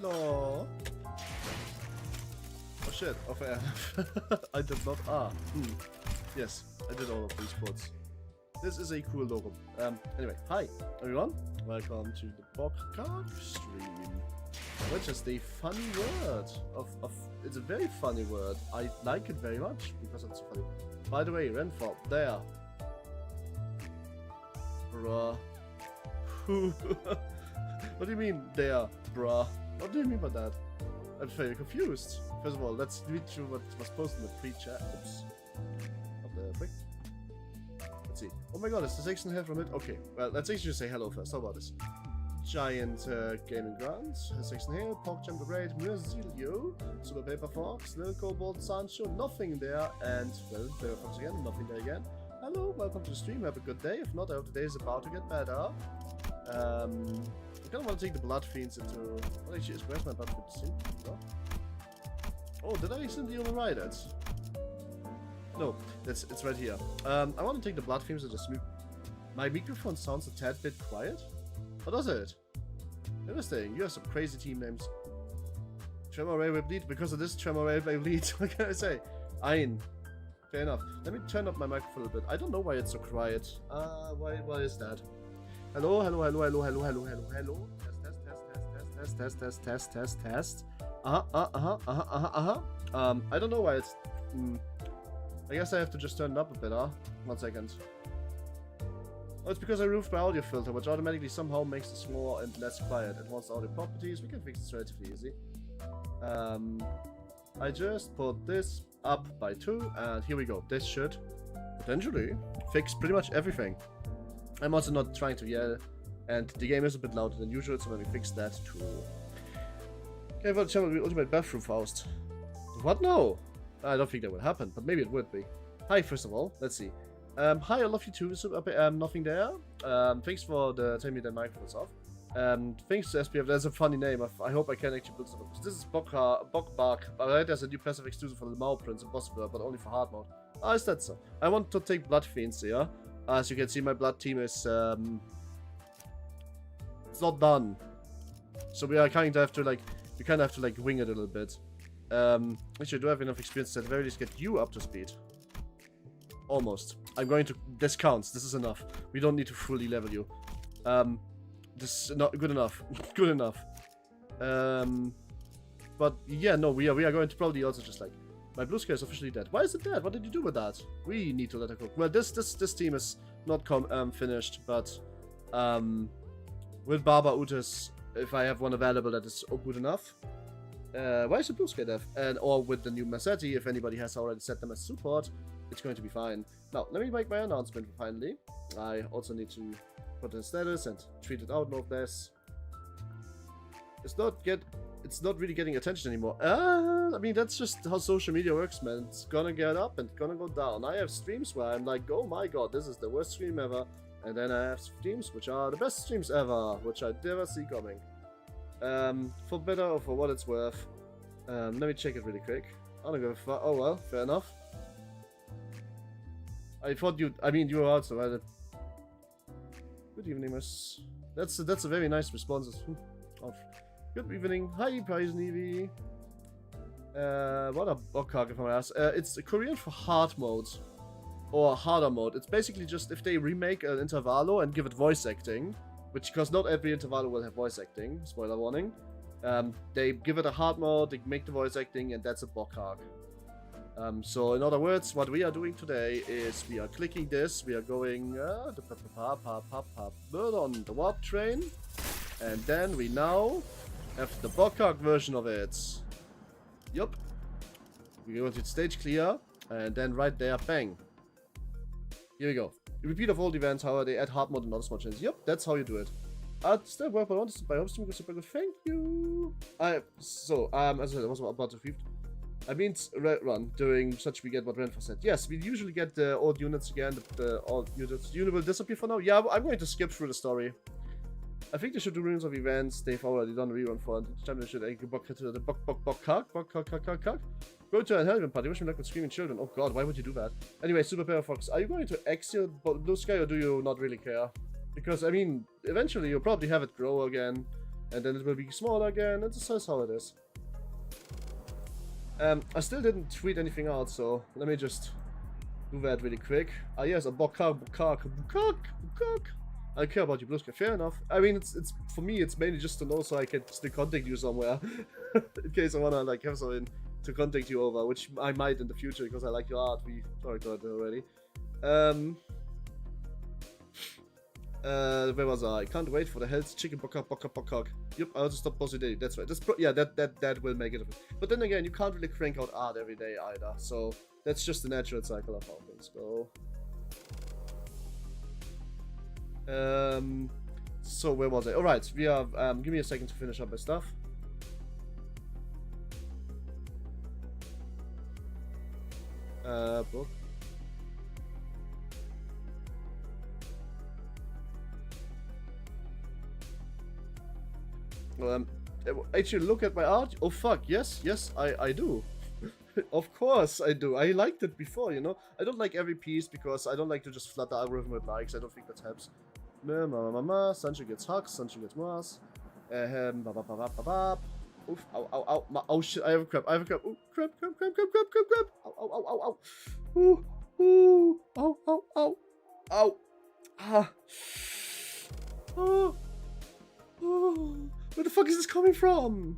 Hello. Oh shit, off air. I did not. Yes, I did all of these spots. This is a cool logo. Anyway, hi everyone. Welcome to the BokGak stream. Which is the funny word it's a very funny word. I like it very much because it's funny. By the way, Renford, there. Bruh. What do you mean there, bruh? What do you mean by that? I'm very confused. First of all, let's read through what was posted in the pre-chat. Oops. Not there, quick. Let's see. Oh my god, is the section here from it? Okay, well, let's actually just say hello first. How about this? Giant Gaming Grant, section here, PogJam the Great, Meursetti, Super Paper Fox, Little Cobalt, Sancho, nothing there, and, well, Paper Fox again, nothing there again. Hello, welcome to the stream, have a good day. If not, I hope the day is about to get better. I kind of want to take the Blood Fiends into... Well, actually, where's my Blood Fiends? No? Oh, did I accidentally override it? No, it's right here. I want to take the Blood Fiends and just move... My microphone sounds a tad bit quiet. What does it? Interesting, you have some crazy team names. Tremor Railway Bleed, because of this Tremor Railway Bleed, what can I say? Ein. Fair enough. Let me turn up my microphone a little bit. I don't know why it's so quiet. Why is that? Hello, hello, hello, hello, hello, hello, hello, hello. Test. I don't know why it's... I guess I have to just turn it up a bit, huh? 1 second. Oh, it's because I removed my audio filter, which automatically somehow makes this more and less quiet. Advanced audio properties, we can fix this relatively easy. I just put this up by 2, and here we go. This should potentially fix pretty much everything. I'm also not trying to yell, and the game is a bit louder than usual, so let me fix that too. Okay, for the channel, the ultimate bathroom Faust. What? No! I don't think that would happen, but maybe it would be. Hi, first of all, let's see. Hi, I love you too, nothing there. Thanks for telling me the microphone's off. Thanks to SPF, that's a funny name. I hope I can actually build something. This is BokGak, right? There's a new passive exclusive for the Mao Prince, impossible, but only for hard mode. Ah, is that so? I want to take Blood Fiends here. As you can see, my blood team is, it's not done. So we are kind of have to, like, wing it a little bit. Actually, I do have enough experience to at the very least get you up to speed. Almost. I'm going to... This counts. This is enough. We don't need to fully level you. This is not good enough. Good enough. But yeah, no, we are going to probably also just like... My blue scale is officially dead. Why is it dead? What did you do with that? We need to let her cook. Well, this team is not finished, but with Barba Utis, if I have one available that is good enough. Why is the blue scale dead? Or with the new Meursetti, if anybody has already set them as support, it's going to be fine. Now, let me make my announcement finally. I also need to put in status and tweet it out, no less. It's not really getting attention anymore. I mean, that's just how social media works, man. It's gonna get up and gonna go down. I have streams where I'm like, oh my god, this is the worst stream ever. And then I have streams which are the best streams ever, which I never see coming. For better or for what it's worth. Let me check it really quick. I don't go far. Oh well, fair enough. I thought you were also right. Good evening, miss. That's a very nice response of good evening. Hi, Prize Navy. What a BokGak if I ask. It's Korean for hard mode. Or harder mode. It's basically just if they remake an Intervalo and give it voice acting, which, because not every Intervalo will have voice acting, spoiler warning. They give it a hard mode, they make the voice acting, and that's a BokGak. So in other words, what we are doing today is we are clicking this, we are going bird on the warp train, and then we now have the BokGak version of it. Yup. We go to stage clear, and then right there, bang. Here we go. Repeat of old events, however, they add hard mode and other small changes. Yup, that's how you do it. Still work, but I want to buy hosting because super good. Thank you. As I said, I was about to read. I mean, run during such we get what Renford said. Yes, we usually get the old units again. The old units. Unit will disappear for now. Yeah, I'm going to skip through the story. I think they should do runes of events. They've already done a rerun for it. Each time they should to the BokGak. Go to a Helgen party. Wish me luck with screaming children. Oh god, why would you do that? Anyway, Super Pair Fox, are you going to exile Blue Sky or do you not really care? Because, I mean, eventually you'll probably have it grow again. and then it will be smaller again, and that's how it is. I still didn't tweet anything out, so let me just do that really quick. Ah yes, a bokgak. I care about you, blue sky. Fair enough. I mean, it's for me, it's mainly just to know so I can still contact you somewhere, in case I wanna like have someone to contact you over, which I might in the future because I like your art. We talked about it already. Where was I? Can't wait for the health chicken bokgak. Yep, I also stopped posting daily. That's right. That will make it. But then again, you can't really crank out art every day either. So that's just the natural cycle of how things go. So where was I? All right, we have. Give me a second to finish up my stuff. Book. Actually, look at my art. Oh fuck, yes, I do. Of course I do. I liked it before, you know. I don't like every piece because I don't like to just flood the algorithm with likes. I don't think that helps. Sancho gets hugs, Sancho gets Mars. Oof, oh shit, I have a crab. Ooh, crab. Ow. Ooh, ow. Ah. Oh. Where the fuck is this coming from?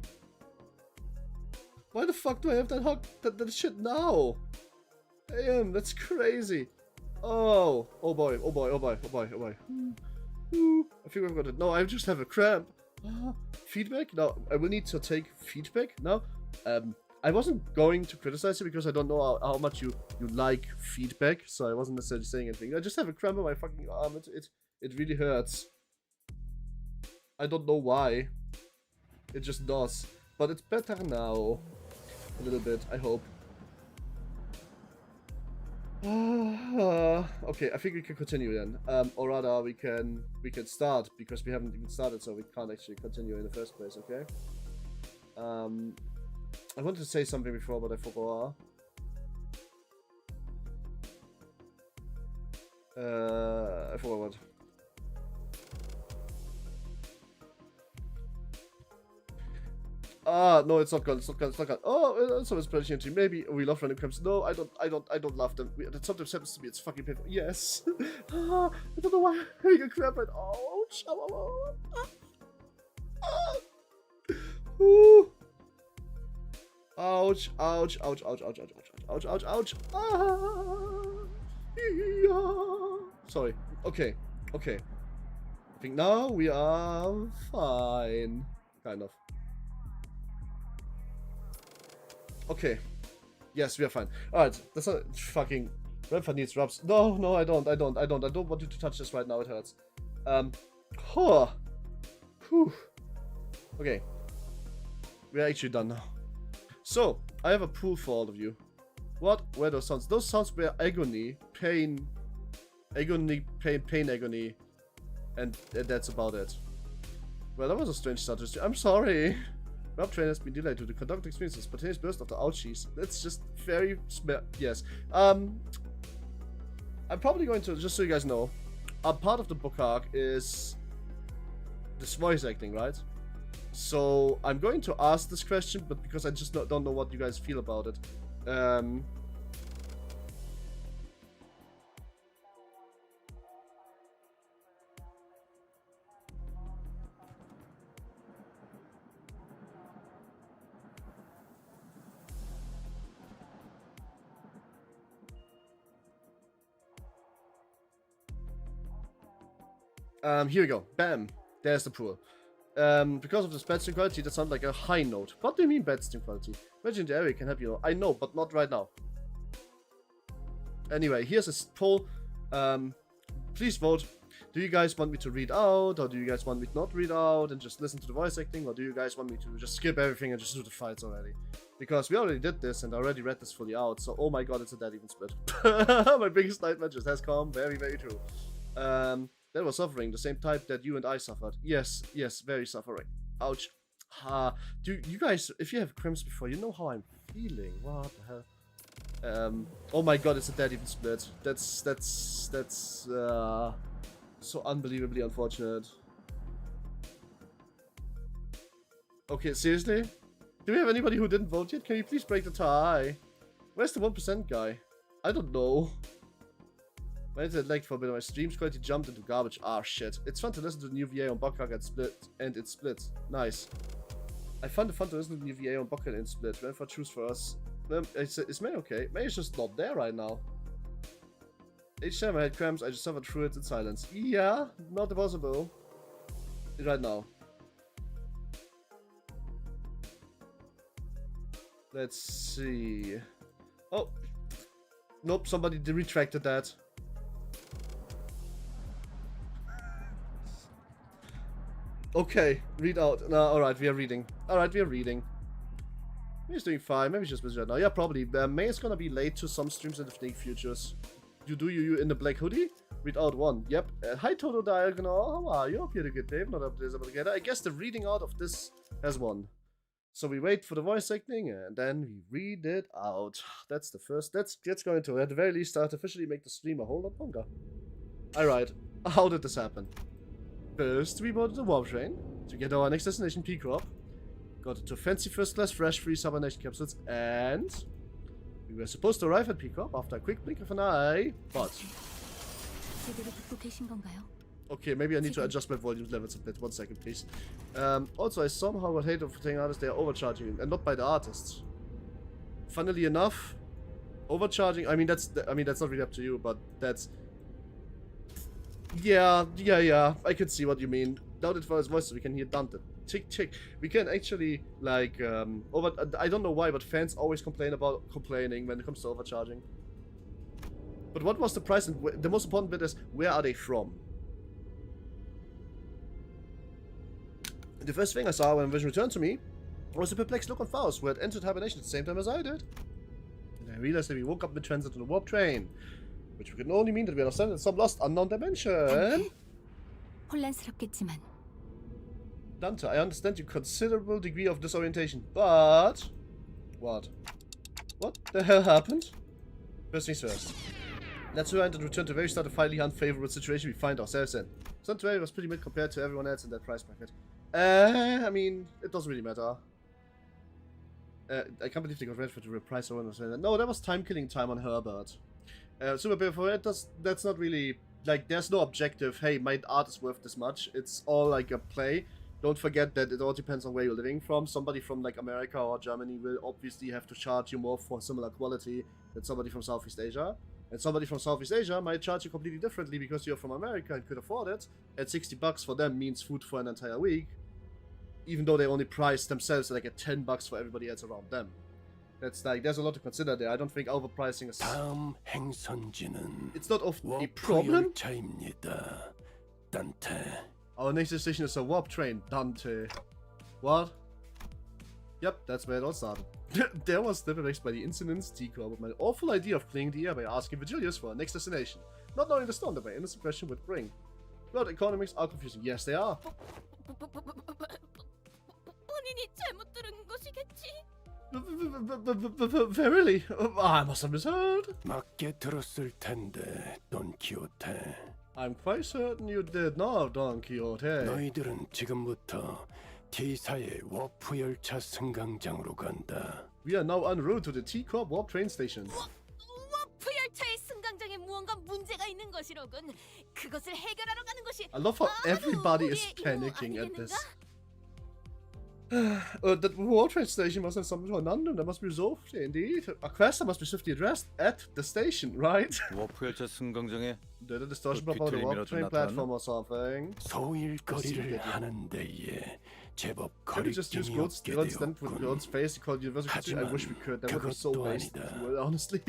Why the fuck do I have that shit now? Damn, that's crazy. Oh boy. I think I've got it. No, I just have a cramp. Feedback? No, I will need to take feedback now. I wasn't going to criticize you because I don't know how much you like feedback, so I wasn't necessarily saying anything. I just have a cramp on my fucking arm. It really hurts. I don't know why. It just does. But it's better now. A little bit, I hope. Okay, I think we can continue then. Or rather, we can start because we haven't even started, so we can't actually continue in the first place. Okay. I wanted to say something before, but I forgot. I forgot what. No, it's not gone. Oh, it's always opportunity. Maybe we love random camps. No, I don't love them. That sometimes happens to me. It's fucking painful. Yes. I don't know why I'm having a crap right. Ouch. Ouch. Sorry. Okay. I think now we are fine. Kind of. Okay. Yes, we are fine. Alright, that's not fucking... Redford needs rubs. No, I don't want you to touch this right now, it hurts. Whew. Okay. We're actually done now. So, I have a pool for all of you. What were those sounds? Those sounds were agony, pain, agony, and that's about it. Well, that was a strange start. I'm sorry. Rub train has been delayed to the conduct experience a spontaneous burst of the ouchies. That's just very yes. I'm probably going to, just so you guys know, a part of the bokgak is this voice acting, right? So I'm going to ask this question, but because I just don't know what you guys feel about it. Here we go. Bam. There's the pool. Because of this bad stream quality, that sounds like a high note. What do you mean bad stream quality? Legendary can help you. I know, but not right now. Anyway, here's a poll. Please vote. Do you guys want me to read out, or do you guys want me to not read out and just listen to the voice acting, or do you guys want me to just skip everything and just do the fights already? Because we already did this and I already read this fully out, so oh my god, it's a dead even split. My biggest nightmare just has come. Very, very true. That was suffering, the same type that you and I suffered. Yes, very suffering. Ouch. Do you guys, if you have cramps before, you know how I'm feeling. What the hell? Oh my god, it's a dead even split. That's so unbelievably unfortunate. Okay, seriously? Do we have anybody who didn't vote yet? Can you please break the tie? Where's the 1% guy? I don't know. Why is it like for a bit of my streams quality jumped into garbage? Ah, shit. It's fun to listen to the new VA on BokGak and it split. Nice. I found it fun to listen to the new VA on BokGak and it split. When for choose for us. Is May okay? May is just not there right now. Each time I had cramps, I just suffered through it in silence. Yeah, not possible. Right now. Let's see. Oh. Nope, somebody retracted that. Okay, read out. No, alright, we are reading. Alright, we are reading. He's doing fine. Maybe he's just busy right now. Yeah, probably. May is gonna be late to some streams in the Snake Futures. You in the black hoodie? Read out one. Yep. Hi, Toto Diagonal. How are you? Hope you had a good day. Not up this together. I guess the reading out of this has one. So we wait for the voice acting and then we read it out. That's the first. That's going to, at the very least, artificially make the stream a whole lot longer. Alright. How did this happen? First, we boarded the warp train to get our next destination, Corp. Got into fancy first class fresh free submarine capsules and we were supposed to arrive at Corp after a quick blink of an eye, but... Okay, maybe I need to adjust my volume levels a bit. 1 second, please. Also, I somehow got hate of telling artists they are overcharging, and not by the artists. Funnily enough, overcharging. I mean, that's not really up to you, but that's. Yeah. I can see what you mean. Now that for his voice, we can hear Dante. Tick. We can actually like I don't know why, but fans always complain about complaining when it comes to overcharging. But what was the price? And the most important bit is where are they from? The first thing I saw when Vision returned to me was a perplexed look on Faust, who had entered hibernation at the same time as I did. And I realized that we woke up mid-transit on a warp train, which could only mean that we are sent in some lost, unknown dimension. Dante, I understand your considerable degree of disorientation, but... What? What the hell happened? First things first. Let's rewind and return to the very start of highly unfavorable situation we find ourselves in. Sanctuary was pretty mid compared to everyone else in that price bracket. I mean, it doesn't really matter. I can't believe they got red for the reprise or anything. No, that was time-killing time on Herbert. Super before it, that's not really, like, there's no objective, hey, my art is worth this much. It's all like a play. Don't forget that it all depends on where you're living from. Somebody from, like, America or Germany will obviously have to charge you more for similar quality than somebody from Southeast Asia. And somebody from Southeast Asia might charge you completely differently because you're from America and could afford it. And 60 bucks for them means food for an entire week. Even though they only price themselves like at 10 bucks for everybody else around them. That's like, there's a lot to consider there. I don't think overpricing is... It's not often a problem. Our next destination is a warp train, Dante. What? Yep, that's where it all started. There was perplexed by the incidents, Corp with my awful idea of clearing the air by asking Virgilius for our next destination, not knowing the storm that my innocent question would bring. World economics are confusing. Yes, they are. Verily, I must have misheard. I'm quite certain you did not, Don Quixote. We are now en route to the Corp warp train station. I love how everybody is panicking at this. That warp train station must have some conundrum that must be resolved, indeed. A question must be swiftly addressed at the station, right? Did a distortion pop out the warp train platform or something? Could we just use God's stand with God's face to call University? I wish we could. That would be so wasted, honestly.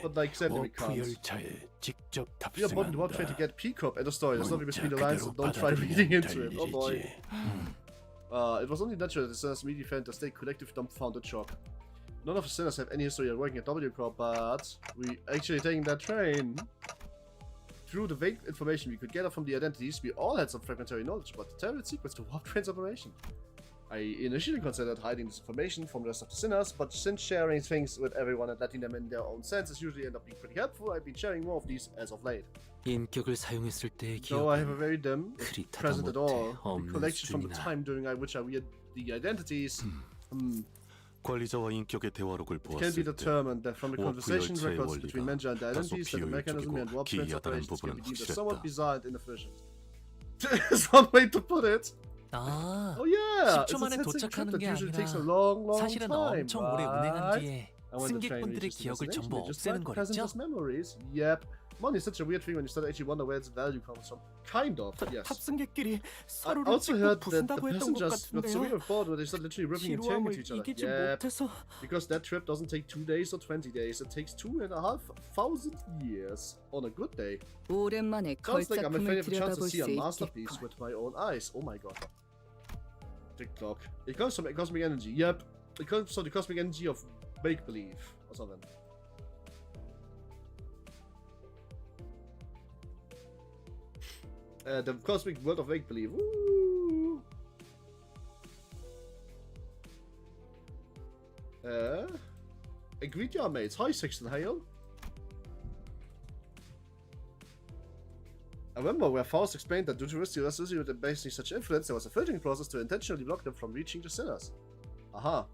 But like said, we can't. We are boarding the warp train to get Corp at the story. There's nothing between the lines, so don't try reading into it. Oh boy. It was only natural that the sinners immediately felt a state collective dumbfounded shock. None of the sinners have any history of working at Corp, but we actually taking that train. Through the vague information we could gather from the identities, we all had some fragmentary knowledge about the terrible secrets to warp train's operation. I initially considered hiding this information from the rest of the sinners, but since sharing things with everyone and letting them in their own senses usually end up being pretty helpful, I've been sharing more of these as of late. 인격을 사용했을 때의 Though I have a 기억은 very dim, 흐릿하다 present at 못해 all. The 없는 collection from the 수준이나. time during which I read the identities. 관리자와 인격의 대화록을 It can be 보았을 때 determined that from the 워프 conversation 열차의 records between 원리가 mentioned identities that the mechanism and warp trains 기이하다는 operations can 부분은 be deemed as somewhat 확실했다. bizarre and inefficient. That's one way to put it. 아, Oh yeah, 10초 it's a 만에 sensing trip 도착하는 that 게 usually takes a 아니라 long 사실은 time. 엄청 오래 운행한 Right? 뒤에 And when the train 승객분들의 reaches the 기억을 destination, 전부 they just 없애는 write present 거였죠? as memories. Yep. Money is such a weird thing when you start to actually wonder where its value comes from. Kind of, yes. 탑승객끼리 I 서로를 also 찍고 heard that the 부순다고 했던 것 passengers got so 같은데요. bored where they started literally ripping and tearing 지루함을 into each other. 이기지 Yep. 못해서 Because that trip doesn't take 2 days or 20 days. It takes 2,500 years on a good day. 오랜만에 Sounds like I'm 걸작품을 afraid of a chance to 들여다볼 see a 수 masterpiece 있겠군. with my own eyes. Oh my god. Tick clock. It comes from cosmic energy. Yep. It comes from the cosmic energy of make-believe or something. The cosmic world of make-believe. Woo! Agreed, yeah, mates. Hi, Sixten Hale. I remember where Faust explained that due to risky associated with basically such influence, there was a filtering process to intentionally block them from reaching the sinners. Aha.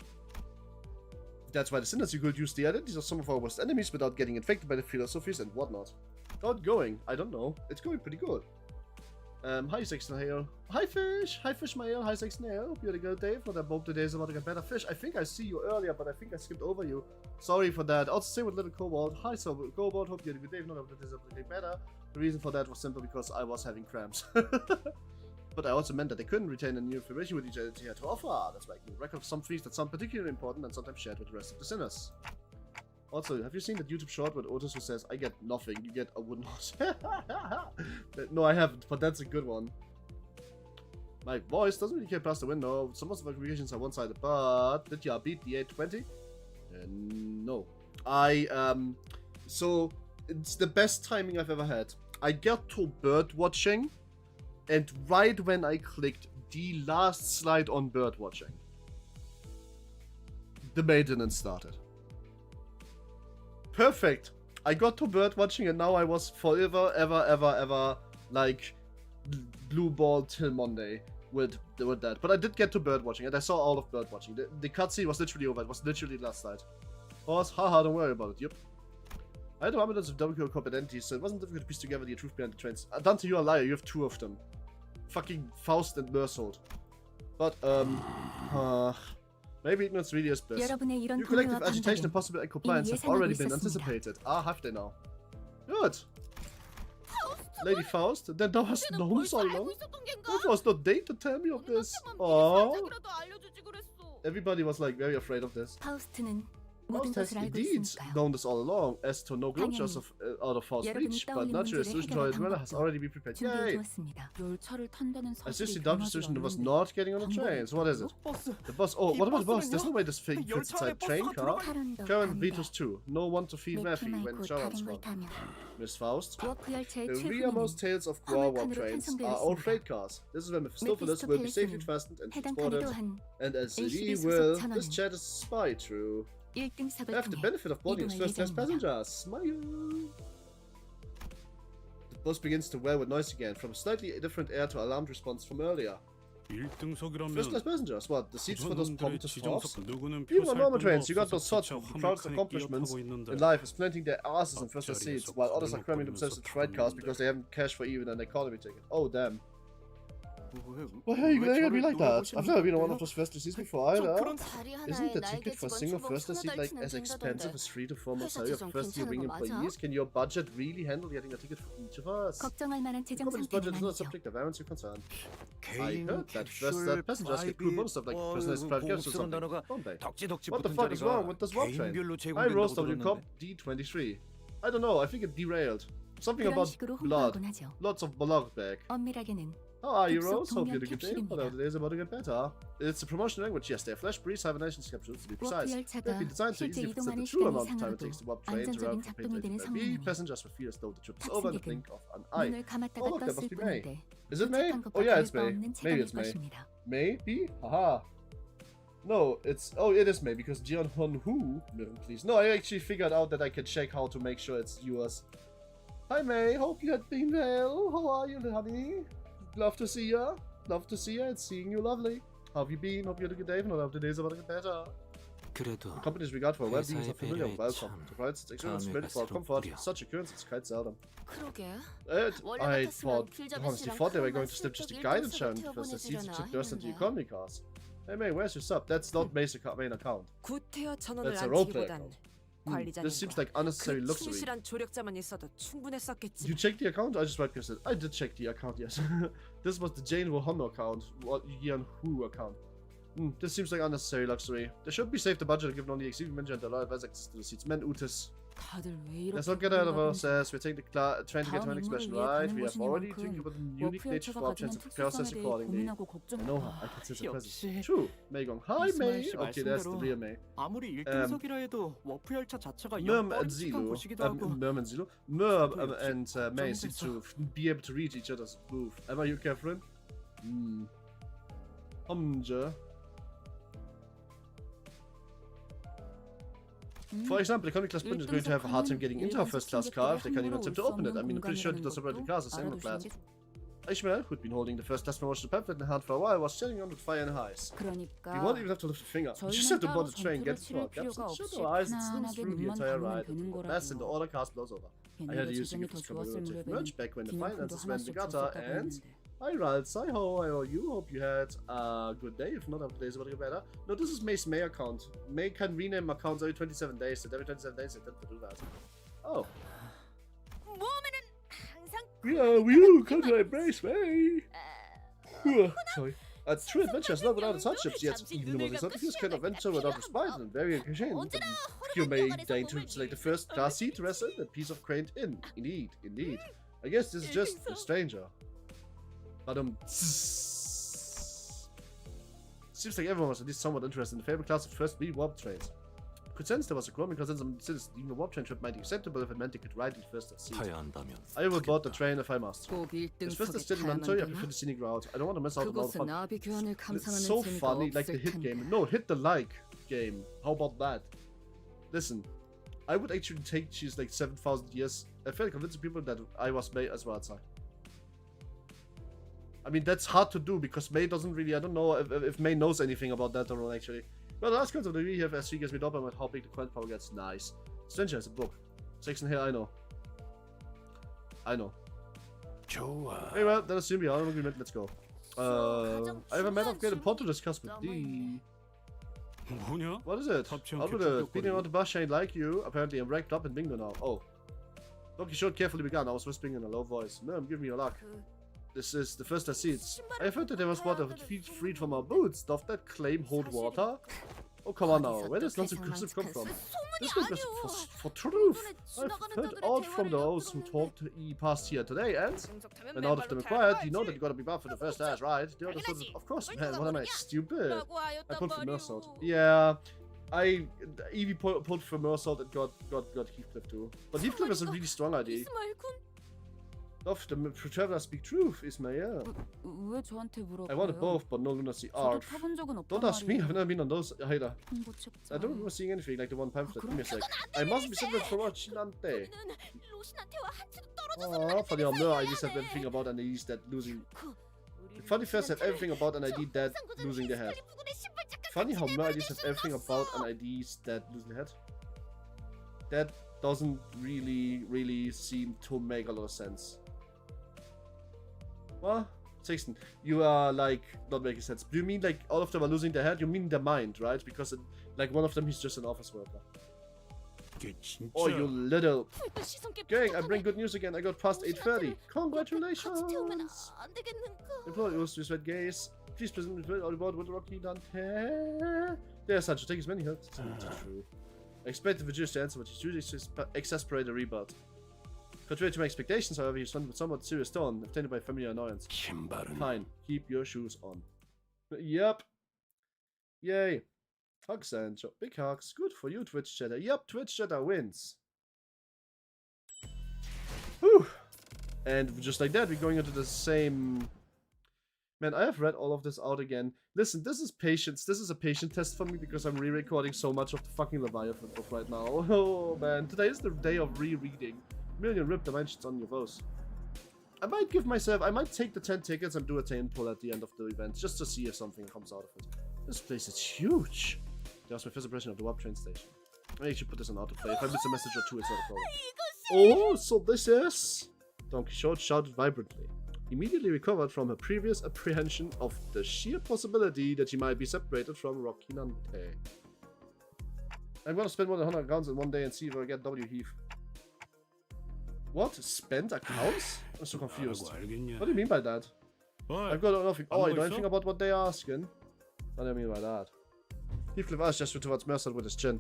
That's why the sinners could use the identities of some of our worst enemies without getting infected by the philosophies and whatnot. How it going? I don't know. It's going pretty good. Hi Sexton Hale. Hi Fish! Hi Fish Mail. Hi Sexton Hale. Hope you had a good day. For that both today's about to get better. Fish, I think I see you earlier, but I think I skipped over you. Sorry for that. Also same with Little Cobalt. Hi Cobalt. Hope you had a good day. If not, I hope that is about to get better. The reason for that was simple because I was having cramps. But I also meant that they couldn't retain any information with each other they had to offer. That's why I can record some things that sound particularly important and sometimes shared with the rest of the sinners. Also, have you seen that YouTube short with Otis who says, I get nothing, you get a wooden horse? No, I haven't, but that's a good one. My voice doesn't really care past the window. Some of the aggregations are one-sided, but did ya beat the 820? No. So, it's the best timing I've ever had. I got to bird watching, and right when I clicked the last slide on bird watching, the maintenance started. Perfect. I got to bird watching and now I was forever, ever, like, blue ball till Monday with that. But I did get to bird watching and I saw all of bird watching. The cutscene was literally over. It was literally the last slide. Boss, haha, don't worry about it. Yep. I had abundance of WQ Corp identities, so it wasn't difficult to piece together the truth behind the trains. Dante, you're a liar. You have 2 of them. Fucking Faust and Meursetti. But, maybe ignorance really is best. Your collective agitation and possible compliance have already been anticipated. Ah, have they now? Good. Lady Faust, then that was no so long. That was not date to tell me of this. Oh. Everybody was like very afraid of this. Faust has indeed known this all along, as to no glitches of out of Faust's reach, but natural solution to it has already been prepared. Yay! I seriously doubt the solution was not getting on the trains. What is it? The bus. Oh, what about the bus? There's no way this thing fits inside train car. Current Vitus 2. No one to feed Murphy when Charlotte's gone. Miss Faust. The rearmost tails of warp trains are all freight cars. This is where Mephistopheles will be safely fastened and transported. And as he will, this chat is spy true. Have the benefit of boarding as first-class passengers. Smile. The bus begins to whir with noise again, from a slightly different air to alarmed response from earlier. First-class passengers, what? The seats for those pompous tops? Even on normal trains, you got those sorts of proudest accomplishments in life is planting their asses in first-class seats, while others are cramming themselves in freight cars because they haven't cash for even an economy ticket. Oh, damn. Why are you gonna be like that? I've never been on one of those first seats before either. Isn't the ticket for a single first seat like as expensive as 3 to 4 months salary of first-year wing employees? Can your budget really handle getting a ticket for each of us? The company's budget is not a subject of everyone's concern. I heard that passengers get cool bonus stuff like personalized private gifts or something, don't they? What the fuck is wrong with this warp train? I rose WCOP D23. I don't know, I think it derailed. Something about blood. Lots of blood back. How are you, Rose? Hope you had a good day. Although today is about to get better. It's a promotional language, yes. They're flash breeze hibernations capsules to be precise. They've been designed to easily fit the true amount of time it takes to warp trains around from place to place. Passengers will feel as though the trip is over in the blink of an eye. Oh look, that must be May. Is it May? Oh yeah, it's May. Maybe it's May. Maybe? Haha. No, it's... Oh, it is May, because Jian Hon Hu... Please. No, I actually figured out that I can check how to make sure it's yours. Hi May, hope you had been well. How are you, honey? Love to see ya. Love to see ya and seeing you, lovely. How have you been? Hope you had a good day. Not the days about to get better. 그래도 The company's regard for well-being is 회사의 not familiar with 배려에 welcome. 참 To provide its experience 다음에 meant for our 갈수록 comfort. 무려. Such occurrence is quite seldom. 그러게. I honestly thought they were going to slip just a guidance show because the seats took dust into economy cars. Hey May, where's your sub? That's not May's main account. 구태여 전원을 That's a 안 roleplay 치기보단 account. 관리자님과 This seems like unnecessary 그 luxury. 충실한 조력자만 있어도 충분했었겠지. You checked the account? I just right it. I did check the account, yes. This was the Jane Wohono account. What Yan Hu account. This seems like unnecessary luxury. They should be saved the budget given only exceeding mention and allowed access to the seats. Men Utis. 다들 왜 Let's 이렇게 not get out of 고민하고 ourselves. We're taking the train to get to an 다음 expression, 임무를 위해 right? 가는 We have 것이니 already 만큼 think about the unique nature 워프열차가 of options 가지는 and prepare ourselves 특수성에 대해 accordingly. 고민하고 I 걱정한다. know I consider present. 역시 True. May Gong. Hi May. 씨 Okay, that's the 말씀대로 real May. 아무리 1등석이라 해도 워프 열차 자체가 Merm 영 and 뻘짓한 Zulu, 곳이기도 하고 Merm and Zulu, Merm and May seem to be able to reach each other's booth. Am you Catherine? Humja. For example, economy class British is going to have a hard time getting into our first class car if they can't even attempt to open it. I mean, I'm pretty sure the separate cars are same class. Ishmael, who'd been holding the first class promotional pamphlet in hand for a while, was sitting on with fire and ice. We won't even have to lift a finger. We just have to board the train, get to the capsule, shut our eyes, and snooze through the entire ride. The best and the order cast blows over. I had to use the gift commemorative merch back when the finances went in the gutter, and hi Ralph, hi ho, how are you? Hope you had a good day. If not, hope today's about to get better. No, this is May's May account. May can rename accounts every 27 days, and every 27 days they tend to do that. Oh. Yeah, we come to embrace May. Sorry. A true adventure is not without its hardships, yet even the most exotic kind of adventure without respite and very occasion. You may deign to select the first class seat to rest in a piece of quaint inn. Indeed, indeed. I guess this is just a stranger. But seems like everyone was at least somewhat interested in the favorite class of first B warp trains. Could sense there was a growing consensus since even a warp train trip might be acceptable if it meant it could ride in first seat. 타야 한다면 I will board the train if I must. 꼭 It's first 1등석에 still in 타야만 Ontario, I 되나? prefer the scenic route. I don't want to miss out on all the 그곳은 fun. 나비 교환을 It's 감상하는 so 재미가 funny, like the 없을 hit 텐데. game. No, hit the like game. How about that? Listen, I would actually take she's like 7,000 years. I felt convincing people that I was May as well outside. I mean, that's hard to do because May doesn't really. I don't know if May knows anything about that or not, actually. Well, the last concept that we have as she gets me up about how big the current power gets. Nice. Stranger has a book. Section here, I know. I know. 좋아. Hey, well, then assume we are in agreement. Let's go. I have a matter of great importance to discuss with thee. 뭐냐? What is it? Out with it. Beating around the bush ain't like you. Apparently, I'm wrapped up in bingo now. Oh. Donkey Short carefully began. I was whispering in a low voice. Ma'am, give me your luck. This is the first I see it. I heard that there was water with feet freed from our boots. Doth that claim hold water? Oh, come on now. Where does nonsense gossip come from? This is for truth. I've heard all from those who talked past here today, and when out of them inquired, you know that you gotta be buffed for the first dash, right? The other sort of course, man. What am I, stupid? I pulled from Meursetti. Yeah. Evie pulled from Meursetti and got Heathcliff too. But Heathcliff is a really strong idea. Doth the traveler speak truth, Ismael? 왜 저한테 물어봐요? I wanted both, but no lunacy 저도 art. 타본 적은 없단 Don't ask me, I've 말이에요. never been on those either. 홍보 I 책자. don't remember seeing anything like the one pamphlet. Give me a sec. I must be somewhere for Chinante. Oh, funny how no ideas have everything about an ID that losing. Funny first have everything about an ID that losing their head. Funny how no ideas have everything about an ID that losing their head. That doesn't really seem to make a lot of sense. What? 16. You are like not making sense. Do you mean like all of them are losing their head? You mean their mind, right? Because like one of them he's just an office worker. 이게 진짜. Oh, you little. Gang, I bring good news again. I got past 8:30. Congratulations. Employee was just red gaze. Please present me all about what Rocky Dante. There's such a thing as many health. True. I expect the Virginia to answer, but he's usually exasperate a rebut. Contrary to my expectations, however, he's responded with somewhat serious tone, obtained by familiar annoyance. 신발은. Fine, keep your shoes on. Yep. Yay. Hugs, Sancho. Big hugs. Good for you, Twitch chatter. Yep, Twitch chatter wins. Whew. And just like that, we're going into the same... Man, I have read all of this out again. Listen, this is patience. This is a patient test for me because I'm re-recording so much of the fucking Leviathan book right now. Oh, man. Today is the day of rereading. million ripped dimensions on your voice. I might take the 10 tickets and do a 10 pull at the end of the event just to see if something comes out of it. This place is huge. There's my first impression of the warp train station. I should put this on autoplay. If I miss a message or two, it's not a problem. Oh, so this is... Don Quixote shouted vibrantly. Immediately recovered from her previous apprehension of the sheer possibility that she might be separated from Rocinante. I'm gonna spend more than 100 accounts in one day and see if I get W Heath. What? Spend accounts? I'm so confused. What do you mean by that? I've got nothing. Oh, I know anything about what they're asking. What do I mean by that? Heathcliff asked gestured towards Meursetti with his chin.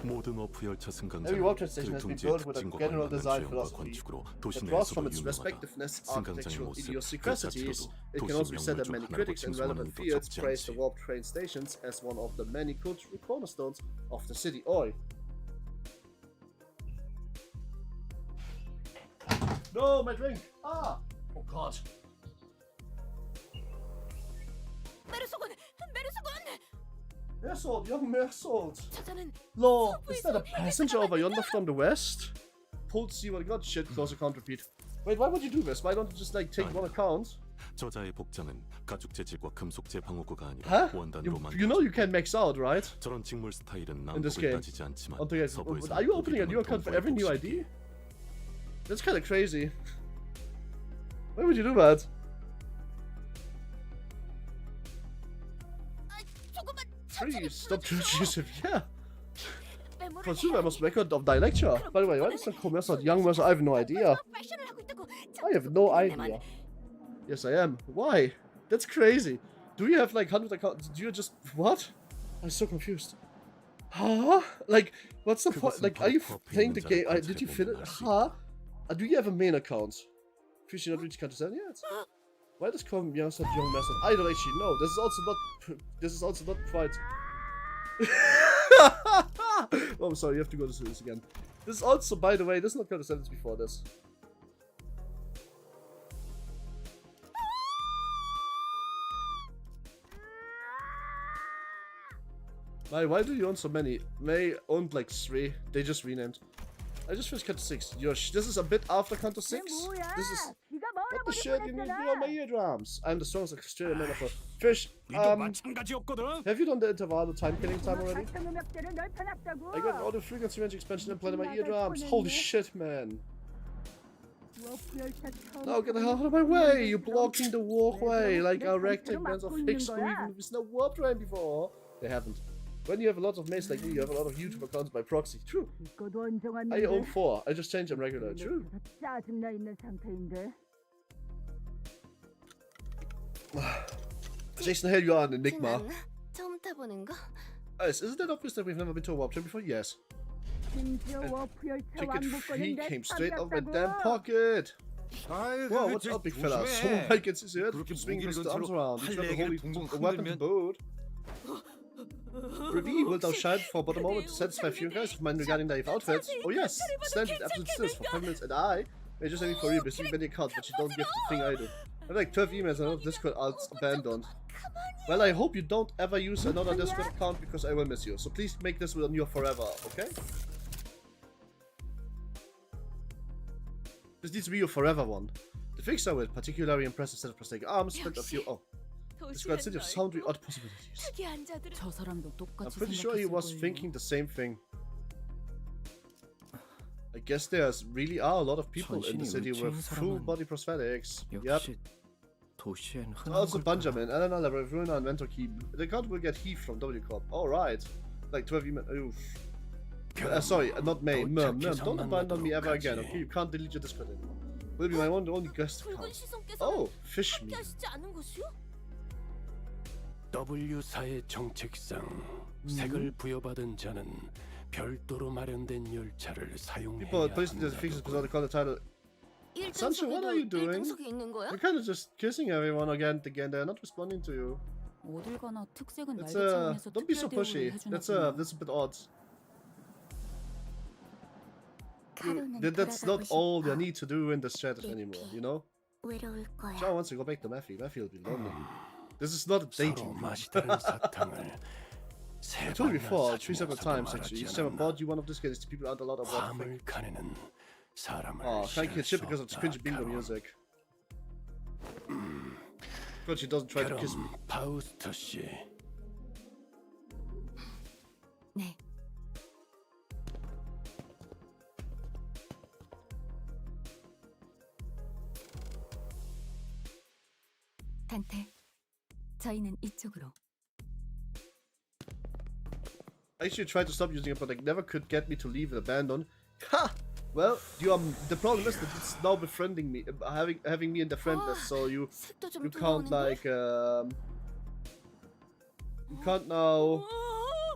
모든 워프 열차 승강장은 Every warp train station has been 그 built with a 특징과 general 관련된 design 주연과 philosophy 건축으로 that 도시 draws from 내에서도 its 유명하다. respectiveness, 승강장의 architectural 모습 그 idiosyncrasies. 자체로도 It can 도시 also be said 명물 that 중 many 하나라고 critics in 칭송하는 relevant 것도 fields 적지 praise the 않지. warp train stations as one of the many cultural cornerstones of the city. Oi! No, my drink! Ah! Oh god! Meursault, young Meursault! Law, is that a passenger over yonder from the west? Pulled see what got shit, closer can't repeat. Wait, why would you do this? Why don't you just like take one account? 저자의 복장은 가죽 재질과 금속재 방어구가 아니라 Huh? 원단으로 You know you 만들어진 can max out, right? 저런 직물 스타일은 In this 난국을 game. 따지지 않지만 Okay, 서부에서 are you opening a new 보기 account for 드문 every new 동포의 ID? That's kind of crazy. Why would you do that? Please stop Joseph. Yeah. Consumer must record of thy lecture. By the way, why does that call Meursault young Meursault? I have no idea. I have no idea. Yes, I am. Why? That's crazy. Do you have like 100 accounts? Do you just what? I'm so confused. Huh? Like, what's the point? Like, are you playing the game? Did you finish? Huh? Do you have a main account? Fish not reach country 7 yet? Why does call Meursault young Meursault? I don't actually know. This is also not. This is also not quite. Oh, I'm sorry. You have to go to this again. This is also, by the way, this is not country 7 before this. Why do you own so many? May owned like 3. They just renamed. I just finished Counter 6. Yosh, this is a bit after Counter 6. This is what the shit you need to be on my eardrums. I'm the strongest Australian man of all. Fish. Have you done the interval time killing time already? I got all the frequency range expansion implanted in my eardrums. Holy shit, man! Now get the hell out of my way! You're blocking the walkway like a rectangles of Higgs who even there's no warp train before. They haven't. When you have a lot of mates like me, you have a lot of YouTube accounts by proxy. True. I own 4. I just change them regularly. True. Jason, here you are an enigma. Alice, isn't it obvious that we've never been to a warp train before? Yes. Ticket free came straight out of my damn pocket. Whoa, what's up, big fella? Someone might get his head swinging his arms around. He's got a weapon to boot. Reveal, will thou shine for but a moment to satisfy few guys of mine regarding their outfits? Oh yes, stand in absolute stillness for 5 minutes and I may just having for you receive many accounts but you don't give the thing I do. I have like 12 emails and all of Discord ads abandoned. Well, I hope you don't ever use another Discord account because I will miss you. So please make this one your forever, okay? This needs to be your forever one. The fix are with particularly impressive set of prosthetic arms, but a few describe city of sundry odd possibilities. I'm pretty sure he was thinking the same thing. I guess there really are a lot of people in the city with full body prosthetics. Yep. Also Benjamin, Elena, Ruina, and Mentor Key. The account will get Heath from W Corp. Alright. Like 12 emails. Sorry, not May. Merm, don't abandon me ever again, okay? You can't delete your Discord anymore. Will be my only guest account. Oh, fish me. W사의 정책상 색을 부여받은 자는 별도로 마련된 열차를 사용해야 People posting the fixes because they call the title. Sancho, what are you doing? You're kind of just kissing everyone again. They're not responding to you. It's don't be so pushy. That's a bit odd. That's not all you need to do in this chat anymore, you know? John wants to go back to Matthew. Matthew will be lonely. This is not a dating. I told you before, 3 separate times actually. Each time I bought you one of these games, the people aren't allowed to watch. 밤을 가내는 사람을 Oh, thank you, 실수 shit, because of the cringy bingo 없다, music. But she doesn't try to kiss me. 그럼 파우스터 씨, 네. 단테, 저희는 이쪽으로. I actually tried to stop using it, but I never could get me to leave it abandoned. Ha! Well, the problem is that it's now befriending me, having me in the friend list, so you 색도 좀 can't like you can't now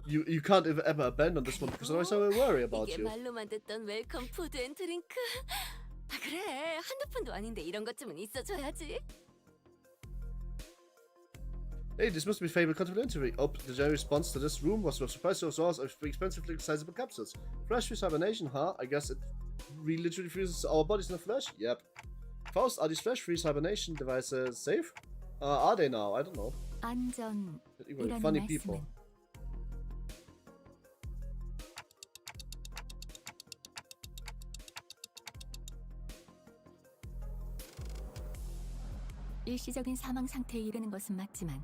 you can't ever abandon this one because otherwise I will worry about 이게 you. 말로만 듣던 웰컴 푸드 앤 드링크. 아 그래, 한두 푼도 아닌데 이런 것쯤은 있어줘야지. Hey, this must be favorite complimentary. Oh, the general response to this room was a surprise to source of expensively sizable capsules. Fresh with hibernation, huh? I guess it literally freezes our bodies in the flesh? Yep. Faust, are these flesh freeze hibernation devices safe? Are they now? I don't know. 안전. Even funny people. 일시적인 사망 상태에 이르는 것은 맞지만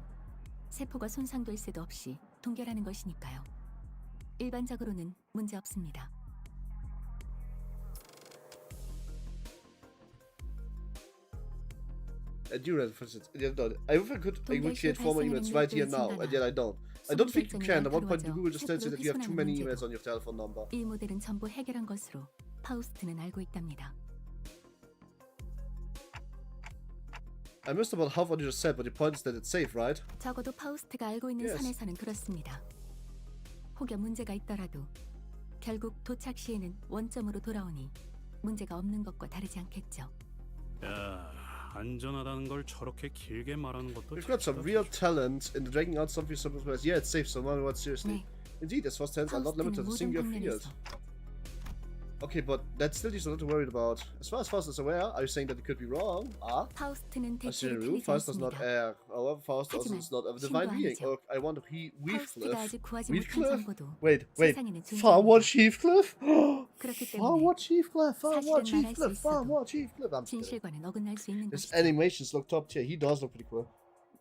세포가 손상될 새도 없이 동결하는 것이니까요. 일반적으로는 문제 없습니다. I do read for it. I wish I could create formal emails right here now, and yet I don't. I don't think you can. At one point, Google just tells you that you have too many emails on your telephone number. 이 모델은 전부 해결한 것으로 파우스트는 알고 있답니다. I missed about half what you just said, but your point is that it's safe, right? 적어도 파우스트가 알고 있는 Yes. 선에서는 그렇습니다. 혹여 문제가 있더라도 결국 도착 시에는 원점으로 돌아오니 문제가 없는 것과 다르지 않겠죠. 야, 안전하다는 걸 저렇게 길게 말하는 것도 We've got some real talent in dragging out something so much. Yeah, it's safe, so no one seriously. 네, Indeed, as fast hands are not limited 파우스트는 to 모든 singular field. 방면에서 Okay, but that still is a lot worried about. As far as Faust is aware, are you saying that it could be wrong? Ah? 파우스트는 I see 대체로 the rule. 틀리지 Faust does not 않습니다. err. However, Faust also 하지만 is not a divine being. 신도 아니죠. I wonder 파우스트가 Heathcliff. 아직 구하지 못한 Heathcliff? 정보도 Wait. 세상에는 Farwatch 존재합니다. Heathcliff? 그렇기 때문에 Farwatch Heathcliff. Farwatch 사실은 말할 수 Heathcliff. 있어도 Farwatch Heathcliff. I'm just kidding. 진실과는 어긋날 수 있는 His 것이죠. animations look top tier. He does look pretty cool.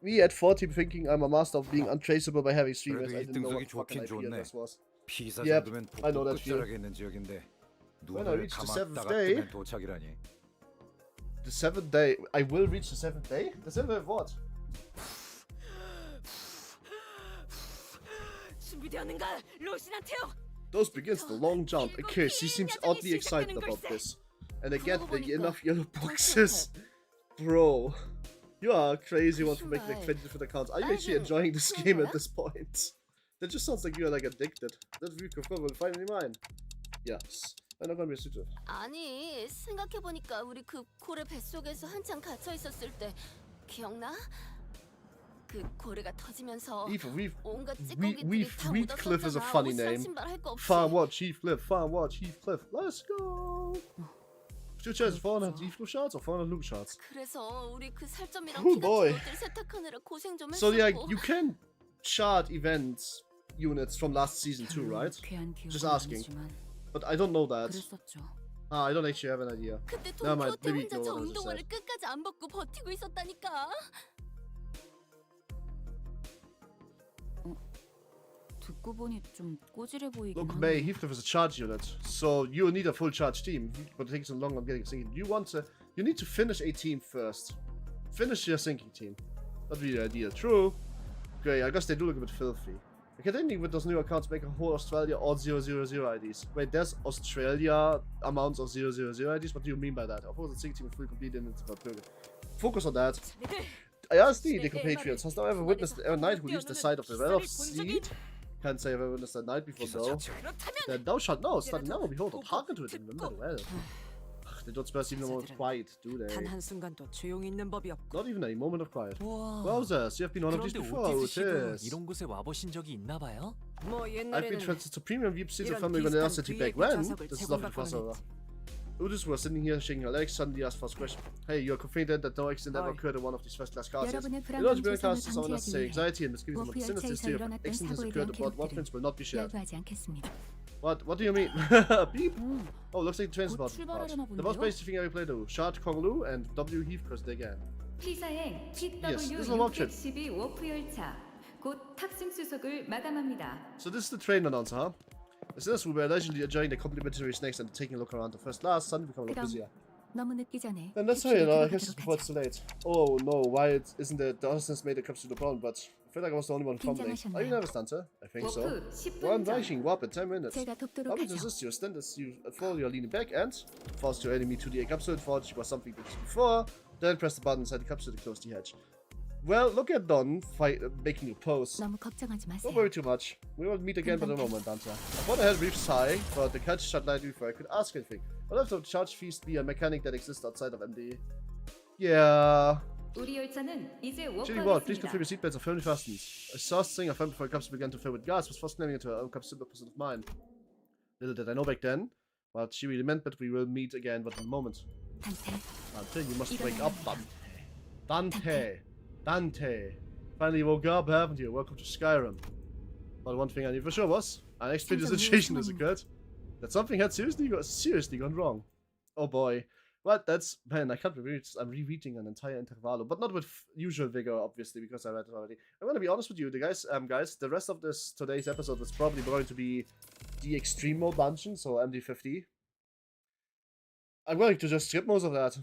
Me at 40 thinking I'm a master of being untraceable by having streamers. I didn't know what fucking IP address was. 피사 Yep, 정도면 I know that 복도 feel. 끝자락에 있는 지역인데 When I 눈을 reach the seventh 감았다가 day- 뜨면 도착이라니. The 7th day. I will reach the 7th day? The 7th day of what? 준비되었는가? 로신한테요. Those begins the long jump. Okay, she seems oddly excited about this. And I get the enough yellow boxes. Bro. You are a crazy one for making like 20 different accounts. Are you actually enjoying this game at this point? That just sounds like you're like addicted. That view confirmed will finally mine. Yes. I'm not gonna be a suitor. 아니, 생각해보니까 우리 그 고래 뱃속에서 한참 갇혀 있었을 때 기억나? 그 고래가 터지면서 온갖 찌꺼기들이 다 Heathcliff is a 묻었었잖아. funny 옷이랑 name. 신발 할 거 없이. Farwatch Heathcliff. Farwatch Heathcliff. Let's go. Two chairs, 400 Heathcliff shots or 400 Luke shots? 그래서 우리 그 살점이랑 Oh, 피가 boy. 옷들 세탁하느라 고생 좀 So yeah, 했었고. you can chart events units from last season too, right? 괴한 기억은 Just asking. 아니지만 But I don't know that. 그랬었죠. I don't actually have an idea. 그때 Never mind, 동키호테 maybe 혼자 no 저 one has 운동화를 said. 끝까지 안 벗고 버티고 있었다니까. 듣고 보니 좀 꼬질해 보이긴 Look, 하네. May, Heathcliff is a charge unit, so you need a full charge team, but it takes so long on getting a sinking. You need to finish a team first. Finish your sinking team. That'd be the idea. True. Great, I guess they do look a bit filthy. I can't think with those new accounts make a whole Australia or 000 IDs. Wait, there's Australia amounts of 000 IDs? What do you mean by that? Of course, the sinking team is fully complete and it's about burger. Focus on that. I asked the compatriots, has thou ever witnessed a knight who leaves the side of the well of seed? Can't say I've ever witnessed a knight before, though. Then thou shalt know, study now, behold, and hearken to it and remember well. They don't spare even a moment of quiet, do they? 단 한순간도 조용히 있는 법이 없고. Not even a moment of quiet. 와. Wowzers, you have been one of these 그런데 before, 오티즈 씨도 Otis. 이런 곳에 와보신 적이 있나 봐요? 뭐 I've been 옛날에는 transferred to premium VIP seats of 이런 family 비슷한 Vanilla City back VIP when? 좌석을 This is lovely 제공받고는 crossover. 했지. Udus was sitting here shaking her legs, suddenly asked first question. Hey, you're confident that no accident ever occurred in one of these first-class cars? Yes. 여러분의 In order to 불안감 bring 조성을 classes on unnecessary 방지하기 위해 anxiety and misgivings about the sinister 워프열차에서 history of 일어났던 accident has 사고에 occurred 대한 abroad, what 기록들은 prints will not be shared. 열거하지 않겠습니다. What do you mean? Beep? Oh, looks like the train's 곧 about to depart. 출발하려나 The most 본데요? basic thing I play though. Shard Konglu and W Heathcliff again. 피사행 Yes, this is a warp trip. TW612 워프열차 곧 탑승 수속을 마감합니다. So this is the train announcer, huh? As soon as we were leisurely enjoying the complimentary snacks and taking a look around the first class, suddenly become a lot 그럼 busier. 너무 늦기 전에 Then let's hurry, I guess it's before it's too late. Oh no, why isn't it the Austin's made a capsule to the problem, but I feel like I was the only one fumbling. Are you nervous, Hunter? I think so. 워프 One 10분 전 Viking warp in 10 minutes. 제가 돕도록 I will 하죠. resist you, stand as you fall, you're leaning back and force your enemy to the capsule, thought she was something that was before, then press the button inside the capsule to close the hatch. Well, look at Don making a pose. 너무 걱정하지 Don't 마세요. worry too much. We will meet again but a moment, Hunter. I thought I had brief sigh, but the catch shut lightly before I could ask anything. What if the charge feast be a mechanic that exists outside of MD? Yeah. 우리 열차는 이제 Chilly Ward, please 워프하겠습니다. confirm your seatbelts are firmly fastened. A source thing I found before the capsule began to fill with gas was first claiming into her own capsule opposite of mine. Little did I know back then what she really meant, but we will meet again but in a moment. 단테, Dante, you must wake up, Dante. Dante. Finally woke up, haven't you? Welcome to Skyrim. But one thing I knew for sure was, an unexpected situation has occurred. That something had seriously gone wrong. Oh boy. But that's, man, I can't believe I'm rereading an entire intervallo, but not with usual vigor, obviously, because I read it already. I'm gonna be honest with you, guys, the rest of today's episode was probably going to be the extreme mode dungeon, so MD50. I'm going to just skip most of that.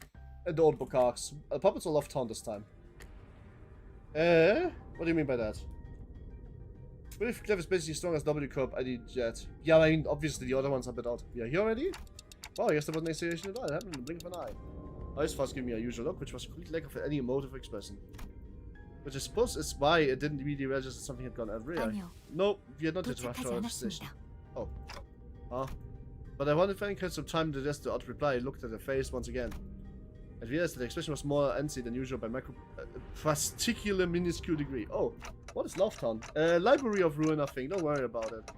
And the old book arcs. Puppets will love town this time. What do you mean by that? Very Heathcliff is basically as strong as W Corp ID Jet. Yeah, I mean, obviously the other ones are a bit out. Yeah, here already? Wow, I guess there wasn't any situation at all. It happened in the blink of an eye. Ice Fast gave me a usual look, which was a complete lack of any emotive expression. Which I suppose is why it didn't really register that something had gone awry. 아니요. No, we had not yet 도착하지 rushed our station. 않았습니다. Oh. Huh? But I wondered if I had some time to just the odd reply. I looked at her face once again. I realized that the expression was more antsy than usual by particular minuscule degree. Oh, what is Lovetown? Library of Ruina thing. Don't worry about it.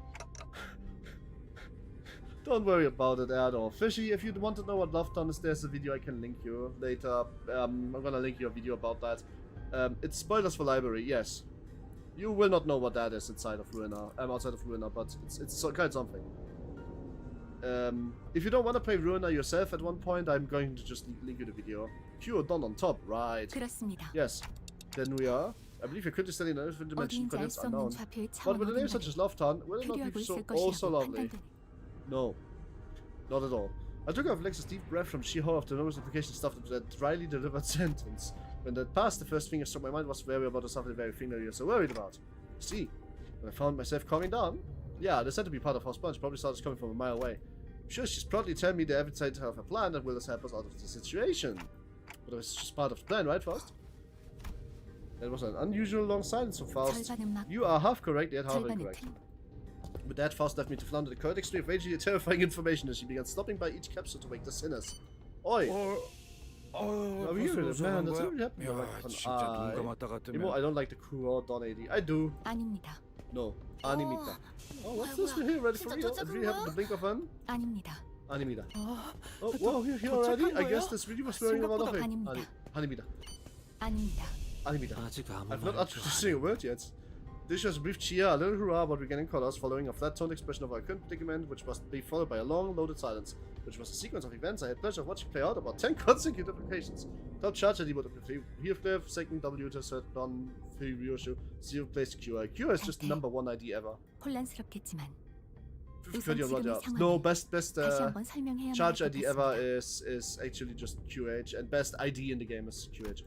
Don't worry about it at all. Fishy, if you want to know what Lovetown is, there's a video I can link you later. I'm gonna link you a video about that. It's spoilers for library, yes. You will not know what that is inside of Ruina. Outside of Ruina, but it's kind of something. If you don't want to play Ruina yourself at one point, I'm going to just link you the video. Q done on top, right? 그렇습니다. Yes. Then we are. I believe you're currently studying another dimension 어디인지 알 because it's 수 없는 unknown. 좌표의 But with a name 차원 such as Lovetown, will it not 필요하고 be so 있을 also 것이라고 lovely? 판단되니 No. Not at all. I took off Lex's deep breath from sheer horror of the numerous implication stuff into that dryly delivered sentence. When that passed, the first thing that struck my mind was wary about the very thing that you're so worried about. See, when I found myself calming down, yeah, this had to be part of House Bunch, probably started coming from a mile away. Sure, she's probably telling me the appetite to have a plan that will help us out of the situation. But it was just part of the plan, right, Faust? That was an unusual long silence from Faust. 절반은 막 You are half correct, yet half 절반은 incorrect. 틀린. With that, Faust left me to flounder the correct stream of ragingly terrifying information as she began stopping by each capsule to wake the sinners. Oi! Are you man? That's really happening. I don't like the crew Don 80. I do. 아닙니다. No. Animita. Oh, what's this we're here ready for real? It really happened to blink of an 아닙니다. Animita. Oh, whoa, here already? I guess this really was swearing about nothing. 아닙니다. Animita. 아닙니다. Animita. 아직 아무 I've not 말 uttered a single word yet. This was a brief cheer, a little hurrah about regaining colors, following a flat-toned expression of our current predicament, which must be followed by a long, loaded silence, which was a sequence of events I had pleasure of watching play out about 10 consecutive occasions. Top charge at the bottom of Heathcliff, second W to third Don, Ryoshu, zero place QI. QI is just the #1 ID ever. 혼란스럽겠지만 Usan 지금의 No, 상황을 best 다시 한번 설명해야만 charge 할 ID 것 ever 같습니다. is actually just QH, and best ID in the game is QH.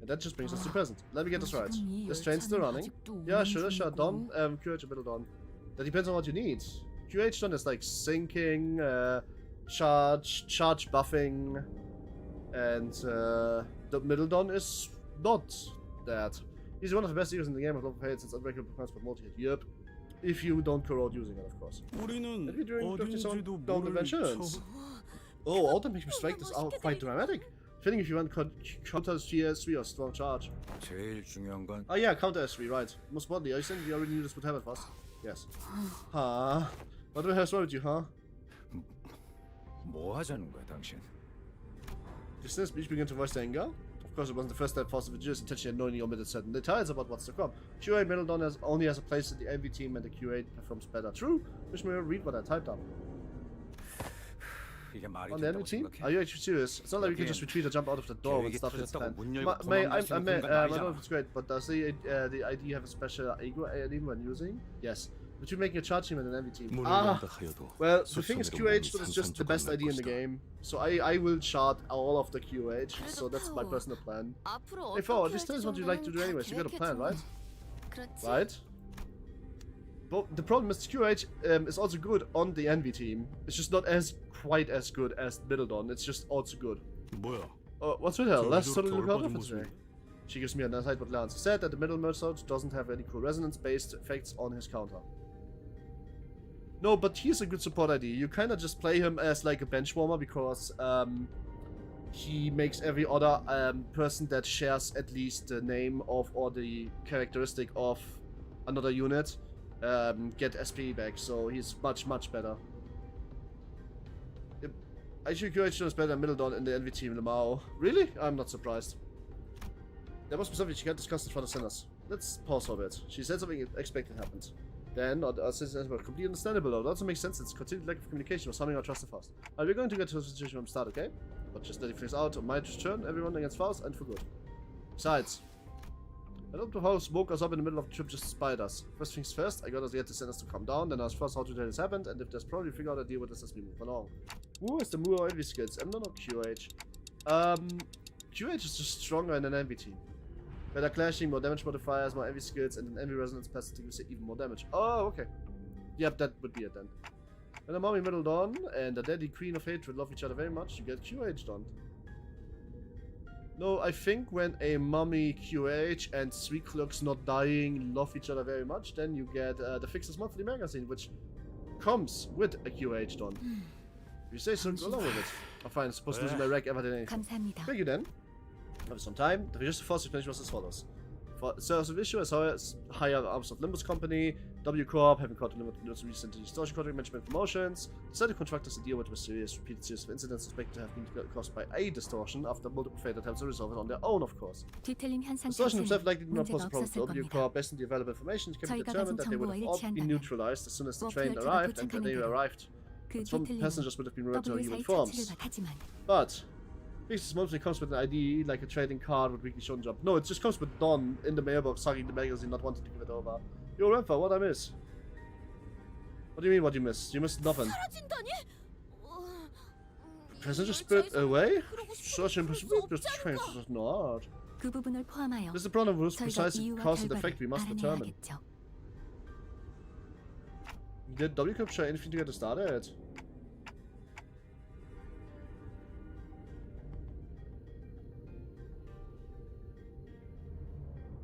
And that just brings us to present. Let me get this right. This train's still running. Yeah, sure, Don. QH a middle Don. That depends on what you need. QH Don is like sinking, charge buffing, and the middle Don is not that. He's one of the best heroes in the game of Love of Hate since Unbreakable Transport multi-hit. Yep. If you don't corrode using it, of course. 우리는 Maybe during 어딘지도 down 모를 adventures. 처... Oh, all that makes me strike this out quite dramatic. Fitting if you want counter S3 or strong charge. 제일 중요한 건 Oh yeah, counter S3, right. Most importantly, I think we already knew this would happen fast. Yes. Huh? What the hell's wrong with you, huh? 뭐 하자는 거야, 당신? Just then speech began to voice their anger. Of course, it wasn't the first step forced the Jews intentionally unknowingly omitted certain details about what's to come. QA Middledon only has a place in the MV team and the QA performs better. True? Wish me to read what I typed up. 이게 말이 On the enemy 된다고 team? 생각해? Are you actually serious? It's not like we can just retreat or jump out of the door when 계획이 stuff hits the fan. 터졌다고 문 열고 I don't know 도망갈 if it's great, but does the ID have a special ego aim when using? Yes. But you're making a charge team and an enemy team. 문을 Ah! 연다 하여도 Well, the thing is, 수천으로 QH 몸이 is just the best 산산조각 ID in the 날 game. So I will chart all of the QH, so that's my personal plan. 앞으로 Hey, Fo, 어떻게 this is 할지 what you like to do 정도는 anyways. You got a plan, 계획했지만. right? 그렇지? Right? But the problem is QH is also good on the envy team. It's just not as quite as good as Middledon. It's just also good. 뭐야? What's with her? Let's 저기도 totally look out 겨울 for 빠진 today. 모습이. She gives me an insight what Lance said that the middle Meursetti doesn't have any cool resonance-based effects on his counter. No, but he's a good support ID. You kind of just play him as like a bench warmer because he makes every other person that shares at least the name of or the characteristic of another unit get SP back. So he's much better. Actually, QH is better than Middledon in the NV team Lamau. Really? I'm not surprised. There must be something she can't discuss in front of sinners. Let's pause for a bit. She said something unexpected happened. Then, our citizens were completely understandable, though. It also makes sense. It's continued lack of communication was harming our trust and fast. We're going to get to the situation from the start, okay? But just letting things out on my turn, everyone against Faust, and for good. Besides, I don't know how smoke us up in the middle of the trip just spied us. First things first, I gotta get the sinners to calm down, then ask first how to tell this happened, and if there's probably figure out a deal with this as we move along. Who is the Moor envy skills? I'm not QH. QH is just stronger in an envy team. Better clashing, more damage modifiers, more envy skills, and an envy resonance passive to even more damage. Oh, okay. Yep, that would be it then. When a mommy middle dawn and a deadly queen of hatred love each other very much, you get QH done. No, I think when a mummy QH and Heathcliff's not dying love each other very much, then you get the Fixers Monthly magazine, which comes with a QH done. If you say so, go along with it. I'm fine, I'm supposed to lose my rank ever than anything. 감사합니다. Thank you then. Have some time. The just first explanation was as follows. For service of issue as higher arms of LIMBUS Company, W Corp, having caught the limit recent distortion contract management promotions, decided contractors to deal with mysterious repeated series of incidents suspected to have been caused by a distortion after multiple failed attempts to resolve it on their own, of course. 뒤틀림 현상 Distortion 자체는 himself likely did not pose a 문제가 problem to 없었을 W 겁니다. Corp. Based on the available information, it can be 저희가 determined 가진 that they would have 정보와 all been 일치한다면 neutralized as soon as the train 워프 arrived 열차가 and when they 도착한 arrived. 그 Some 뒤틀림은 passengers would have been returned to their human W사의 forms. 자체를 하지만 But Fixes mostly comes with an ID, like a trading card with weekly shown job. No, it just comes with Don in the mailbox hugging the magazine, not wanting to give it over. Yo, Renfa, what I miss? What do you mean, what you miss? You missed nothing. 사라진다니? Passenger spit away? Such impossible. Just train is not. 그 부분을 포함하여 This is the problem whose 저희가 precise 이유와 cause and effect we 결과를 must determine. 알아내야겠죠. Did W Cup share anything to get us started?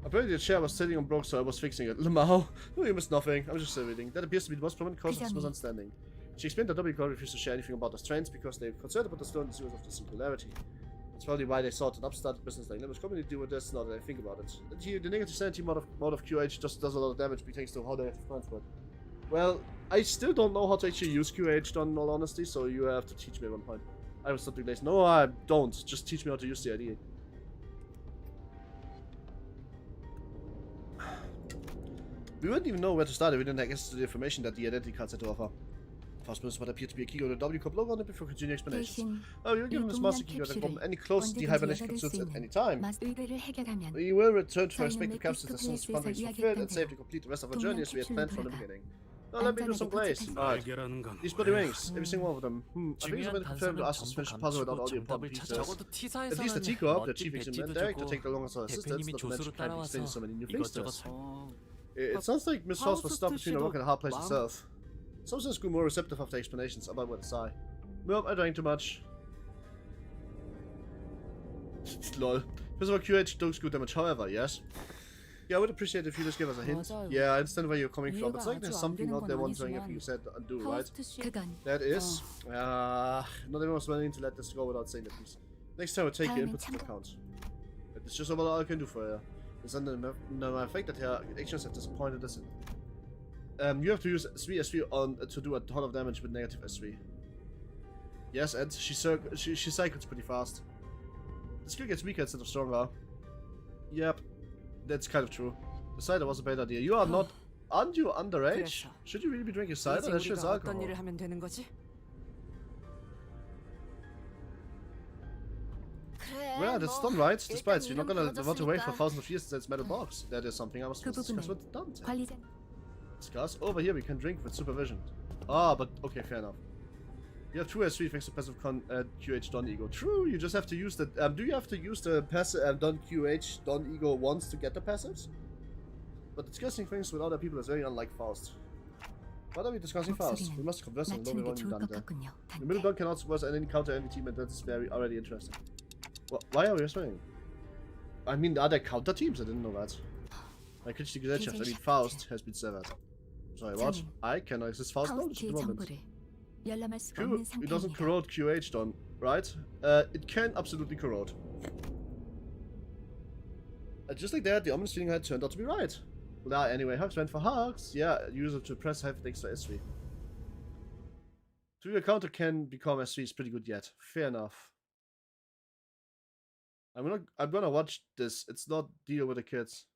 Apparently the chair was sitting on broke, so I was fixing it. Lamau, no, you missed nothing. I was just reading. That appears to be the most prominent cause of this misunderstanding. She explained that W Corp refused to share anything about the strains because they were concerned about the slow and use of the singularity. That's probably why they thought an upstart business like LIMBUS Company deal with this, now that I think about it. The negative sanity mode of QH just does a lot of damage thanks to how they have to transport. Well, I still don't know how to actually use QH, John, in all honesty, so you have to teach me at one point. I was something lazy. No, I don't. Just teach me how to use the ID. We wouldn't even know where to start if we didn't have access to the information that the identity cards had to offer. First was what appeared to be a key on the W Corp logo on it before continuing explanations. Oh, you're given this master key that from any close dehibernation capsules at any time. 의뢰를 해결하면 We will return to our 저희는 respective capsules as soon as the contract is 이야기했던 fulfilled and 대로 save to complete the rest of our journey as we had planned from the beginning. Now let me do some 안전하게 plays. 도착한 Alright. 날개라는 건 These bloody wings, every single one of them. I think it's 중요한 been confirmed to 단서는 us to 전부 finish the puzzle without all the 감추고 important 정답을 pieces. 찾아. 적어도 At least the T사에서는 T-Corp, the 멋진 chief 배지도 examiner, to 주고 take along as our assistants, 대표님이 not to mention 조수로 trying to explain 따라와서 so many new 이것저것 faces. It sounds like Miss House was stuck between a rock and a hard place herself. Some sense grew more receptive after explanations about what to sigh. Nope, I drank too much. Lol. First of all, QH does good damage, however, yes? Yeah, I would appreciate if you just give us a hint. 맞아요. Yeah, I understand where you're coming from. It's like 이해가 there's 아주 안 something 되는 out there 건 wondering if 아니지만 you said undo, right? 파우스트 씨 그건 That is, not everyone's willing to let this go without saying at least. Next time we'll take your 다음엔 inputs into 참고. account. It's just about all I can do for you. It's under the fact that her actions have disappointed us. You have to use SV on to do a ton of damage with negative SV. Yes, and she cycles pretty fast. The skill gets weaker instead of stronger. Yep, that's kind of true. The cider was a bad idea. You are not... Aren't you underage? 그래서 Should you really be drinking cider? 이제 That shit's 우리가 어떤 alcohol. 일을 하면 되는 거지? 그래. Well, that's 뭐, done right. Despite, you're not 일단 gonna want to wait for 벌어졌으니까. thousands of years since metal box. That is something I must 그 discuss 부분을 with Dante. 관리자 Discuss? Over here we can drink with supervision. Ah, but okay, fair enough. You have 2 S3 thanks to passive QH Don Ego. True, you just have to use the... do you have to use the passive Don QH Don Ego once to get the passives? But discussing things with other people is very unlike Faust. What are we discussing Faust? We must converse on 맞추는 게 what we've 좋을 done 것 there. 같군요. The middle 단테. Don cannot verse any counter enemy team, and that's very already interesting. Why are we whispering? I mean, are there counter teams? I didn't know that. My Kitchen Gesellschaft, I mean, Faust has been severed. Sorry, what? 저는 I can access Faust knowledge at 파우스트의 the moment. 정보를 열람할 수가 Q, 없는 it doesn't 상태입니다. corrode QH, Don, right? It can absolutely corrode. Just like that, the ominous feeling had turned out to be right. Well, anyway, hugs went for hugs. Yeah, use it to press have extra S3. So your counter can become S3 is pretty good yet. Fair enough. I'm gonna watch this. It's not deal with the kids.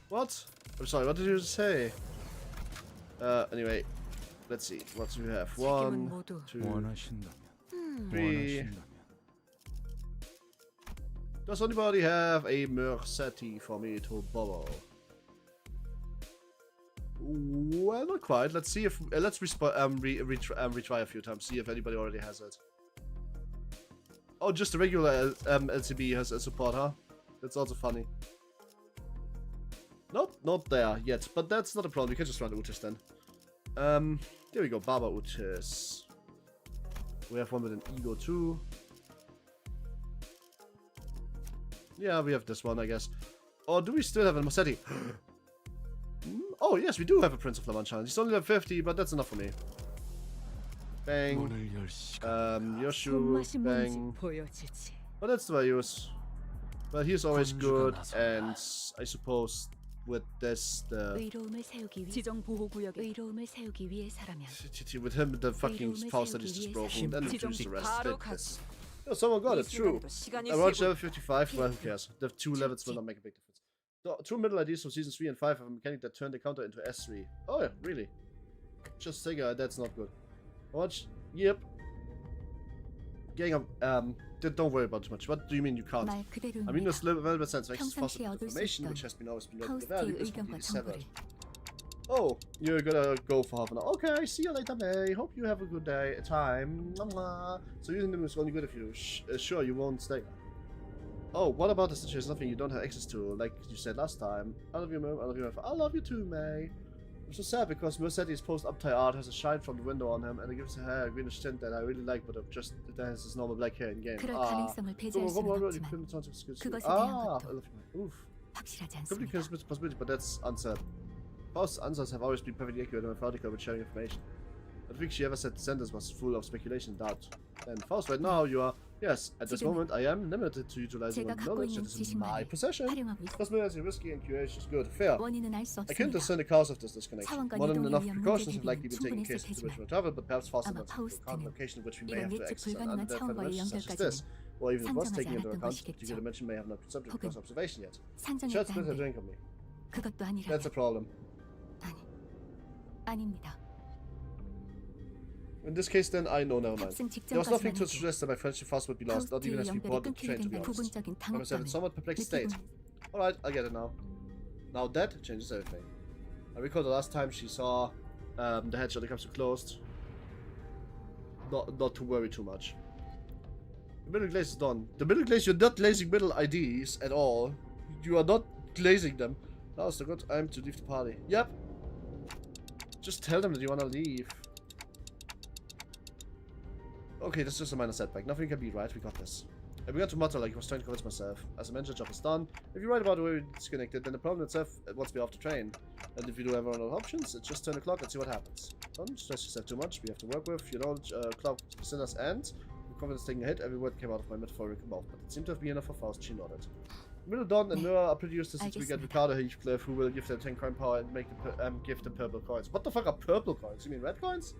What? I'm sorry, what did you say? Anyway, let's see. What do we have? 책임은 1, 모두 2, Hmm. 3. Does anybody have a Meursetti for me to borrow? Well, not quite. Let's see if let's retry a few times. See if anybody already has it. Oh, just a regular LCB has a support, huh? That's also funny. Nope, not there yet. But that's not a problem. We can just run Utis then. There we go. Baba Utis. We have one with an Ego too. Yeah, we have this one, I guess. Or do we still have a Meursetti? Oh, yes, we do have a Prince of La Mancha. He's only level 50, but that's enough for me. Bang. Yoshu. Bang. But that's the way I use. But he's always good, and I suppose with this, the... 의로움을 세우기 위해 지정 보호 구역에 의로움을 세우기 위해서라면 With him, the fucking Faust that is just broken, then refuse the rest. Fit this. Oh, someone got it, true. Around level 55, well, who cares? The 2 levels will not make a big difference. The 2 middle IDs from season 3 and 5 have a mechanic that turned the counter into S3. Oh, yeah, really? Just think that's not good. Watch. Yep. Gang up, don't worry about too much. What do you mean you can't? 말 그대로입니다. I mean, there's relevant sense of 평상시에 얻을 수 information 있던 which has been always been read 파우스트의 value is 의견과 completely severed. 정보를 Oh, you're gonna go for half an hour. Okay, see you later, May. Hope you have a good day, time. So using them is only good if you sure you won't stay. Oh, what about the situation? Something you don't have access to, like you said last time. I love you, May. I love you, May. I love you too, May. I'm so sad because Meursetti's post-uptie art has a shine from the window on him, and it gives her hair a greenish tint that I really like, but just it has his normal black hair in game. 그럴 가능성을 배제할 수는 없지만 그것에 대한 것도 Oof. 확실하지 Could be 않습니다. a possibility, but that's uncertain. Faust's answers have always been perfectly accurate and methodical with sharing information. I don't think she ever said the sentence was full of speculation and doubt. And Faust, right now you are, yes, at this moment I am limited to utilizing 제가 my 갖고 knowledge 있는 that is in my 지식만을 possession. 활용하고 있습니다. Possibility, risky, and QH is good. Fair. 원인은 알 수 I can't 없습니다. discern the cause of this disconnection. 차원과 More than 이동을 enough 위한 precautions 문제 have likely been taken in 대비는 case 충분했을 into which 테지만 we travel, but perhaps Faust 아마 not a 파우스트는 location in which we may 이런 have to 예측 access an 불가능한 undefined 차원과의 dimension such as 연결까지는 this. Or even if it was 상정하지 taken into 않았던 account, 것이겠죠. the dimension may have not been subject to 혹은 close observation yet. 상정했다 Chad split her 한들 drink on me. 그것도 That's a 아니라면 problem. 아닙니다. In this case, then I know never mind. 탑승 There was nothing to 직전까지만 해도 suggest that my friendship Faust would be lost, not even 파우스트의 as we 연결이 boarded the 끊기게 train, to be 된다는 honest. 부분적인 I was in a 당혹감을 somewhat perplexed state. 느끼고 Alright, I get it now. Now that changes everything. I recall the last time she saw the hedge when it comes to closed. Not to worry too much. The middle glaze is done. The middle glaze, you're not glazing middle IDs at all. You are not glazing them. Now's the good time to leave the party. Yep. Just tell them that you wanna leave. Okay, that's just a minor setback. Nothing can be right. We got this. I began to mutter like I was trying to convince myself. As I mentioned, job is done. If you're right about the way we disconnected, then the problem itself wants me off the train. And if you do have other options, it's just turn the clock and see what happens. Don't stress yourself too much. We have to work with your knowledge, clock, sinners, and with confidence taking a hit. Every word came out of my metaphorical mouth, but it seemed to have been enough for Faust. She nodded. Middle Dawn and Mirror are pretty useless since we get Ricardo Heathcliff, who will give them 10 crime power and make the give them purple coins. What the fuck are purple coins? You mean red coins?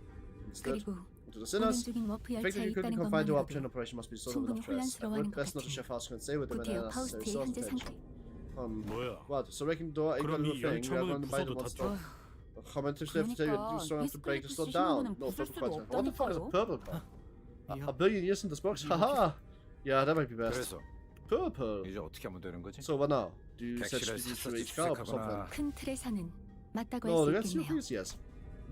Instead, 그리고 To the sinners. 운행 중인 워프 열차에 Effectively, quickly 있다는 confined to option 것만으로도 operation must be sort of 충분히 enough stress. At 혼란스러워하는 work, 것 best not to 같으니 share fast and stay with them and 부태여 unnecessary 파우스트의 source 현재 of tension. 상태. 뭐야? What? So wrecking the door ain't 그럼 gonna do a 이 thing. We are going to buy the 열차문은 monster. 부서도 Comment to Steph to do strong enough to break the store down. No, purple question. What the fuck is a purple card? A billion years in this box? Haha! Yeah, that might be best. 그래서 Purple. 이제 어떻게 하면 되는 거지? So what now? Do you set 객실에 species to 사서 each car or 집색하거나 something? 큰 틀에서는 맞다고 No, 할 that's 수 your 있겠네요. fees, yes.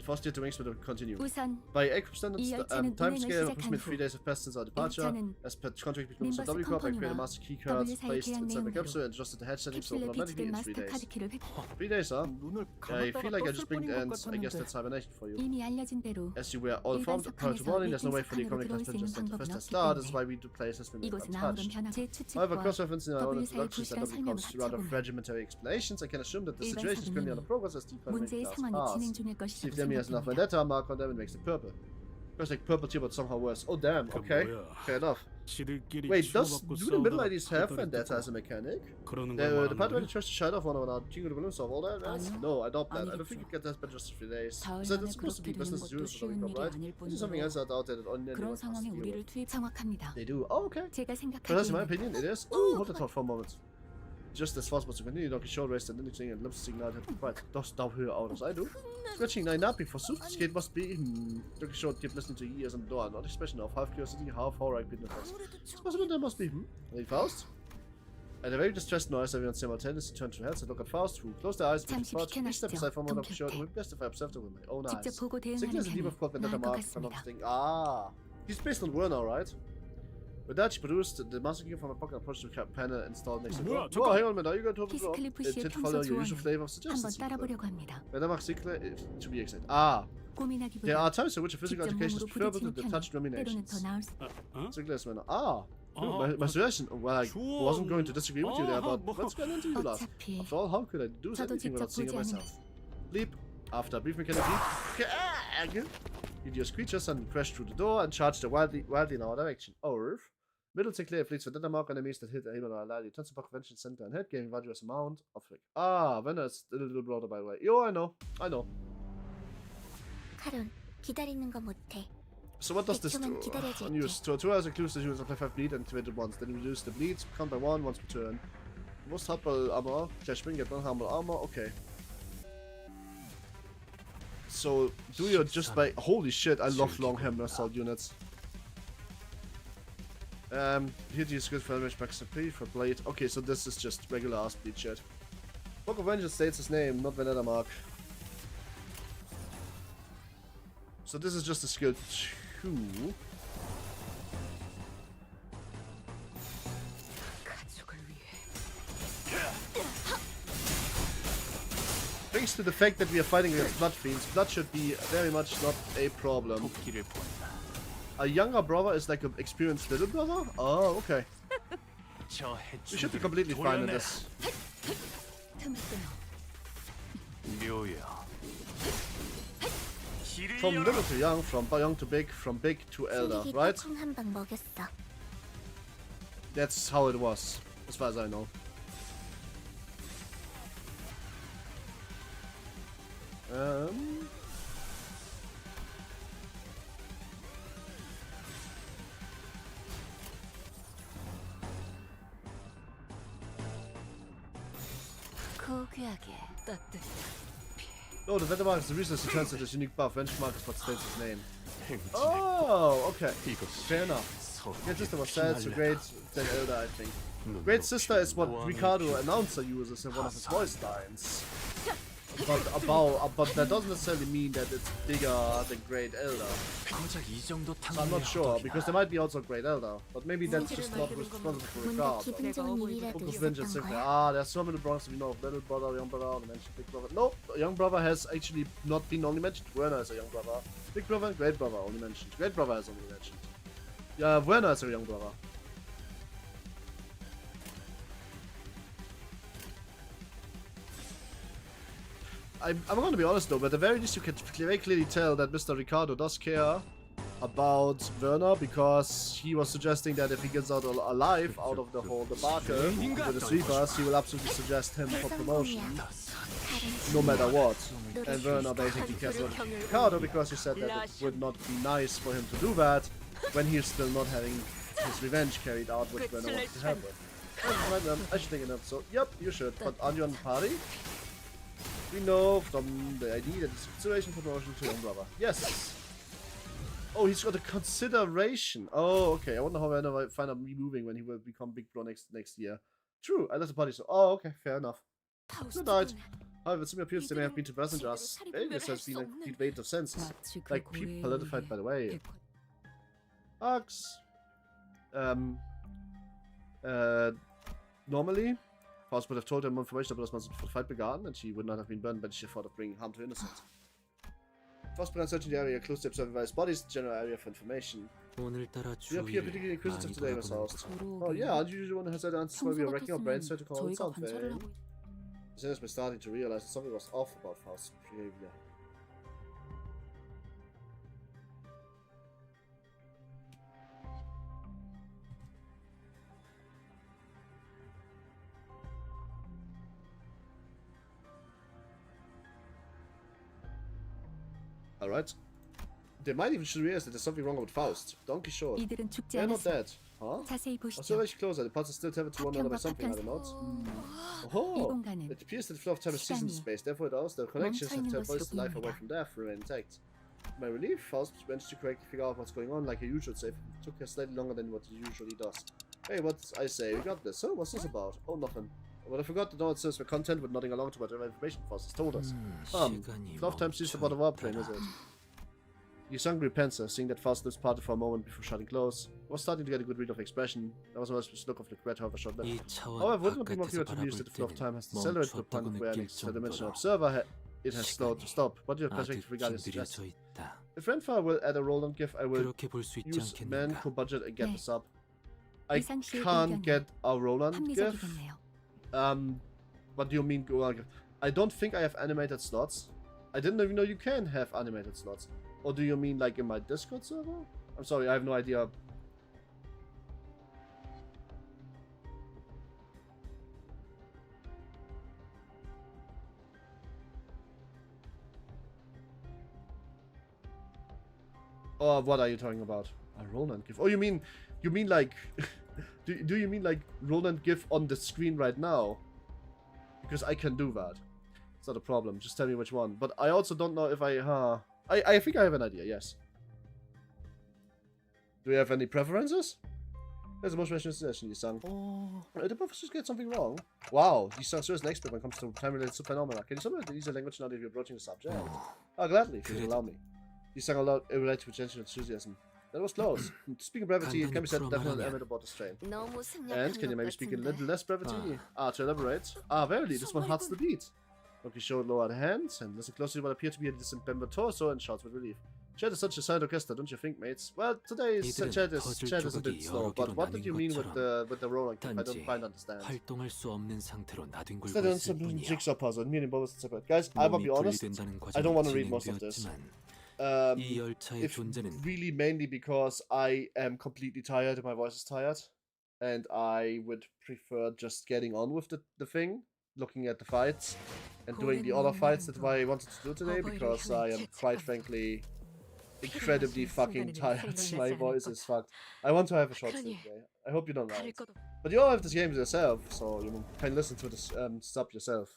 The first year to wings will continue. 우선 By Aircraft standards, 이 the 열차는 운행을 timescale 시작한 approximately 3 후 days have passed since our departure. 열차는 As per contract between Mr. 림버스 W Corp, I created a 컴퍼니와 master key card W 사이 placed 계약 inside the 내용대로 capsule and adjusted the head settings to 캡슐에 open automatically 비치된 in 3 마스터 days. 카드키를 획 3 days, huh? 눈을 Yeah, I 감았다가 feel like I 떴을 just blinked 뿐인 것 and I guess 같았는데. that's hibernation for you. 이미 알려진 대로 As you were all 일반 informed prior to 석판에서 morning, there's no way for the 웨이팅 economic 석판으로 class to 들어올 수 있는 just the 방법은 first 없기 start. That's 때문에 why we do play system 이곳은 아무런 untouched. 변화 제 However, 추측과 cross-reference in our W 사이 introductions 불시한 that W 설명을 comes rather 합쳐보면 fragmentary explanations, I can assume that the 일반 situation is currently under 사부님이 progress as the economic 문제의 class 상황이 진행 passed. 중일 See 것이라고 if Demi has enough 생각됩니다. vendetta mark on them and makes it purple. First like purple tier, but somehow worse. Oh damn, 그 okay. 뭐야? Fair enough. 지들끼리 Wait, does 치고받고 do the middle 싸우다가 ladies have 털털이 vendetta as a 뜯고 mechanic? 그러는 걸 The part where 말하는 they tries to shut off one another, king of the balloons of all that, right? 아니요. No, I doubt that. I don't 아니겠죠. think you get that better just 3 days. 사흘 So 만에 that's supposed to be 그렇게 되는 business as 것도 usual, 쉬운 일이 right? 아닐 This is something 뿐더러 else out there that ordinary 그런 one has to 상황에 deal 우리를 with. 투입 정확합니다. They do. Oh, okay. 제가 But that's in my 생각하기에는 opinion, it is. Ooh, hold that thought for a moment. Just as possible to continue, Dr. Short rest and anything and lip signal had quite does thou hear out as I do. Scratching nine napping for soup skate must be Dr. Short keep listening to ears and door, not expression of half curiosity, half horror goodness. It's possible there must be Hey Faust? At a very distressed noise, everyone simultaneously turned their heads and looked at Faust, who closed their eyes with his 잠시 thoughts. Please step aside for a moment, Dr. Short, 비켜나시죠. it would be best if I observed it with my own 직접 eyes. 보고 대응하는 Sickness and deep 편이 of course vendetta 나을 것 mark for 같습니다. nothing. Ah, he's based on Werner, right? With that, she produced the master key from a pocket approach to the panel installed next to the door. 뭐야, Whoa, hang on a minute, are you going to open the door? 히스클리프 It 씨의 did 평소 follow your usual 조언을 flavor of 한번 suggestions. 따라보려고 합니다. Madame Sickler, to be exact. Ah, there are 고민하기보다 times in which a physical 직접 education is 몸으로 preferable to 부딪히는 detached 편이 때로는 ruminations. 더 나을 수. 어? Sickler is Werner. Ah, Oh, my suggestion. Well, I sure. wasn't going to disagree with you there, but Oh, let's get into you last. 어차피 After all, how could I do 저도 anything without 직접 seeing it 보지 myself? Leap. After a brief mechanic leap, hideous creature suddenly crashed through the door and charged wildly in our direction. Or Middle Sinclair fleets for mark enemies that hit him on our ally. Turns upon convention center and head, giving Rogers amount of Ah, Venner is a little brother by the way. Yo, I know. 카론, 기다리는 거 못해. So what does this do? 백초만 기다려줄게. Unused. So 2 hours includes the use of 5 bleed and activated once. Then reduce the bleeds, count by 1 once per turn. Most helpful armor, Clash Spring, get 1 harmful armor, okay. So do you just by holy shit, I love long hammer assault units. Here to use good for damage max MP for blade. Okay, so this is just regular ass bleed shit. Book of Vengeance states his name, not Vendetta mark. So this is just a skill 2. Thanks to the fact that we are fighting against blood fiends, blood should be very much not a problem. A younger brother is like an experienced little brother? Oh, okay. We should be completely fine in this. From little to young, from young to big, from big to elder, right? 한방 먹였어. That's how it was, as far as I know. 고귀하게 떳떳. Oh, the Vendetta mark is the reason he turns to this unique buff. Benchmark is what states his name. Oh, okay. Fair enough. Great Sister was sad, so great then elder, I think. Great Sister is what Ricardo announcer uses in one of his voice lines. But that doesn't necessarily mean that it's bigger than Great Elder. So I'm not sure, because there might be also Great Elder, but maybe that's just not responsible for Ricardo. 기분 좋은 일이라도 Book of Vengeance 있었던 simply. 거야? Ah, there's so many bronze we know of. Little brother, young brother, only mentioned big brother. No, young brother has actually not been only mentioned. Werner is a young brother. Big brother and great brother only mentioned. Great brother is only mentioned. Yeah, Werner is a young brother. I'm going to be honest though, but at the very least you can very clearly tell that Mr. Ricardo does care about Werner, because he was suggesting that if he gets out alive out of the whole debacle with the sweepers, he will absolutely suggest him for promotion. no matter what. And Werner basically cancelled Ricardo because he said that it would not be nice for him to do that when he's still not having his revenge carried out, which Werner wants to have with. And I should think an episode. Yep, you should. But aren't you on the party? We know from the ID that it's consideration for promotion to young brother. Yes. Oh, he's got a consideration. Oh, okay. I wonder how Werner will find out me moving when he will become big bro next year. True. I left the party. So, oh, okay, fair enough. Good night. However, it simply appears they may have been two passengers. This has been a complete weight of senses. Like people politified by the way. Hugs. Normally, Faust would have told him more information about the fight began, and she would not have been burned by the sheer thought of bringing harm to innocents. Faust began searching the area close to observing various bodies, the general area for information. We appear particularly inquisitive today, Miss Faust. Oh yeah, aren't you usually one who has had answers while we were wrecking our brains trying to call it something? As soon as we're starting to realize that something was off about Faust's behavior. Alright. They might even realize that there's something wrong with Faust. Donkey short. They're not dead. Huh? Observation closer. The parts are still tethered to one another by something, are they not? Oh! It appears that the flow of time is ceasing in space, therefore it also the connections have turned boys to life away from death remain intact. To my relief, Faust managed to correctly figure out what's going on like he usually say. It took her slightly longer than what he usually does. Hey, what I say? We got this. So, what's this about? Oh, nothing. Well, I forgot to know it says we're content with nodding along to whatever information Faust has told us. Flow of time ceased about a warplane, is it? Yusung grew pensive, seeing that Faust lips parted for a moment before shutting close. He was starting to get a good read of expression. There was a look of regret, however, short left. However, would not be more clear to use that the flow of time has decelerated to the point where an extra-dimensional observer it has slowed to stop. What do your perspective regarding this suggestion? If Renfar will add a roll-on GIF, I will use man-co budget and get this up. I can't get a roll-on GIF. What do you mean roll-on GIF? I don't think I have animated slots. I didn't even know you can have animated slots. Or do you mean like in my Discord server? I'm sorry, I have no idea. Oh, what are you talking about? A Roland GIF. Oh, you mean like do you mean like Roland GIF on the screen right now? Because I can do that. It's not a problem. Just tell me which one. But I also don't know if I think I have an idea, yes. Do you have any preferences? There's a most rational suggestion, Yusung. Oh, did professors get something wrong? Wow, Yusung is an expert when it comes to time-related phenomena. Can you summarize the easier language now that you're approaching the subject? Oh, gladly, if you allow me. Yusung allowed a related with attention and enthusiasm. That was close. Speaking of brevity, it can be said definitely element about this train. And can you maybe speak in a little less brevity? To elaborate. Verily, this one hearts the beat. Loki showed lowered hands and listened closely to what appeared to be a disemboweled torso and shouts with relief. Chat is such a silent orchestra, don't you think, mates? Well, today's chat is a bit slow, but what did you mean with the roll? I don't quite understand. It's not a jigsaw puzzle, me and Bob is separate. Guys, I will be honest, I don't want to read most of this. It's really mainly because I am completely tired and my voice is tired. And I would prefer just getting on with the thing, looking at the fights, and doing the other fights. That's why I wanted to do today, because I am quite frankly incredibly fucking tired. My voice is fucked. I want to have a short sleep today. I hope you don't mind. But you all have this game yourself, so you can listen to this stuff yourself.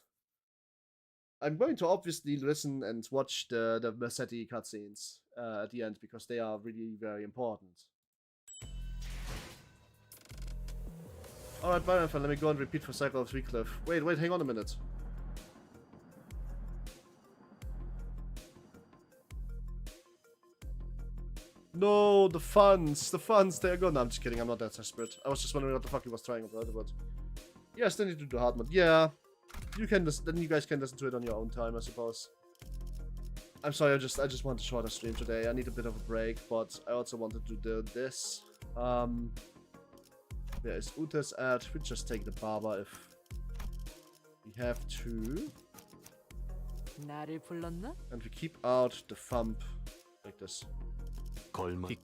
I'm going to obviously listen and watch the Meursetti cutscenes at the end, because they are really very important. Alright, bye, let me go and repeat for Cycle of Heathcliff. Wait, hang on a minute. No, the funds, they're gone. No, I'm just kidding, I'm not that desperate. I was just wondering what the fuck he was trying about it, but... Yeah, I still need to do hard mode. Yeah, you can then you guys can listen to it on your own time, I suppose. I'm sorry, I just want a shorter stream today. I need a bit of a break, but I also wanted to do this. There is Uta's ad. We just take the barber if we have to. And we keep out the thumb like this. The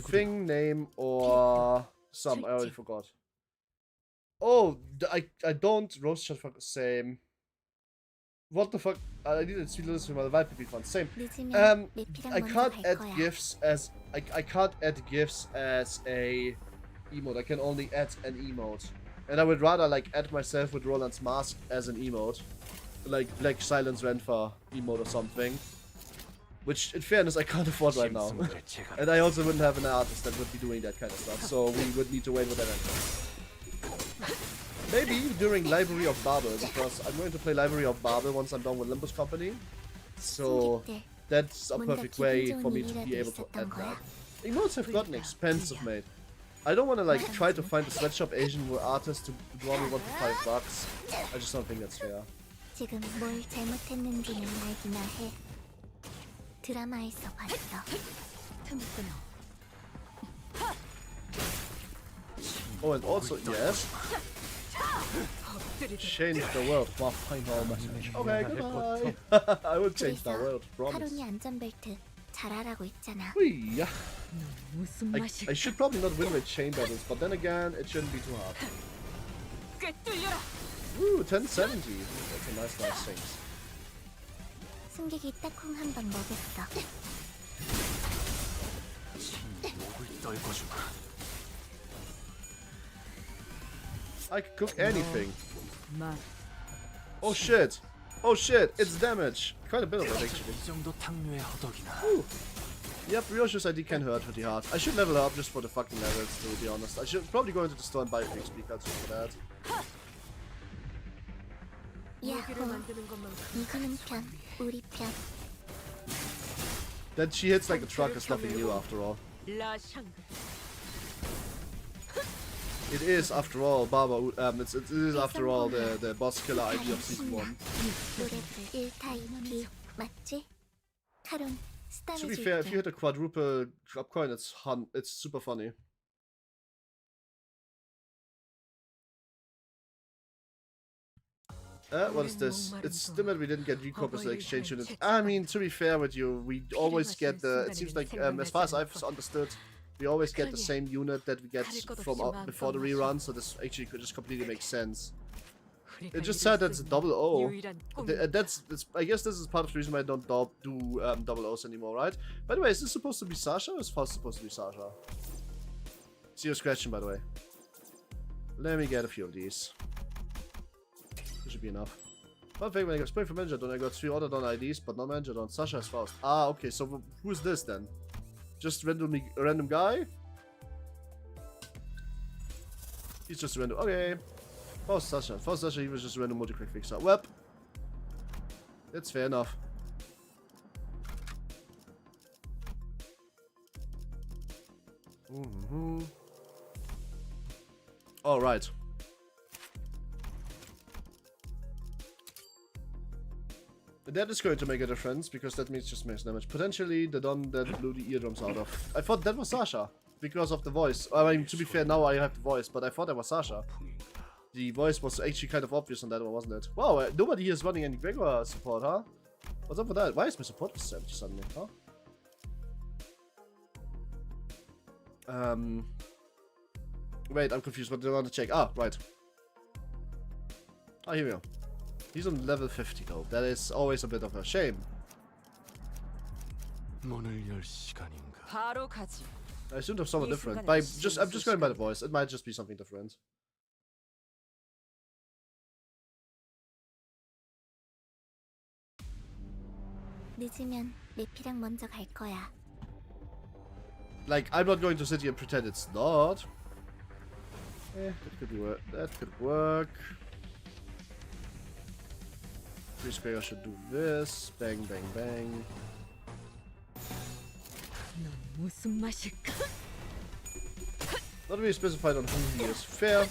thing, name, or some. I already forgot. Oh, I don't roast shot fuck same. What the fuck? I needed sweet little to my vibe to be fun. Same. I can't add gifs as I can't add gifs as a emote. I can only add an emote, and I would rather like add myself with Roland's mask as an emote, like Black Silence Renfa emote or something. Which, in fairness, I can't afford right now. And I also wouldn't have an artist that would be doing that kind of stuff, so we would need to wait for that anyway. Maybe during Library of Babel, because I'm going to play Library of Babel once I'm done with Limbus Company. So that's a perfect way for me to be able to add that. Emotes have gotten expensive, mate. I don't want to like try to find a sweatshop Asian artist to draw me one for $5. I just don't think that's fair. 드라마에서 봤어. Oh, and also, yes. Change the world. Wow, final message. Okay, goodbye. I will change the world, promise. 카론이 안전벨트 잘하라고 했잖아. Whee! I should probably not win with chain battles, but then again, it shouldn't be too hard. Ooh, 1070. That's a nice thing. 승객이 딱콩 한 방 먹였어. I could cook anything. Oh shit! Oh shit! It's damage. Quite a bit of it actually. Ooh. Yep, Ryoshi's ID can hurt pretty hard. I should level up just for the fucking levels, to be honest. I should probably go into the store and buy XP cards just for that. That she hits like a truck is nothing new after all. It is after all Baba. It is after all the boss killer ID of season 1. To be fair, if you hit a quadruple drop coin, it's super funny. What is this? It's still that we didn't get Recorp as an exchange unit. I mean, to be fair with you, we always get the... It seems like, as far as I've understood, we always get the same unit that we get from before the rerun, so this actually could just completely make sense. It just said that's a double O. I guess this is part of the reason why I don't do double O's anymore, right? By the way, is this supposed to be Sasha or is Faust supposed to be Sasha? Serious question, by the way. Let me get a few of these. Should be enough. One thing, when I got Spring for Manager, I got 3 other done IDs, but not Manager done. Sasha is Faust. Ah, okay, so who is this then? Just a random guy? He's just a random. Okay. Faust Sasha. Faust Sasha, he was just a random multi-click fixer. Well, that's fair enough. Alright. That is going to make a difference, because that means just makes damage. Potentially the Don that blew the eardrums out of. I thought that was Sasha, because of the voice. I mean, to be fair, now I have the voice, but I thought that was Sasha. The voice was actually kind of obvious on that one, wasn't it? Wow, nobody here is running any Gregor support, huh? What's up with that? Why is my support 70 suddenly, huh? Wait, I'm confused. What do I want to check? Ah, right. Ah, here we go. He's on level 50 though. That is always a bit of a shame. I assumed of someone different. I'm just going by the voice. It might just be something different. Like, I'm not going to sit here and pretend it's not. That could work. That could work. Chris Gregor should do this. Bang, bang, bang. Not really specified on who he is. Fair.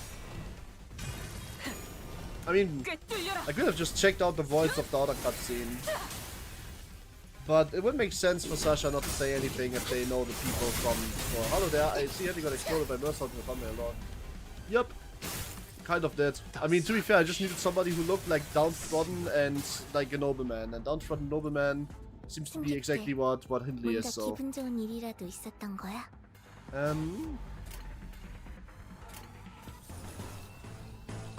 I mean, I could have just checked out the voice of the other cutscene. But it would make sense for Sasha not to say anything if they know the people from... Oh, hello there, I see he got exploded by Meursetti in the thumbnail a lot. Yep. Kind of did. I mean, to be fair, I just needed somebody who looked like downtrodden and like a nobleman. And downtrodden nobleman seems to be exactly what Hindley is, so...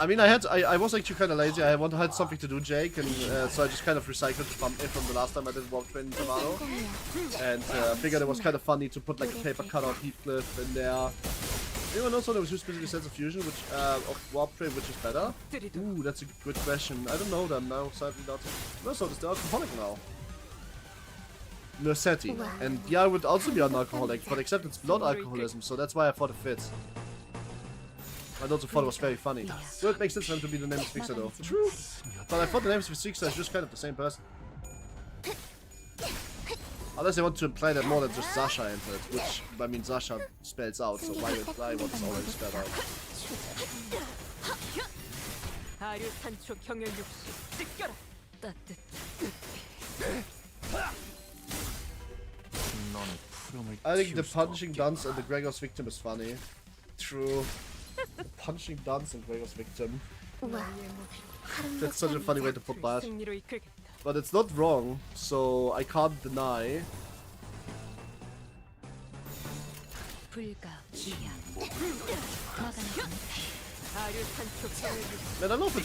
I mean, I was actually kind of lazy. I had something to do, Jake, and so I just kind of recycled from the last time I did Warp Train in Toronto. And figured it was kind of funny to put like a paper cutout Heathcliff in there. Anyone else know there was two specific sets of fusion, which of Warp Train, which is better? Ooh, that's a good question. I don't know them now, sadly not. No, so it's alcoholic now. Meursetti. And yeah, it would also be an alcoholic, but except it's blood alcoholism, so that's why I thought it fits. I also thought it was very funny. So it makes sense for him to be the Nemesis Fixer though. True. But I thought the Nemesis Fixer is just kind of the same person. Unless they want to imply that more than just Sasha entered, which, I mean, Sasha spells out, so why would I want to already spell out? I think the punching dance and the Gregor's victim is funny. True. The punching dance and Gregor's victim. That's such a funny way to put that. But it's not wrong, so I can't deny. Man,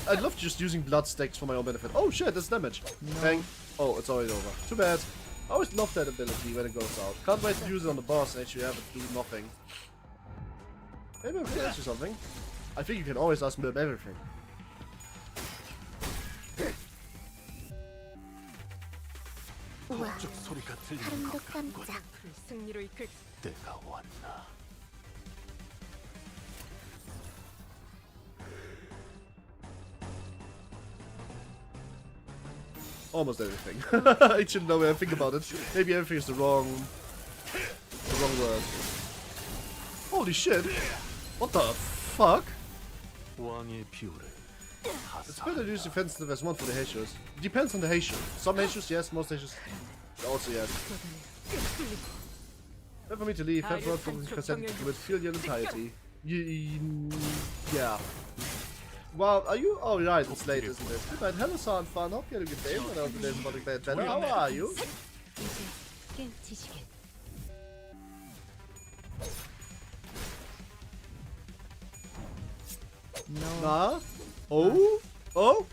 I love just using blood stacks for my own benefit. Oh shit, that's damage. Bang. Oh, it's already over. Too bad. I always love that ability when it goes out. Can't wait to use it on the boss and actually have it do nothing. Maybe I can ask you something. I think you can always ask me about everything. Almost everything. I shouldn't know everything about it. Maybe everything is the wrong word. Holy shit! What the fuck? It's better to use defensive as one for the Heishus. It depends on the Heishu. Some Heishus, yes. Most Heishus, also yes. Time for me to leave. Have worked for percent with filial entirety. Yeah. Well, are you? Oh, right. It's late, isn't it? Good night. Hello, San Fan. Hope you had a good day. When I was today about the bad better. How are you? No. Nah. Oh. Oh.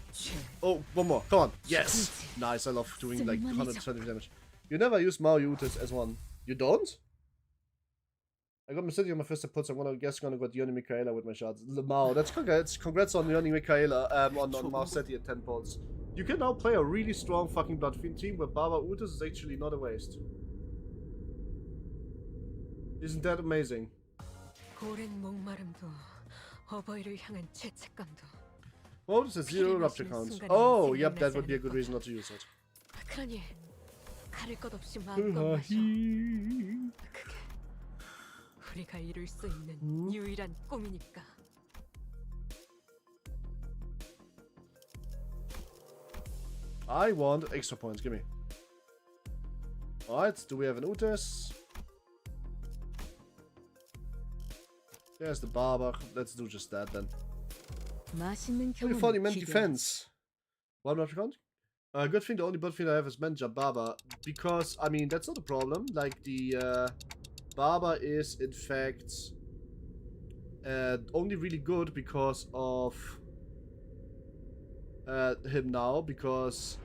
Oh. One more. Come on. Yes. Nice. I love doing like 120 damage. You never use Mario Utis as one. You don't? I got Meursetti on my first put, so I'm gonna guess gonna get Yoni Michaela with my shots. Mao, that's congrats. Congrats on Yoni Michaela. On Meursetti at 10 points. You can now play a really strong fucking Blood Fiend team where Baba Utis is actually not a waste. Isn't that amazing? Oh, this is 0 rupture counts. Oh, yep, that would be a good reason not to use it. I want extra points, gimme. Alright, do we have an Utis? There's the barber. Let's do just that then. 40 men defense. One rupture count? Good thing the only blood fiend I have is Menja Baba. Because, I mean, that's not a problem. Like, the Baba is, in fact, only really good because of him now. Because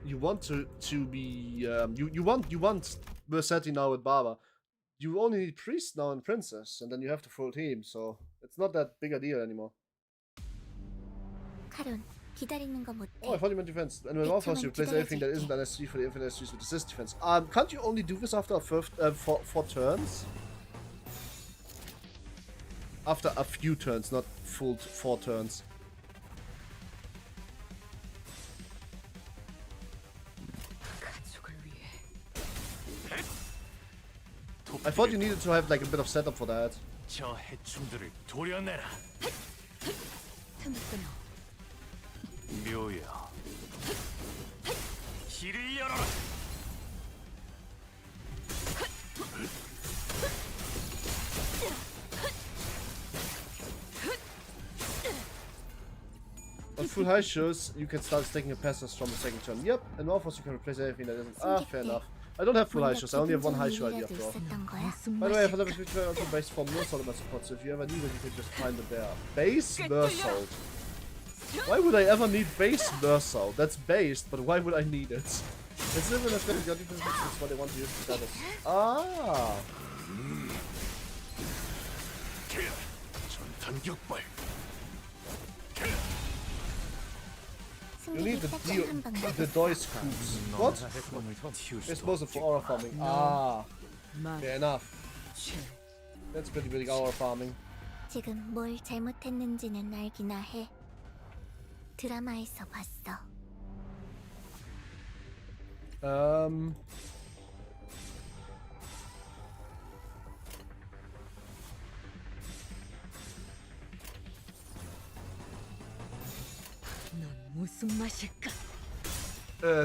you want to be... you want Meursetti now with Baba. You only need Priest now and Princess. And then you have the full team. So, it's not that big a deal anymore. Oh, I thought you meant defense. And when offers you replace everything that isn't an S3 for the infinite S3s with assist defense. Can't you only do this after four turns? After a few turns, not full 4 turns. I thought you needed to have like a bit of setup for that. On full high shows, you can start stacking a passes from the second turn. Yep, and offers you can replace everything that isn't. Ah, fair enough. I don't have full high shows, I only have one high show idea after all. By the way, I have a level 50 also based from Meursetti support, so if you ever need it, you can just find it there. Base Meursetti. Why would I ever need base Meursetti? That's based, but why would I need it? It's never as good as the defense, that's what I want to use the status. Ah! You need the Dois coops. What? It's mostly for aura farming. Ah! Fair enough. That's pretty big aura farming. 지금 뭘 잘못했는지는 알기나 해. 드라마에서 봤어. 넌 무슨 맛일까?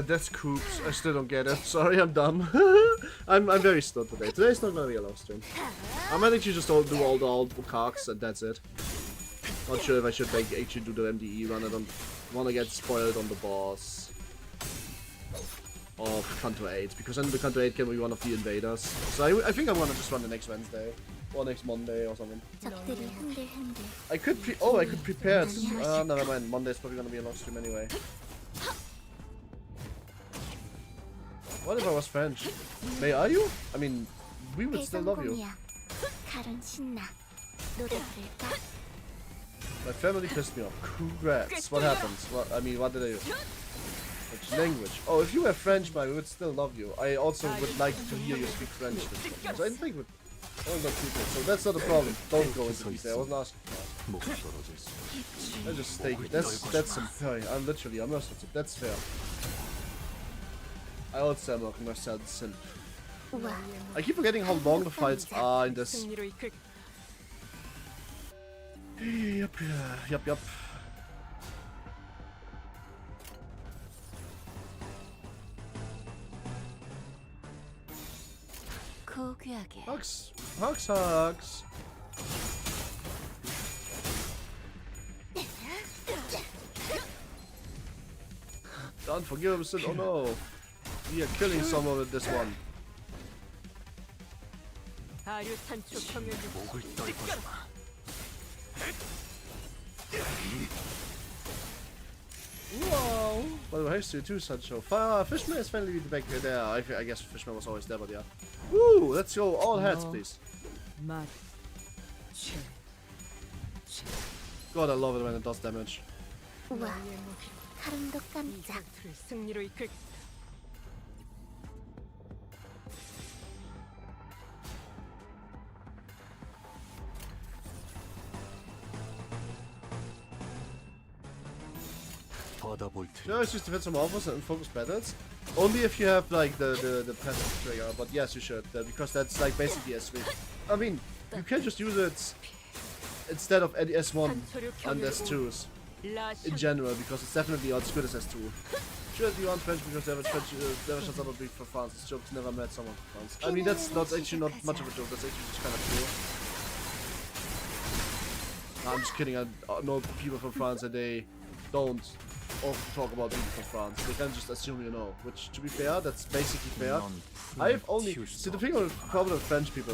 That's coops. I still don't get it. Sorry, I'm dumb. I'm very stoned today. Today's not gonna be a long stream. I might actually just do all the old cocks and that's it. Not sure if I should actually do the MDE run. I don't want to get spoiled on the boss of Kanto 8 because then the Kanto 8 can be one of the invaders. So I think I'm gonna just run the next Wednesday or next Monday or something. 적들이 흔들흔들. I could prepare it. Never mind. Monday's probably gonna be a long stream anyway. What if I was French? May are you? I mean, we would still love you. 가론 신나. 노래 부를까? My family pissed me off. Congrats. What happened? What? I mean, what did I do? Which language? Oh, if you were French, we would still love you. I also would like to hear you speak French. So I think we'd only got people. So that's not a problem. Don't go into detail. I wasn't asking for that. I just stay here. That's some fair. I'm Meursetti. That's fair. I also am not Meursetti simp. I keep forgetting how long the fights are in this. Yup. 고귀하게. Hugs. Don't forgive him, son. Oh no. We are killing someone with this one. Wow. By the way, here's to two Sancho. Fishman is finally back there. I guess Fishman was always there, but yeah. Woo! Let's go. All heads, please. God, I love it when it does damage. 우와, 가름도 깜짝. Yeah, it's just defend some offers and focus battles. Only if you have like the passive trigger, but yes, you should, because that's like basically S3. I mean, you can just use it instead of S1 and S2s in general, because it's definitely as good as S2. Sure, you want French because never shots up a big for France. This joke's never met someone from France. I mean, that's not actually not much of a joke. That's actually just kind of true. No, I'm just kidding. I know people from France and they don't often talk about people from France. They can just assume you know, which, to be fair, that's basically fair. I've only... See, the thing with the problem with French people,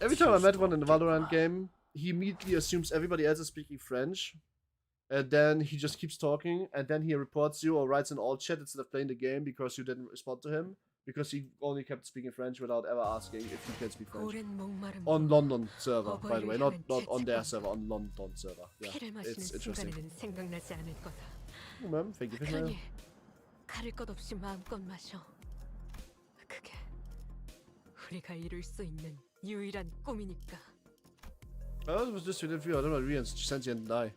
every time I met one in the Valorant game, he immediately assumes everybody else is speaking French, and then he just keeps talking, and then he reports you or writes in all chat instead of playing the game because you didn't respond to him, because he only kept speaking French without ever asking if he can speak French. On London server, by the way, not on their server, on London server. Yeah, it's interesting. Oh, ma'am, thank you for that. 가릴 것 없이 마음껏 마셔. 그게 우리가 이룰 수 있는 유일한 꿈이니까. Oh, it was just with you. I don't know, Ruina sentient die.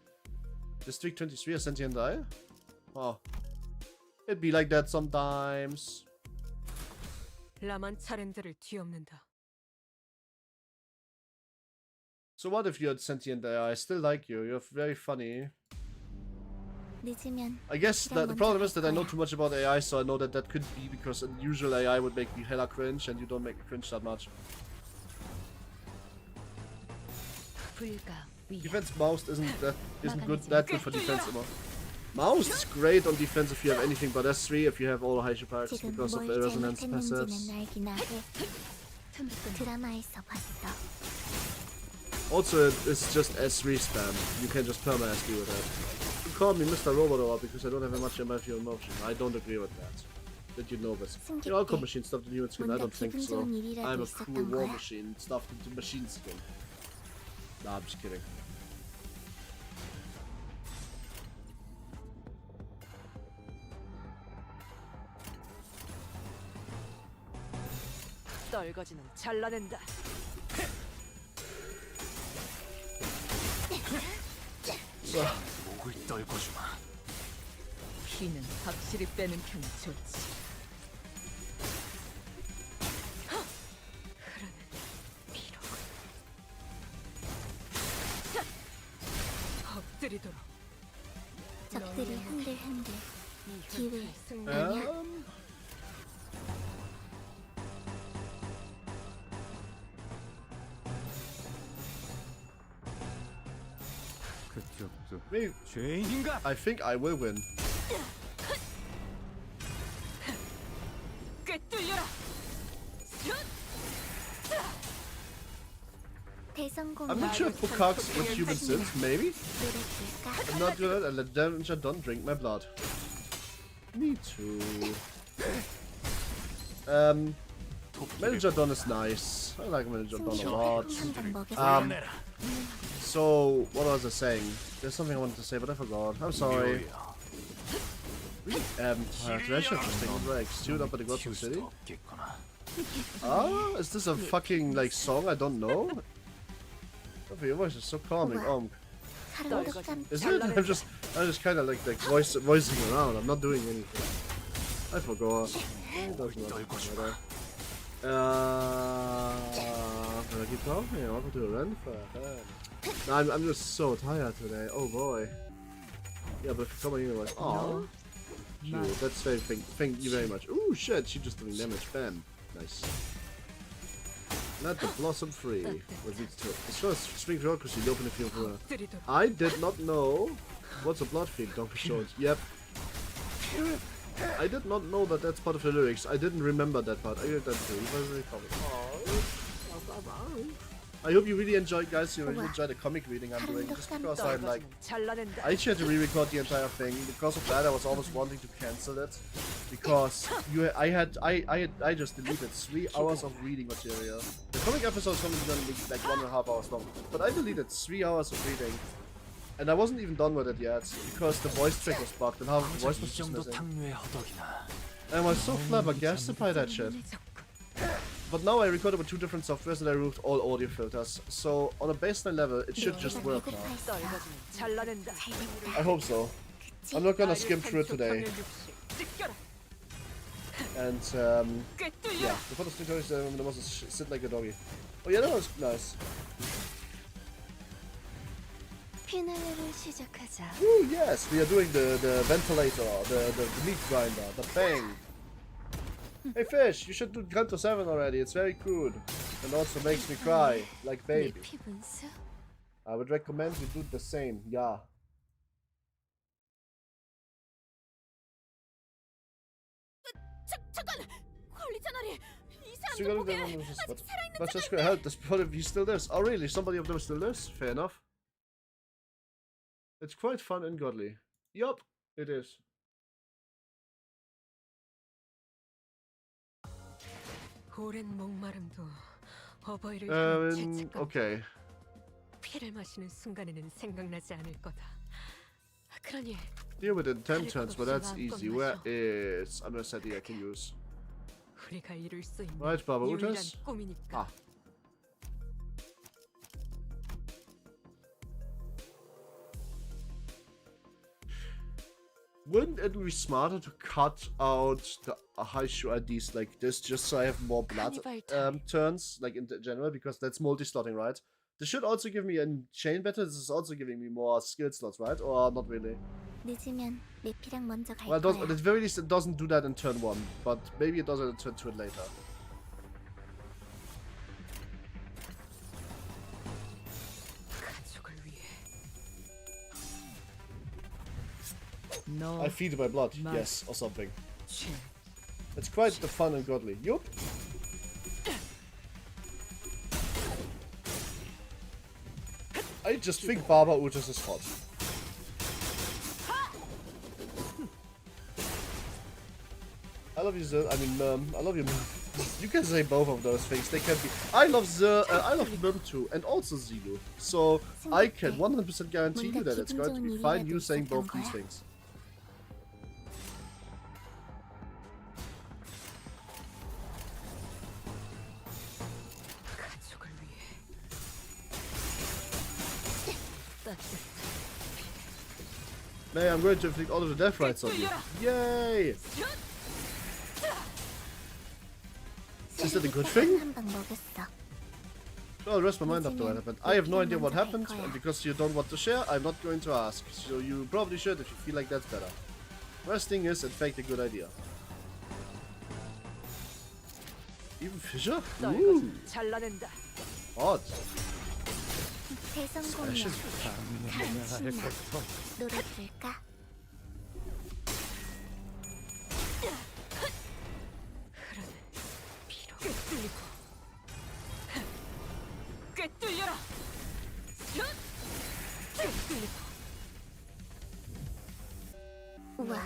District 23 a sentient die? Oh. It'd be like that sometimes. 라만 차렌드를 뒤엎는다. So what if you're sentient AI? I still like you. You're very funny. 늦으면 I guess that the problem is that I know too much about AI, so I know that that could be because an usual AI would make me hella cringe, and you don't make me cringe that much. Defense Mouse isn't that good for defense anymore. Mouse is great on defense if you have anything but S3, if you have all high parts because of the resonance passives. 드라마에서 봤어. Also, it's just S3 spam. You can just perma S3 with that. call me Mr. Robot a lot because I don't have much emotional emotion. I don't agree with that. Did you know this? You know, all core machine stuffed in human skin? I don't think so. I'm a cool war machine stuffed into machine skin. Nah, I'm just kidding. 떨거지는 잘라낸다. 목을 떨궈주마. 피는 확실히 빼는 편이 좋지. 흐르는 피로군. 엎드리도록. 적들이 흔들흔들 기회 Maybe. 죄인인가? I think I will win. 꿰뚫려라. I'm not sure if bokgaks with human sins. Maybe. I'm not good and let Danger don't drink my blood. Me too. Manager Don is nice. I like Manager Don a lot. So what was I saying? There's something I wanted to say, but I forgot. I'm sorry. Really treasure interesting. Like stewed up at the Gotham City. Ah, is this a fucking like song I don't know? Oh, your voice is so calming. Is it? I'm just kind of like voicing around. I'm not doing anything. I forgot. It does not matter. Can I keep talking? I want to do a run for no, I'm just so tired today. Oh boy. Yeah, but if someone here like, oh, that's very thank you very much. Ooh shit, she's just doing damage. Bam, nice. Let the blossom free. With these two. It's just spring road because you open the field for her. I did not know. What's a blood field? Donkey showed. Yep. I did not know that that's part of the lyrics. I didn't remember that part. I heard that too. It was really comic. I hope you really enjoyed, guys. You really enjoyed the comic reading I'm doing. Just because I'm like, I actually had to re-record the entire thing. Because of that, I was always wanting to cancel it. Because I just deleted 3 hours of reading material. The comic episode is only going to be like 1.5 hours long. But I deleted 3 hours of reading. And I wasn't even done with it yet. Because the voice trick was bugged and half the voice was just missing. And I was so flabbergasted by that shit. But now I recorded with 2 different softwares and I removed all audio filters. So on a baseline level, it should just work now. I hope so. I'm not gonna skim through it today. And yeah, the photo stories there was a sit like a doggy. Oh yeah, that was nice. Ooh, yes, we are doing the ventilator, the meat grinder, the bang. Hey Fish, you should do Kanto 7 already, it's very good. And also makes me cry, like baby. I would recommend you do the same, yeah. But just help, this part of you still lives. Oh really, somebody of them still lives? Fair enough. It's quite fun and godly. Yup, it is. Okay. Deal with it 10 turns, but that's easy. Where is a Meursetti I can use? Right, Baba Utas? Ah. Wouldn't it be smarter to cut out the Haishu IDs like this just so I have more blood turns, like in general, because that's multi-slotting, right? This should also give me a chain battle. This is also giving me more skill slots, right? Or not really? Well, at the very least it doesn't do that in turn 1, but maybe it does it in turn 2 and later. No. I feed my blood, yes, or something. It's quite the fun and godly. Yup. I just think Baba Utas is hot. love you, Zer. I mean, I love you. You can say both of those things. They can be. I love I love Mum too, and also Zero. So I can 100% guarantee you that it's going to be fine. You saying both these things. Nay, I'm going to inflict all of the death rights on you. Yay! Is that a good thing? I'll rest my mind after what happened. I have no idea what happened, and because you don't want to share, I'm not going to ask. So you probably should if you feel like that's better. Resting is, in fact, a good idea. Even Fisher? Ooh! Odd. Special. 우와,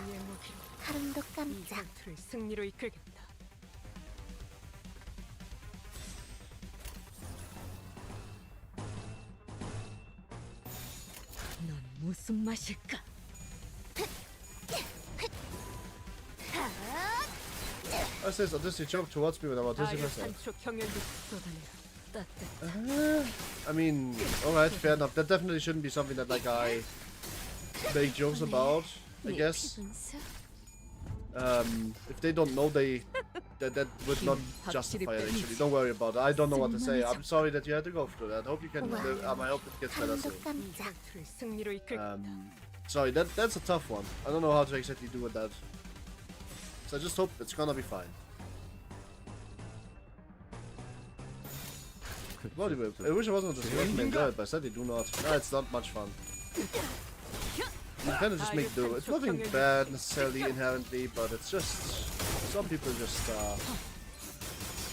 사람도 깜짝. 승리로 이끌겠다. 넌 무슨 맛일까? I says autistic jump towards me when I'm autistic myself. I mean, alright, fair enough. That definitely shouldn't be something that like I make jokes about, I guess. If they don't know, that would not justify it actually. Don't worry about it. I don't know what to say. I'm sorry that you had to go through that. Hope you can. I hope it gets better soon. Sorry, that's a tough one. I don't know how to exactly do with that. So I just hope it's gonna be fine. Bloody whip. I wish I wasn't just enjoy it, but I said they do not. No, it's not much fun. You kind of just make do. It's nothing bad necessarily inherently, but it's just some people just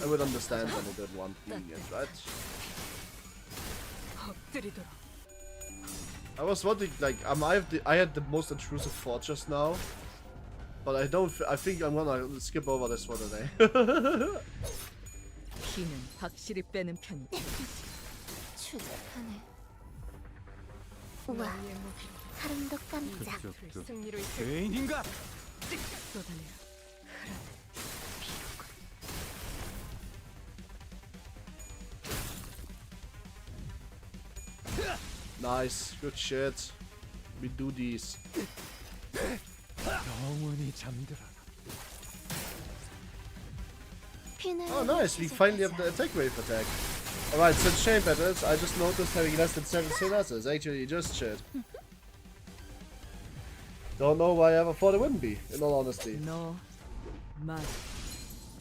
I would understand when they don't want lenient, right? I was wondering, like, I had the most intrusive thought just now, but I don't. I think I'm gonna skip over this one today. 피는 확실히 빼는 편이다. 추잡하네. 우와, 사람도 깜짝. 승리로 죄인인가? 쏟아내라. Nice, good shit. We do these. 영원히 잠들어라. Oh, nice. We finally have the attack wave attack. Alright, since chain battles, I just noticed having less than 7 synapses. Actually, just shit. Don't know why I ever thought it wouldn't be, in all honesty. 너, 말,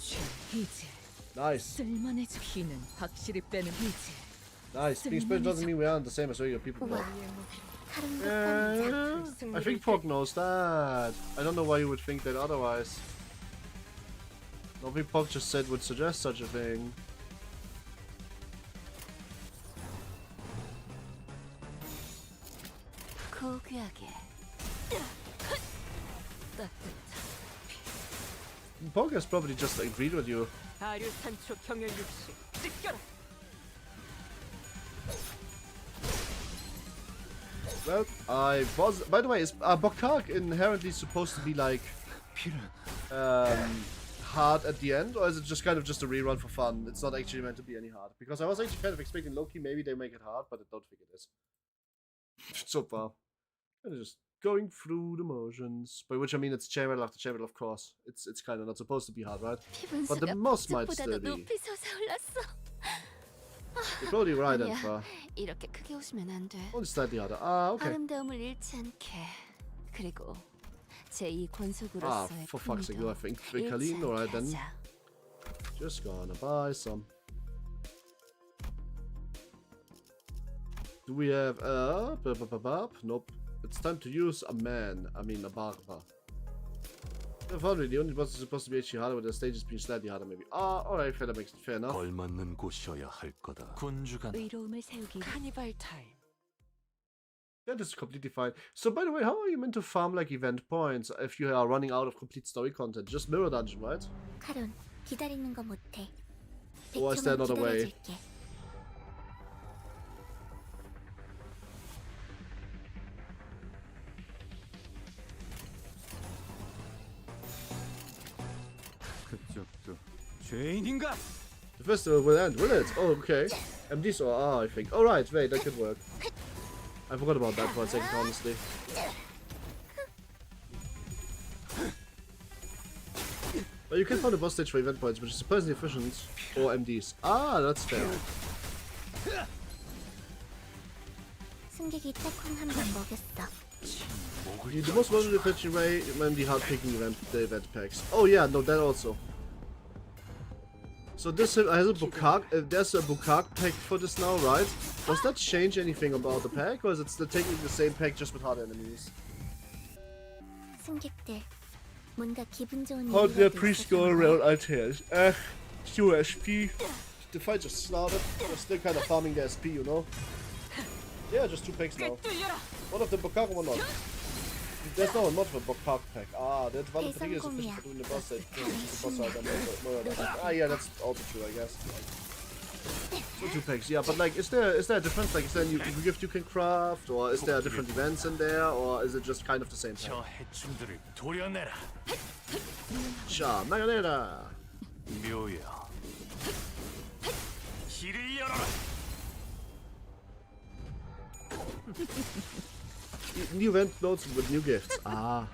이제 Nice. 쓸만해져. 피는 확실히 빼는 이제. Nice. Being split doesn't mean we aren't the same as regular people, though. 사람도 깜짝. I think Pog knows that. I don't know why you would think that otherwise. Nobody Pog just said would suggest such a thing. Pog has probably just agreed with you. Well, I was. By the way, is BokGak inherently supposed to be like hard at the end, or is it just kind of just a rerun for fun? It's not actually meant to be any hard, because I was actually kind of expecting low-key maybe they make it hard, but I don't think it is. So far, kind of just going through the motions, by which I mean it's chain battle after chain battle, of course. It's kind of not supposed to be hard, right? But the most might still be. You're probably right, Emperor. 이렇게 크게 웃으면 안 돼. Only slightly harder. Ah, okay. 아름다움을 잃지 않게. 그리고 제2 권속으로서의 for fuck's sake, 품위도 I think Kaline, alright then. Just gonna buy some. Do we have nope. It's time to use a man. I mean a barber. I thought the only boss is supposed to be actually harder, with the stages being slightly harder maybe. Ah, alright, fair, that makes it fair enough. 걸맞는 곳이어야 할 거다. 군주가 의로움을 세우기. 카니발 타임. That is completely fine. So, by the way, how are you meant to farm like event points if you are running out of complete story content? Just mirror dungeon, right? 카론, 기다리는 거 못해. Or is there 100초만 another way? 기다려줄게. 그쪽도 죄인인가? The festival will end, will it? Oh, okay. MDs or R, I think. Alright, wait, that could work. I forgot about that for a second, honestly. But you can find a boss stage for event points, which is surprisingly efficient. Or MDs. Ah, that's fair. 승객이 딱콩 한번 먹였어. The most modern efficient way when the hard picking the event packs. Oh yeah, no, that also. So this has a Bokak. There's a Bokak pack for this now, right? Does that change anything about the pack, or is it still taking the same pack just with hard enemies? 승객들, 뭔가 기분 좋은 How did the 일이라도 priest 있었던 go 거야? around ITS? QSP. The fight just started. We're still kind of farming the SP, you know? Yeah, just 2 packs now. One of the Bokak, one not. There's no mod for Bokak pack. Ah, that one of the is sufficient for doing the boss stage. The boss side and ah, yeah, that's also true, I guess. So 2 packs, yeah, but like, is there a difference? Like, is there a new gift you can craft, or is there different events in there, or is it just kind of the same pack? 저 해충들을 도려내라. 자, 나가내라. 묘야. 길을 열어라. New event notes with new gifts. Ah.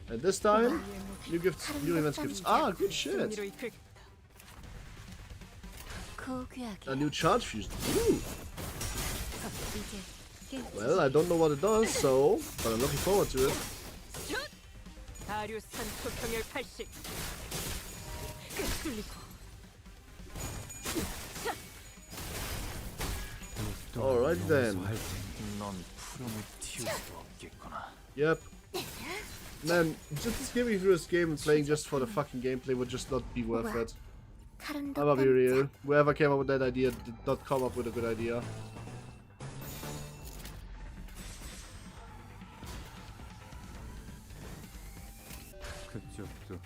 And this time, new gifts, new events gifts. Ah, good shit. 승리로 이끌. 고귀하게. A new charge fusion. Ooh. 이제 Well, I don't know what it does, so, but I'm looking forward to it. 다류산 초평열 80. 뚫리고. Alright then. 넌 푸름을 틔울 수 없겠구나. Yep. Man, just skimming through this game and playing just for the fucking gameplay would just not be worth it. I'm 카론도 gonna be 깜짝. real. Whoever came up with that idea did not come up with a good idea. 그쪽도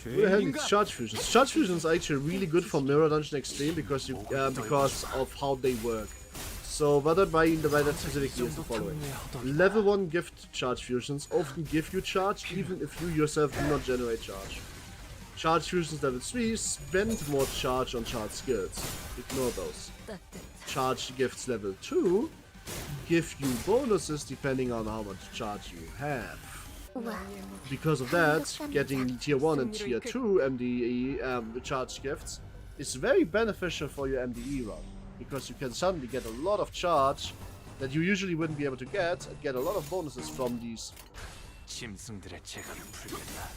We're having 죄인인가? charge fusions. Charge fusions are actually really good for Mirror Dungeon Extreme because because of how they work. So what I mean by that specifically is the following. Level 1 gift charge fusions often give you charge even if you yourself do not generate charge. Charge fusions level 3 spend more charge on charge skills. Ignore those. Charge gifts level 2 give you bonuses depending on how much charge you have. 우와, Because of that, getting tier 1 and tier 2 MDE charge gifts is very beneficial for your MDE run. Because you can suddenly get a lot of charge that you usually wouldn't be able to get, and get a lot of bonuses from these. 짐승들의 재갈을 풀겠다.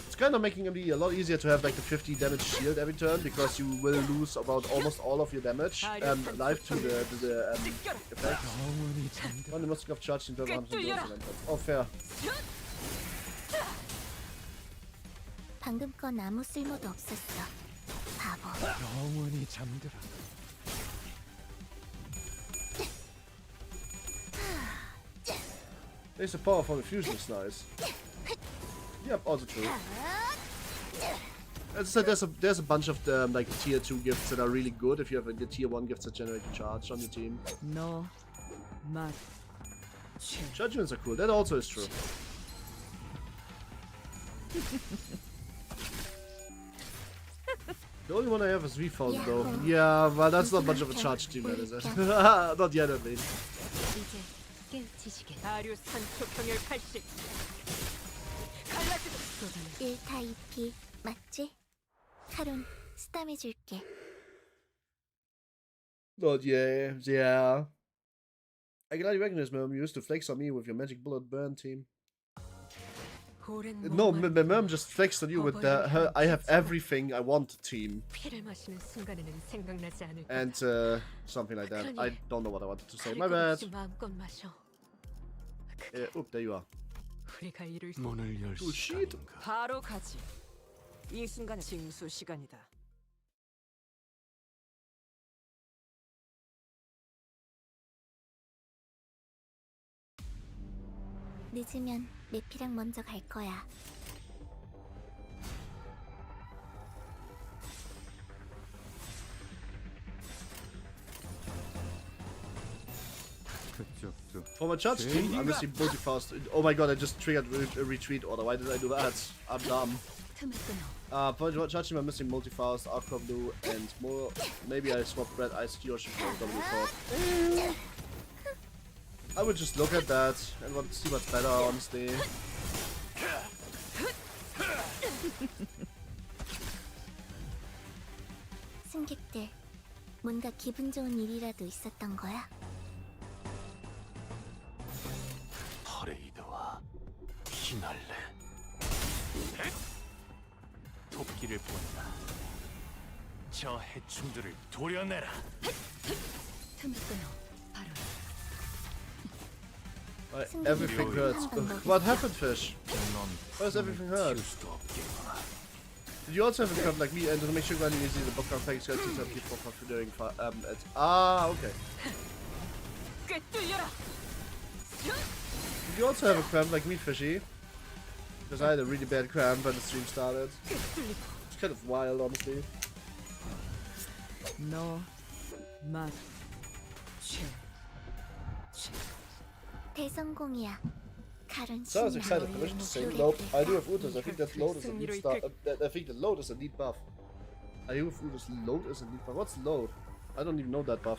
It's kind of making MDE a lot easier to have like the 50 damage shield every turn, because you will lose about almost all of your damage life to the effect. One the most of charge in 100%. Oh, fair. 방금 건 아무 쓸모도 없었어. 바보. 영원히 잠들어. There's a power from the fusion is nice. Yep, also true. As I said, there's a bunch of the like tier 2 gifts that are really good if you have like, the tier 1 gifts that generate charge on your team. 너, 맛. Judgments are cool, that also is true. The only one I have is V-Found though. Yeah, but that's not much of a charge team, that is it? Not yet at least. 이제 깨우치시게. 다류산 초평열 80. 갈라지고 쏟아내. 1타 2피 맞지? 카론 스탐해줄게. Not yet, yeah. I can already recognize Mom. You used to flex on me with your magic bullet burn team. No, my mom just flexed on you with her I have everything I want team. 피를 마시는 순간에는 생각나지 않을 거다. And something like that. I don't know what I wanted to say. My bad. 마음껏 마셔. 그게 Oop, there you are. 우리가 이룰 수 문을 열 Oh, shit. 시간인가? 바로 가지. 이 순간은 징수 시간이다. 늦으면 내피랑 먼저 갈 거야. For my charge team, I'm missing multi-fast. Oh my god, I just triggered a retreat order. Why did I do that? I'm dumb. For my charge team, I'm missing multi-fast, aqua blue, and more. Maybe I swapped red ice George for W Corp. I would just look at that and want to see what's better, honestly. 승객들, 뭔가 기분 좋은 일이라도 있었던 거야? 퍼레이드와 피날레. 도끼를 본다. 저 해충들을 도려내라. Everything hurts. What happened, fish? Why does everything hurt? Did you also have a cramp like me? And to make sure grinding easy, the BokGak package got to tell people for doing it. Ah, okay. Did you also have a cramp like me, fishy? Because I had a really bad cramp when the stream started. It's kind of wild, honestly. No, mat. 대성공이야. 가론 So I was excited for Mission to say nope. I do have Utas. I think that load is a neat stuff. I think that load is a neat buff. I do have Utas. Load is a neat buff. What's load? I don't even know that buff.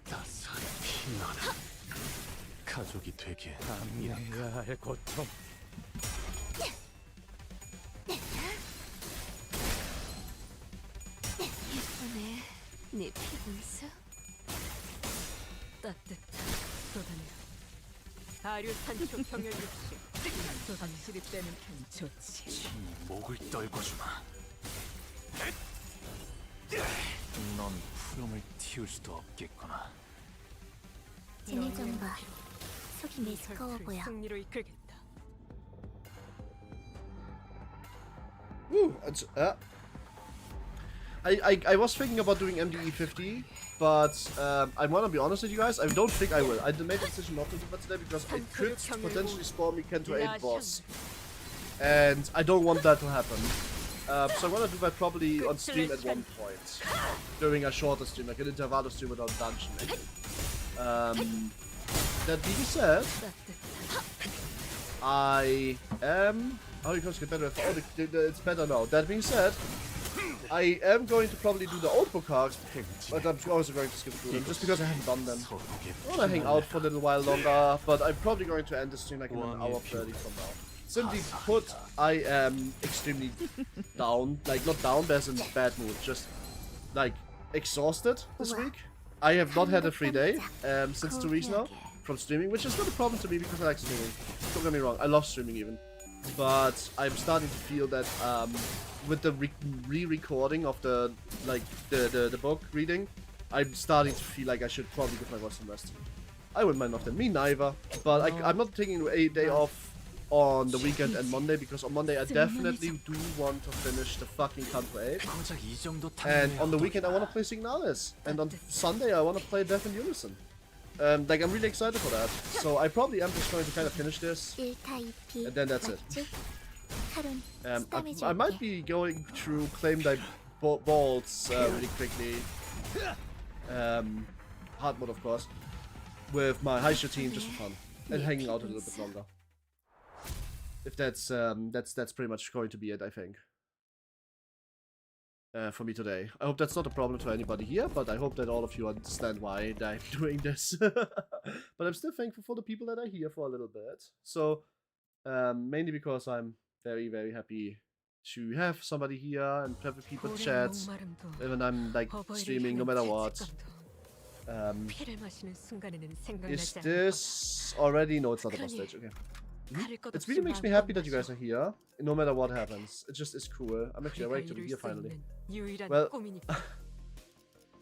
따스한 피나는 가족이 되게 압니야 할 고통. 예쁘네, 네 피분수. 따뜻한 쏟아내요. 아류 산초 병열 육식. 쏟아내실 때는 편 좋지. 지 목을 떨궈주마. 넌 푸름을 틔울 수도 없겠구나. 쟤네 좀 봐. 속이 메스꺼워 보여. 승리로 이끌겠다. Woo! I was thinking about doing MDE 50, but I want to be honest with you guys. I don't think I will. I made the decision not to do that today because it could potentially spawn me Kento 8 boss, and I don't want that to happen. So I'm gonna do that probably on stream at one point during a shorter stream, like an interval stream without dungeon. That being said, I am. Oh, you can't get better. Oh, it's better now. That being said, I am going to probably do the old BokGaks, but I'm also going to skip through them just because I haven't done them. I want to hang out for a little while longer, but I'm probably going to end the stream like in an hour 30 from now. Simply put, I am extremely down. Like, not down, but as in bad mood. Just, like, exhausted this week. I have not had a free day since 2 weeks now from streaming, which is not a problem to me because I like streaming. Don't get me wrong, I love streaming even. But I'm starting to feel that with the re-recording of the book reading, I'm starting to feel like I should probably give my voice some rest. I wouldn't mind often. Me neither. But I'm not taking a day off on the weekend and Monday because on Monday I definitely do want to finish the fucking Kanto 8. And on the weekend I want to play Signalis. And on Sunday I want to play Death in Unison. Like, I'm really excited for that. So I probably am just going to kind of finish this. And then that's it. I might be going through Claim Thy Balls really quickly. Hard mode, of course. With my Heisha team just for fun. And hanging out a little bit longer. If that's pretty much going to be it, I think. For me today. I hope that's not a problem to anybody here, but I hope that all of you understand why I'm doing this. But I'm still thankful for the people that are here for a little bit. So, mainly because I'm very, very happy to have somebody here and have people chat when I'm like streaming, no matter what. Is this already? No, it's not a boss stage. Okay. It really makes me happy that you guys are here, no matter what happens. It just is cool. I'm actually awake to be here finally. Well,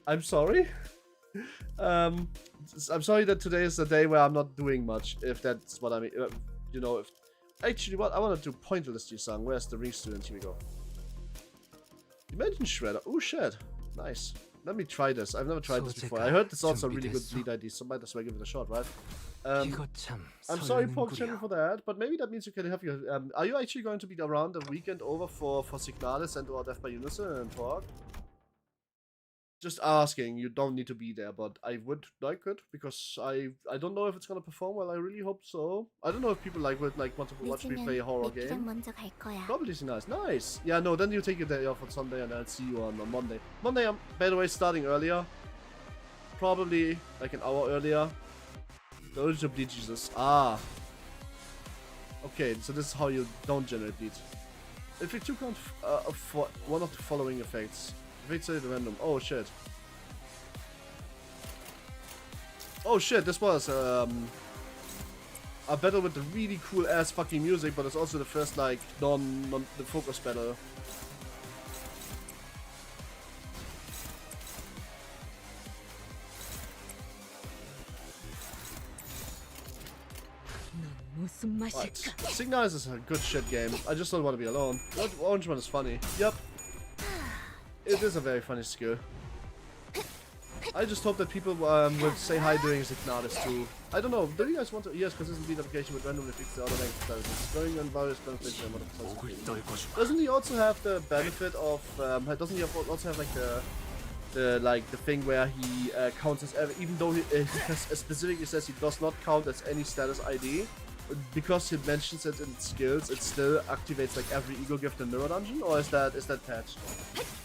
I'm sorry. I'm sorry that today is the day where I'm not doing much, if that's what I mean. You know, if... Actually, what I want to do, Pointless song. Where's the ring student? Here we go. Dimension Shredder. Oh, shit. Nice. Let me try this. I've never tried this before. I heard this also a really good lead ID, so might as well give it a shot, right? 이거 참 I'm sorry, Pork Channel, 설레는구려. for that, but maybe that means you can have your. Are you actually going to be around the weekend over for Signalis and or Death by Unison and Pork? Just asking. You don't need to be there, but I would like it because I don't know if it's gonna perform well. I really hope so. I don't know if people would want to watch me play a horror 내피랑 game. 먼저 갈 거야. Probably Signalis. Nice. Yeah, no. Then you take your day off on Sunday, and I'll see you on Monday. Monday, I'm by the way starting earlier. Probably like an hour earlier. Those are bleaches. Ah. Okay, so this is how you don't generate bleed. If you took on for one of the following effects. Effects are random. Oh shit. Oh shit, this was a battle with the really cool ass fucking music, but it's also the first like non the focus battle. 무슨 Right. 맛일까? Signalis is a good shit game. I just don't want to be alone. The orange one is funny. Yep. It is a very funny skill. I just hope that people would say hi during Signalis too. I don't know. Do you guys want to? Yes, consistent lead application with randomly fix the other length strategies. Going on various benefits and 목을 떨궈주마. Doesn't he also have the benefit of? Doesn't he also have like the thing where he counts as even though he specifically says he does not count as any status ID, because he mentions it in skills, it still activates like every ego gift in Mirror Dungeon, or is that patched?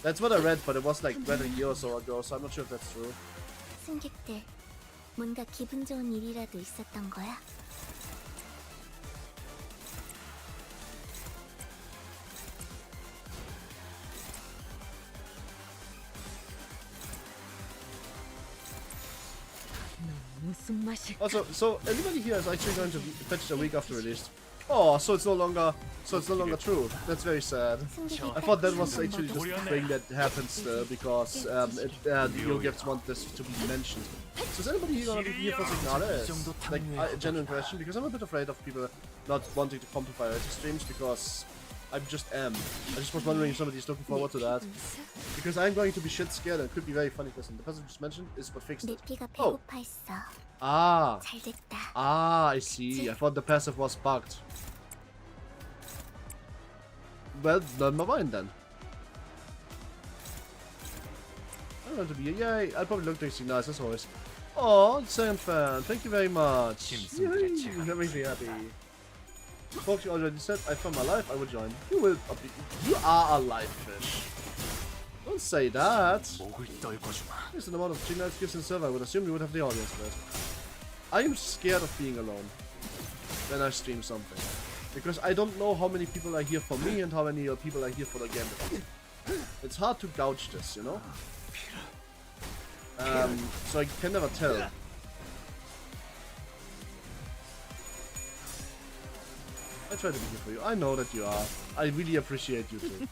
That's what I read, but it was like read a year or so ago, so I'm not sure if that's true. 승객들, 뭔가 기분 좋은 일이라도 있었던 거야? 무슨 맛일까? Also, so anybody here is actually going to fetch it a week after release. Oh, so it's no longer true. That's very sad. I thought that was actually just a thing that happens still because the ego gifts want this to be mentioned. So is anybody here gonna be here for Signalis? Like a genuine question, because I'm a bit afraid of people not wanting to come to Fire streams because I just am. I just was wondering if somebody's looking forward to that. Because I'm going to be shit scared and it could be very funny. Listen, the person just mentioned is what fixed it. 내피가 Oh. 배고파했어. Ah. 잘됐다. Ah, I see. I thought the passive was bugged. Well, never mind then. I'm going to be yay. I'll probably look to nice as always. Oh, Saiyan fan, thank you very much. Yay, that makes me happy. Fox, you already said I found my life. I will join. You will. You are a life fish. Don't say that. 목을 떨궈주마. There's an amount of Signalis gifts in the server. I would assume you would have the audience for it. I am scared of being alone when I stream something. Because I don't know how many people are here for me and how many people are here for the game. It's hard to gauge this, you know? So I can never tell. I try to be here for you. I know that you are. I really appreciate you too.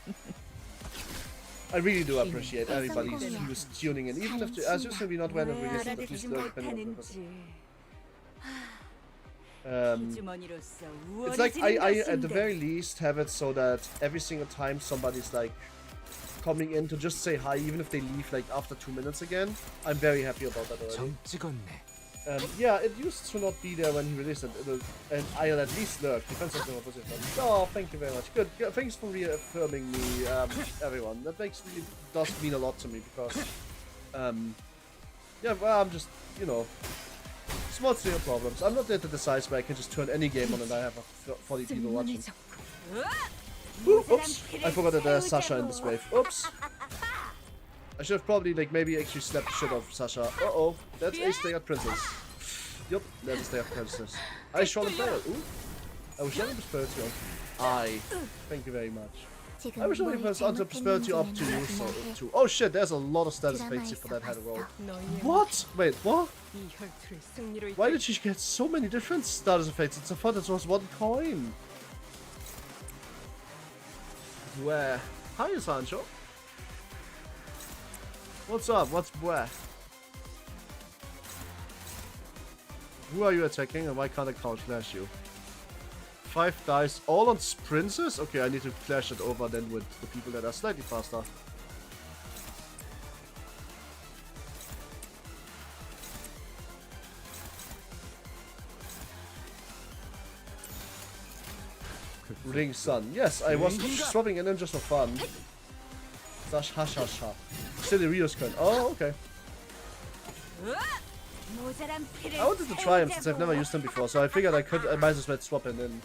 I really do appreciate everybody who's tuning in. Even if, as you said, we not random release, at least depending on it's like I at the very least have it so that every single time somebody's like coming in to just say hi, even if they leave like after 2 minutes again, I'm very happy about that already. 점 찍었네. Yeah, it used to not be there when he released it, and I'll at least lurk. Depends on the position. Oh, thank you very much. Good. Yeah, thanks for reaffirming me, everyone. That really does mean a lot to me because, yeah, well, I'm just, you know, small scale problems. I'm not there to decide where I can just turn any game on and I have 40 people watching. Oops! I forgot that there's Sasha in this wave. Oops! I should have probably, like, maybe actually slapped the shit out of Sasha. Uh-oh, that's a stay at princess. Yup, that's a stay at princess. I shall fail. Ooh. I was showing prosperity on. Thank you very much. I was showing prosperity up to you, so too. Oh shit, there's a lot of status effects for that head roll. What? Wait, what? Why did she get so many different status effects? It's a thought it was one coin. Where? Hi, Sancho. What's up? What's where? Who are you attacking and why can't I count flash you? 5 dice, all on princess? Okay, I need to clash it over then with the people that are slightly faster. Ring Sun. Yes, I was swapping a ninjas for fun. Slash hash hash ha. Silly Rio's coin. Oh, okay. I wanted to try him since I've never used him before, so I figured I might as well swap him in.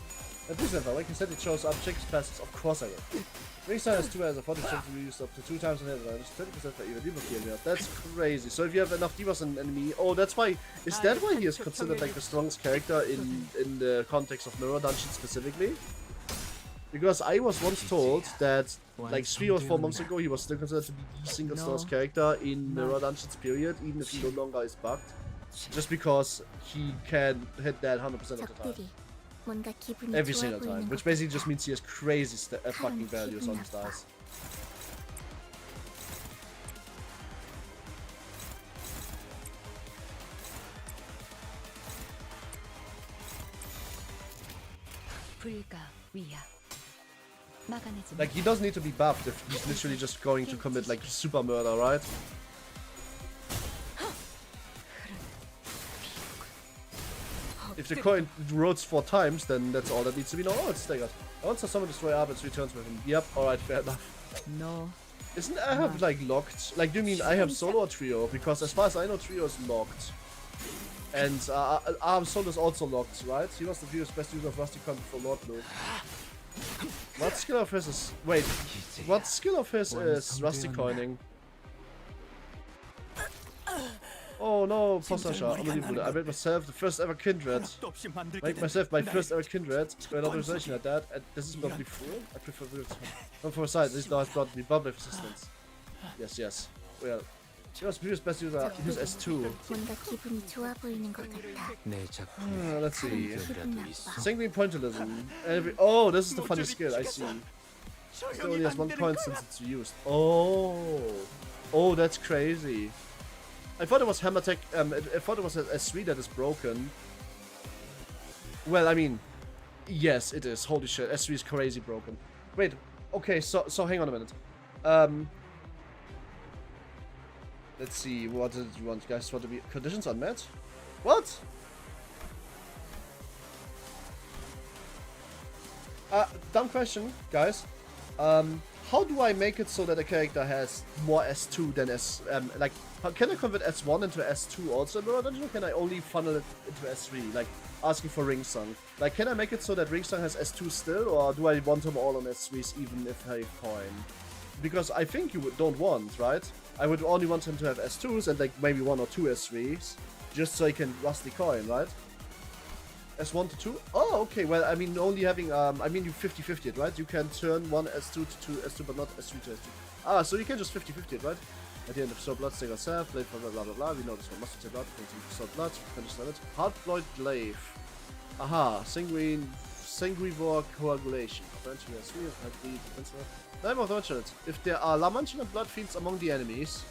And please never, like I said, it shows up checks passes. Of course I will. Ring Sun has 2 as a 40 chance to be used up to 2 times in advantage, 20% for even debuff here. That's crazy. So if you have enough debuffs in enemy, oh, that's why. Is that why he is considered like the strongest character in the context of Mirror Dungeon specifically? Because I was once told that like 3 or 4 months ago he was still considered to be the single strongest character in Mirror Dungeons period, even if he no longer is bugged. Just because he can hit that 100% of the time. Every single time. Which basically just means he has crazy fucking values on his dice. Like, he doesn't need to be buffed if he's literally just going to commit like super murder, right? If the coin rotates 4 times, then that's all that needs to be known. Oh, it's staggered. Once someone destroy Arbit's returns with him. Yep, alright, fair enough. No. Isn't Ahab like locked? Like, do you mean Ahab solo or trio? Because as far as I know, trio is locked. And Ahab solo is also locked, right? He was the previous best user of Rusty Coin before Lord Blue. What skill of his is... Wait, what skill of his is Rusty Coining? Oh no, Postasha, unbelievable. I made myself the first ever kindred. Make myself my first ever kindred. Great authorization at that. And this is probably full. I prefer weird. Not for a side, this now has brought me bubble resistance. Yes, yes. Well, he was previous best user. Use S2. Let's see. Sanguine pointillism. Oh, this is the funny skill, I see. It only has 1 point since it's used. Oh. Oh, that's crazy. I thought it was Hammer Tech, I thought it was a S3 that is broken. Well, I mean, yes, it is. Holy shit, S3 is crazy broken. Wait, okay, so hang on a minute. Let's see, what did you want, guys? What to be conditions unmet? What? Dumb question, guys. How do I make it so that a character has more S2 than S... like, can I convert S1 into S2 also in Mirror Dungeon, or can I only funnel it into S3? Like, asking for Ring Sung. Like, can I make it so that Ring Sung has S2 still, or do I want them all on S3s even if I coin? Because I think you don't want, right? I would only want him to have S2s and like maybe 1 or 2 S3s, just so he can Rusty coin, right? S1 to 2? Oh, okay, well, I mean, only having, I mean, you 50-50 it, right? You can turn 1 S2 to 2 S2, but not S3 to S2. Ah, so you can just 50-50 it, right? At the end of Soul Blood, Stagger Self, Blade, blah blah blah blah, we know this one. Must take blood, Soul Blood, finish limit. Heartblood Glaive. Aha, Sanguivore Coagulation. Eventually, S3, Heartbeat, Defensive. Name of the Merchant. If there are Lamantian Blood Fiends among the enemies.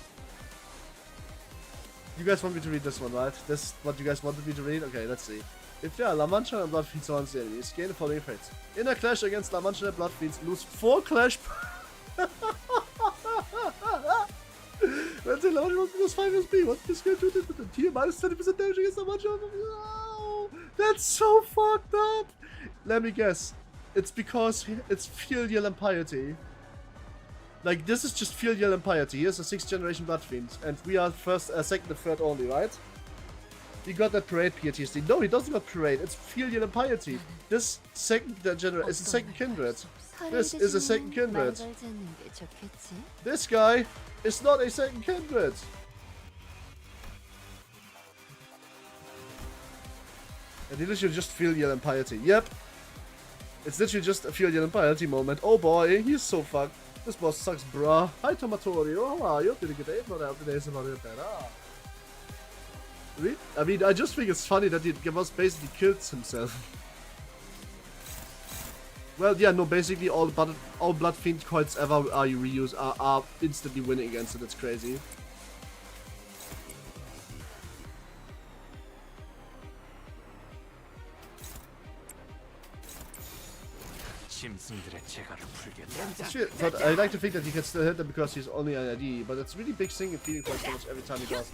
You guys want me to read this one, right? This is what you guys wanted me to read? Okay, let's see. If there are Lamantian and Blood Fiends among the enemies, gain the following effects. In a clash against Lamantian and Blood Fiends, lose 4 clash. When the Lamantian plus 5 SP, what is going to do with the tier minus 20% damage against Lamantian? Oh, that's so fucked up. Let me guess. It's because it's filial impiety. Like, this is just filial impiety. Here's a 6th generation Blood Fiend, and we are first, second, and third only, right? He got that parade PTSD. No, he doesn't got parade. It's filial impiety. This second generation is a second kindred. This is a second kindred. This guy is not a second kindred. And he literally just filial impiety. Yep. It's literally just a filial impiety moment. Oh boy, he's so fucked. This boss sucks, bruh. Hi, Tomatorio. How are you? Did you get it? Not out today, so not better. I mean, I just think it's funny that he just basically kills himself. Well, yeah, no, basically all Blood Fiend coins ever are reused are instantly winning against it. It's crazy. But I like to think that he can still hit them because he's only an ID, but it's really big thing in feeling quite so much every time he does.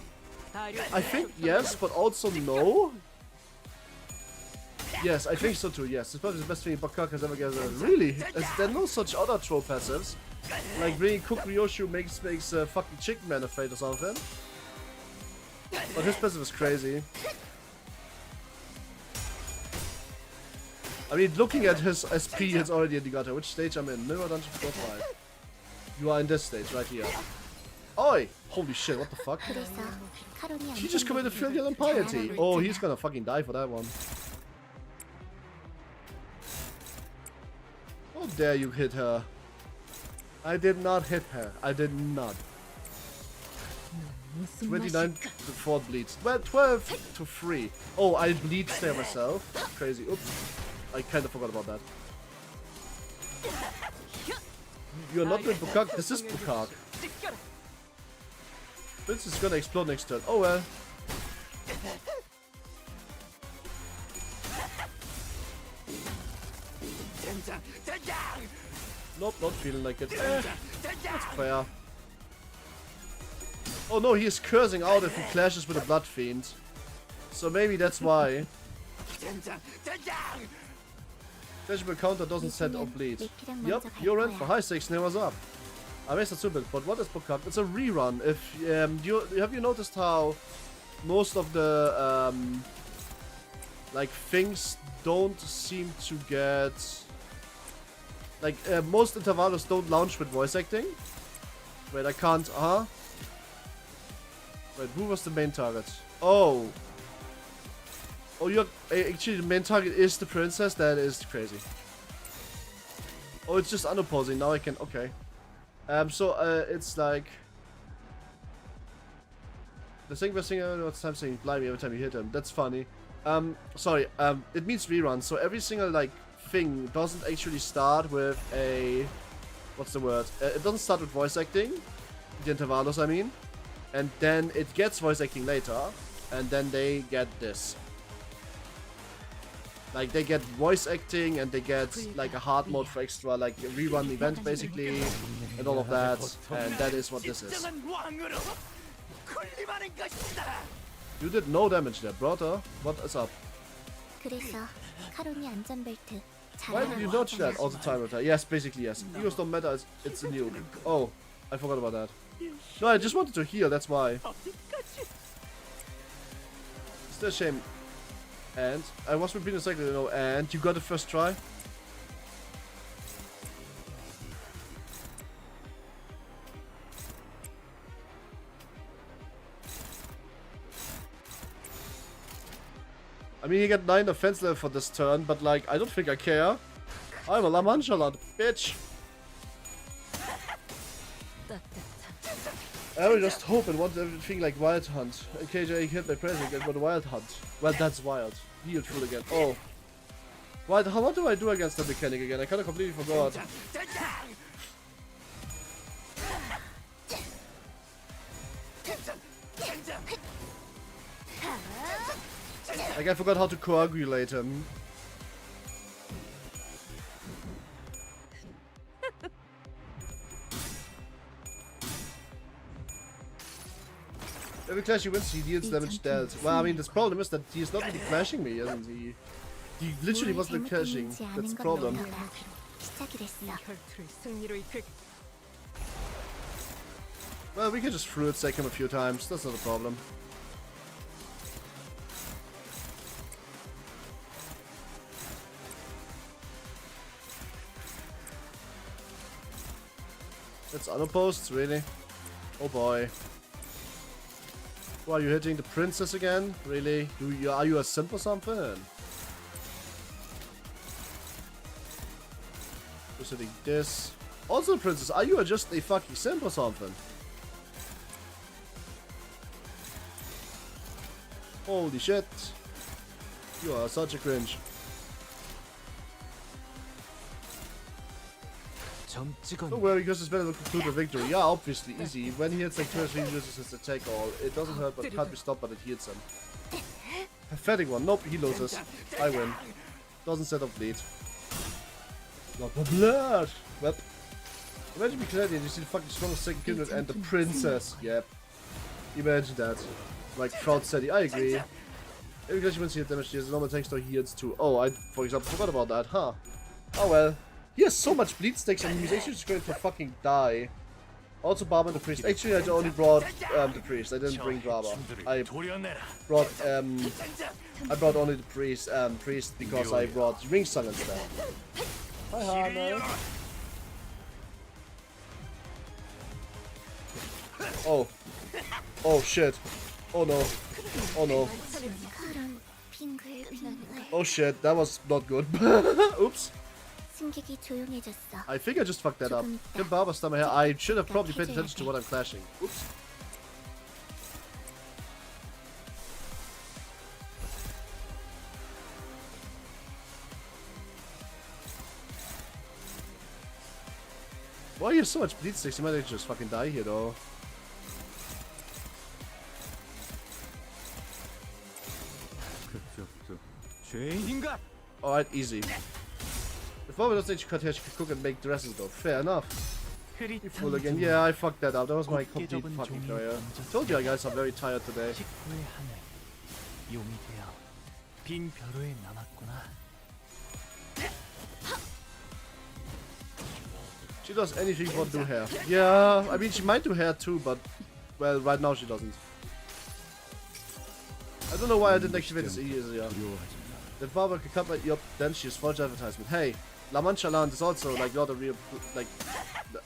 I think yes, but also no. Yes, I think so too, yes. It's probably the best thing BokGak has ever gathered. Really? There are no such other troll passives. Like bringing Cook Ryoshu makes fucking Chicken Man afraid or something. But his passive is crazy. I mean, looking at his SP, it's already a Digata. Which stage I'm in? Mirror Dungeon 4-5. You are in this stage, right here. Oi! Holy shit, what the fuck? He just committed filial impiety. Oh, he's gonna fucking die for that one. How dare you hit her? I did not hit her. I did not. 29 to 4 bleeds. Well, 12 to 3. Oh, I bleed there myself. Crazy. Oops. I kind of forgot about that. You're not with BokGak. This is BokGak. This is gonna explode next turn. Oh well. Nope, not feeling like it. That's fair. Oh no, he is cursing out if he clashes with a Blood Fiend. So maybe that's why. Flashable counter doesn't set off bleed. Yup, you're in for high stakes, what's up? I wasted 2 bit, but what is BokGak? It's a rerun. If have you noticed how most of the like things don't seem to get like most intervalos don't launch with voice acting. Wait, I can't. Wait, who was the main target? Oh. Oh, you're actually the main target is the princess. That is crazy. Oh, it's just unopposing. Now I can. Okay. It's like the thing we're saying what's time saying blimey every time you hit him. That's funny. Sorry. It means rerun. So every single like thing doesn't actually start with a what's the word? It doesn't start with voice acting. The intervalos, I mean, and then it gets voice acting later, and then they get this. Like they get voice acting and they get like a hard mode for extra like a rerun event basically and all of that, and that is what this is. You did no damage there, brother. What is up? Why did you dodge that all the time? Yes, basically yes. Egos don't matter, it's a nuke. Oh, I forgot about that. No, I just wanted to heal, that's why. It's a shame. And I was repeating a second, you know, and you got the first try. I mean, you get 9 defense level for this turn, but like, I don't think I care. I'm a La Mancha Land, bitch. I will just hope and want everything like Wild Hunt. KJ hit my present and got Wild Hunt. Well, that's wild. Healed full again. Oh. What do I do against the mechanic again? I kind of completely forgot. Like, I forgot how to coagulate him. Every clash he wins, he deals damage dealt. Well, I mean, this problem is that he is not really clashing me, isn't he? He literally wasn't clashing. That's the problem. Well, we can just fruit sack him a few times. That's not a problem. It's unopposed, really? Oh boy. Why are you hitting the princess again? Really? Are you a simp or something? Just hitting this. Also, princess, are you just a fucking simp or something? Holy shit. You are such a cringe. Don't worry, because it's better to conclude a victory. Yeah, obviously, easy. When he hits like 2 or 3 uses his attack all, it doesn't hurt but can't be stopped, but it heals him. Pathetic one. Nope, he loses. I win. Doesn't set up bleed. Not the blood! Well, imagine me Canadian and you see the fucking strongest second kindred and the princess. Yep. Imagine that. Like Proud City. I agree. Every clash you see damage deals normal tank store heals too. Oh, I, for example, forgot about that, huh? Oh well. He has so much bleed stakes and he's actually just going to fucking die. Also, Barber and the Priest. Actually, I only brought the Priest. I didn't bring Barber. I brought only the Priest, because I brought Ring Song instead. Hi, Hana. Oh. Oh shit. Oh no. Oh no. Oh shit, that was not good. Oops. I think I just fucked that up. Get Barber Stammer here. I should have probably paid attention to what I'm clashing. Oops. Why you have so much bleed sticks? You might actually just fucking die here though. Alright, easy. If Bobby doesn't actually cut here, she could cook and make dresses though. Fair enough. You fool again. Yeah, I fucked that up. That was my complete fucking failure. Told you guys I'm very tired today. She does anything but do hair. Yeah, I mean she might do hair too, but well, right now she doesn't. I don't know why I didn't activate this easier. The Barber could cut my yup, then she's false advertisement. Hey, La Mancha Land is also like not a real like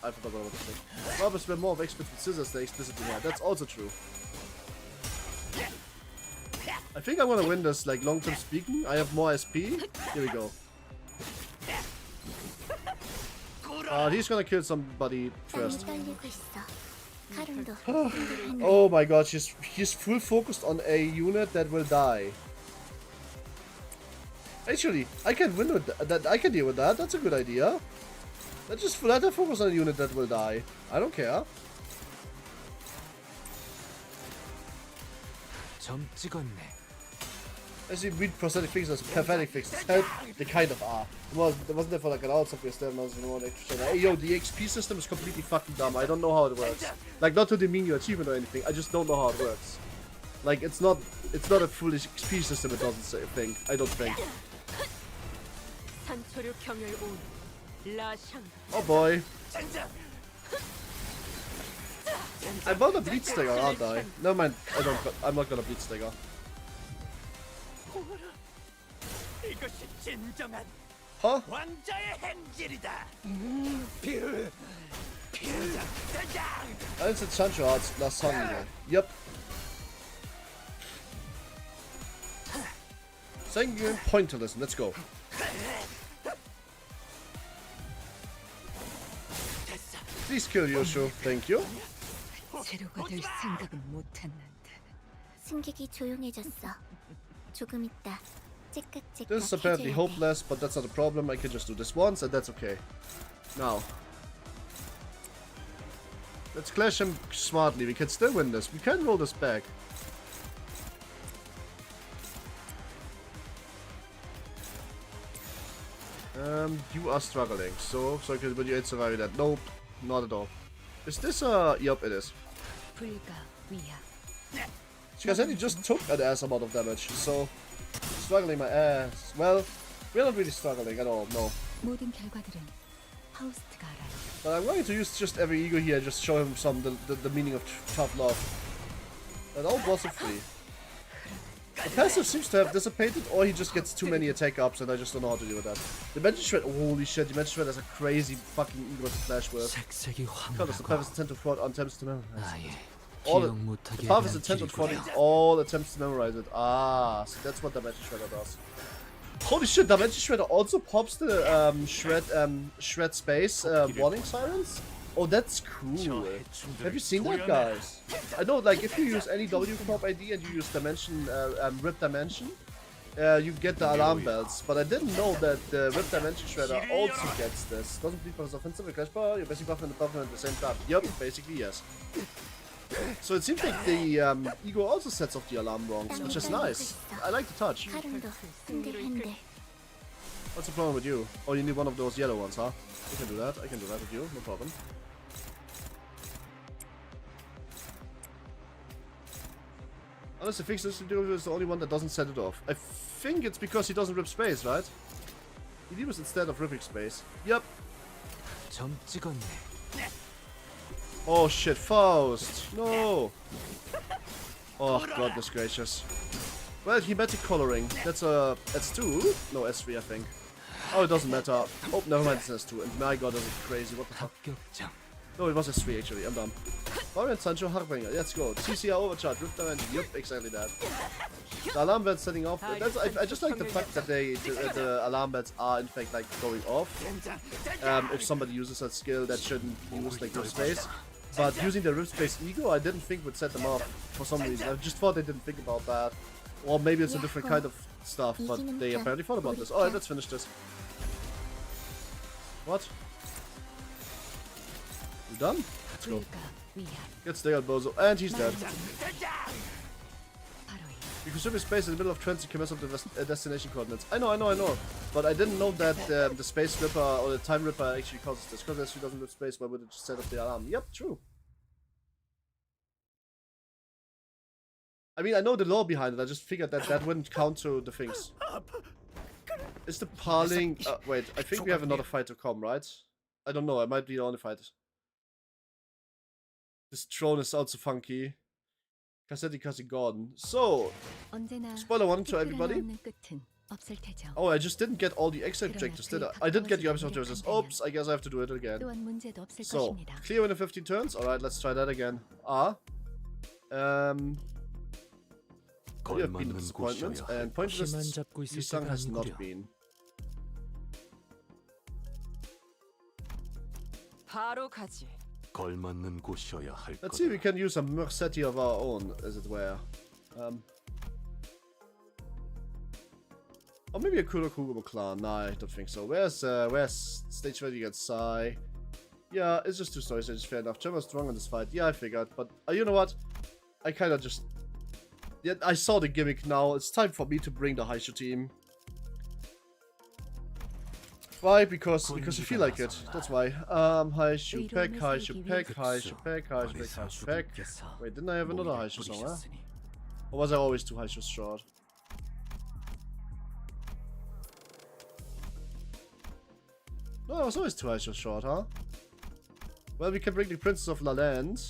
I forgot what I was saying. Barbers spend more of experts with scissors than explicitly hair. That's also true. I think I'm gonna win this like long term speaking. I have more SP. Here we go. He's gonna kill somebody first. Oh my god, he's full focused on a unit that will die. Actually, I can win with that. I can deal with that. That's a good idea. Let her focus on a unit that will die. I don't care. As you read prosthetic fixes, pathetic fixes, help, they kind of are. It wasn't there for like an out something instead, hey yo, the XP system is completely fucking dumb. I don't know how it works. Like, not to demean your achievement or anything, I just don't know how it works. Like, it's not a full XP system, it doesn't say a thing. I don't think. Oh boy. I bought a Bleed Stinger, aren't I? Never mind, I'm not gonna Bleed Stinger. Huh? That's a Sancho Arts last Sunday. Yep. Second game, pointerless. Let's go. Please kill Yosho. Thank you. This is apparently hopeless, but that's not a problem. I can just do this once, and that's okay. Now, let's clash him smartly. We can still win this. We can roll this back. You are struggling. So would you survive that? Nope, not at all. Is this Yup, it is. She has just took an ass amount of damage, so struggling my ass. Well, we're not really struggling at all, no. But I'm going to use just every ego here, just show him the meaning of tough love. And all boss are free. The passive seems to have dissipated, or he just gets too many attack ups, and I just don't know how to deal with that. Dimension Shred, holy shit, Dimension Shred has a crazy fucking ego to flash with. Because the path is intent to fraud on attempts to memorize. The path is intent on frauding all attempts to memorize it. Ah, so that's what Dimension Shredder does. Holy shit, Dimension Shredder also pops the shred space warning sirens? Oh, that's cool. Have you seen that, guys? I know, like, if you use any W Corp ID and you use Dimension, Rip Dimension, you get the alarm bells. But I didn't know that the Rip Dimension Shredder also gets this. Doesn't bleed for his offensive clash bar, you're basically buffing and buffing at the same time. Yup, basically, yes. So it seems like the Ego also sets off the alarm wrongs, which is nice. I like the touch. What's the problem with you? Oh, you need one of those yellow ones, huh? You can do that. I can do that with you, no problem. Unless the fixed distributor is the only one that doesn't set it off. I think it's because he doesn't rip space, right? He leaves instead of ripping space. Yep. 점 찍었네. Oh shit, Faust! No! Oh, goodness gracious. Well, thematic coloring. That's S2? No, S3, I think. Oh, it doesn't matter. Oh, never mind, it's S2. And my god, that's crazy. What the fuck? 합격장. No, it was S3 actually. I'm done. Variant Sancho Harbanger. Let's go. TCR overcharge. Rift dimension. Yep, exactly that. The alarm bells setting off. I just like the fact that the alarm bells are in fact like going off. If somebody uses that skill that shouldn't use like rift space. But using the rift space ego, I didn't think would set them off for some reason. I just thought they didn't think about that. Or maybe it's a different kind of stuff, but they apparently thought about this. Alright, let's finish this. What? You done? Let's go. Get stay on Bozo. And he's dead. You can strip space in the middle of transit can mess up the destination coordinates. I know. But I didn't know that the space ripper or the time ripper actually causes this. Because she doesn't rip space, why would it just set up the alarm? Yep, true. I mean, I know the lore behind it. I just figured that that wouldn't count to the things. Is the parling... wait, I think we have another fight to come, right? I don't know. I might be the only fight. This throne is also funky. Cassetti Gordon. So, spoiler warning to everybody. Oh, I just didn't get all the extra objectives, did I? I didn't get the objectives. Oops, I guess I have to do it again. So, clear within 15 turns. Alright, let's try that again. We have been a disappointment, and pointless Yusang has not been. 바로 가지. 걸맞는 곳이어야 할 Let's see if we can use a Meursetti of our own, as it were. Or maybe a Kurokugo clan. Nah, I don't think so. Where's stage ready against Sai? Yeah, it's just 2 story stages, fair enough. Trevor's strong in this fight. Yeah, I figured. But you know what? I kind of just... Yeah, I saw the gimmick now. It's time for me to bring the Haishu team. Why? Because you feel like it. That's why. Haishu Pack. Wait, didn't I have another Haishu song, huh? Or was I always too Haishu short? No, I was always too Haishu short, huh? Well, we can bring the Princess of La Land.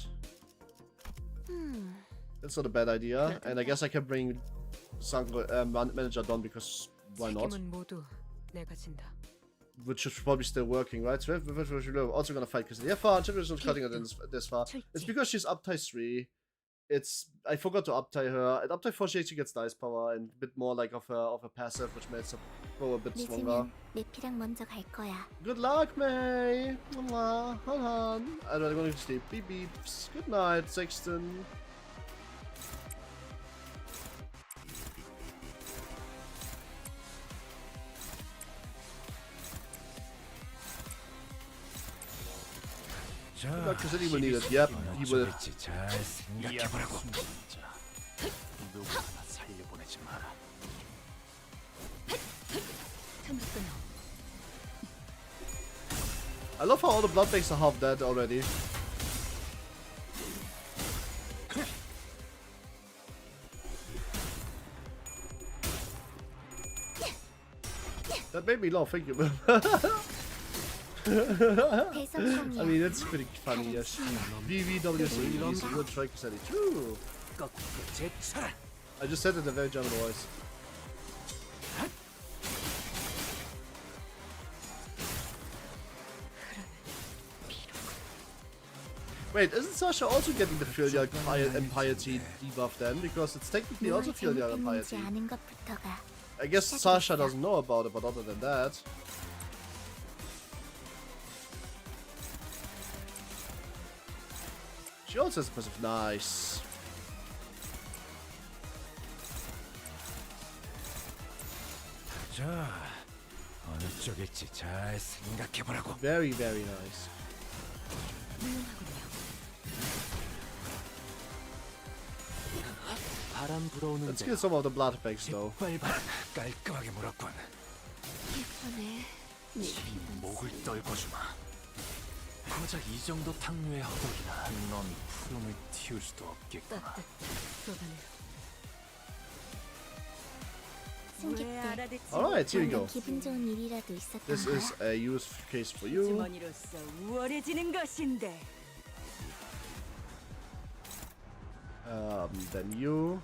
That's not a bad idea. And I guess I can bring Manager Don because why not? Which is probably still working, right? So we're also gonna fight because yeah, far. Champion is not cutting it this far. It's because she's uptie 3. I forgot to uptie her. At uptie 4 she actually gets dice power and a bit more like of a passive, which makes her go a bit stronger. Good luck, May. I'm going to sleep. Beep beeps. Good night, Sexton. Because he will need it. Yep, he will. I love how all the blood banks are half dead already. That made me laugh, thank you. I mean, it's pretty funny, yes. VVWC is a good try to say it. True. I just said it in a very German voice. Wait, isn't Sasha also getting the Filial and Piety debuff then? Because it's technically also Filial and Piety. I guess Sasha doesn't know about it, but other than that... She also has a passive. Nice. Very, very nice. Let's get some of the blood effects though. 고작 이 정도 탕류의 허덕이나 넌 푸름을 틔울 수도 없겠구나. 숨길 때 Alright, here we 뭔가 go. 기분 좋은 일이라도 있었던 This 거야? is a use case for you. 주머니로서 우월해지는 것인데. Then you.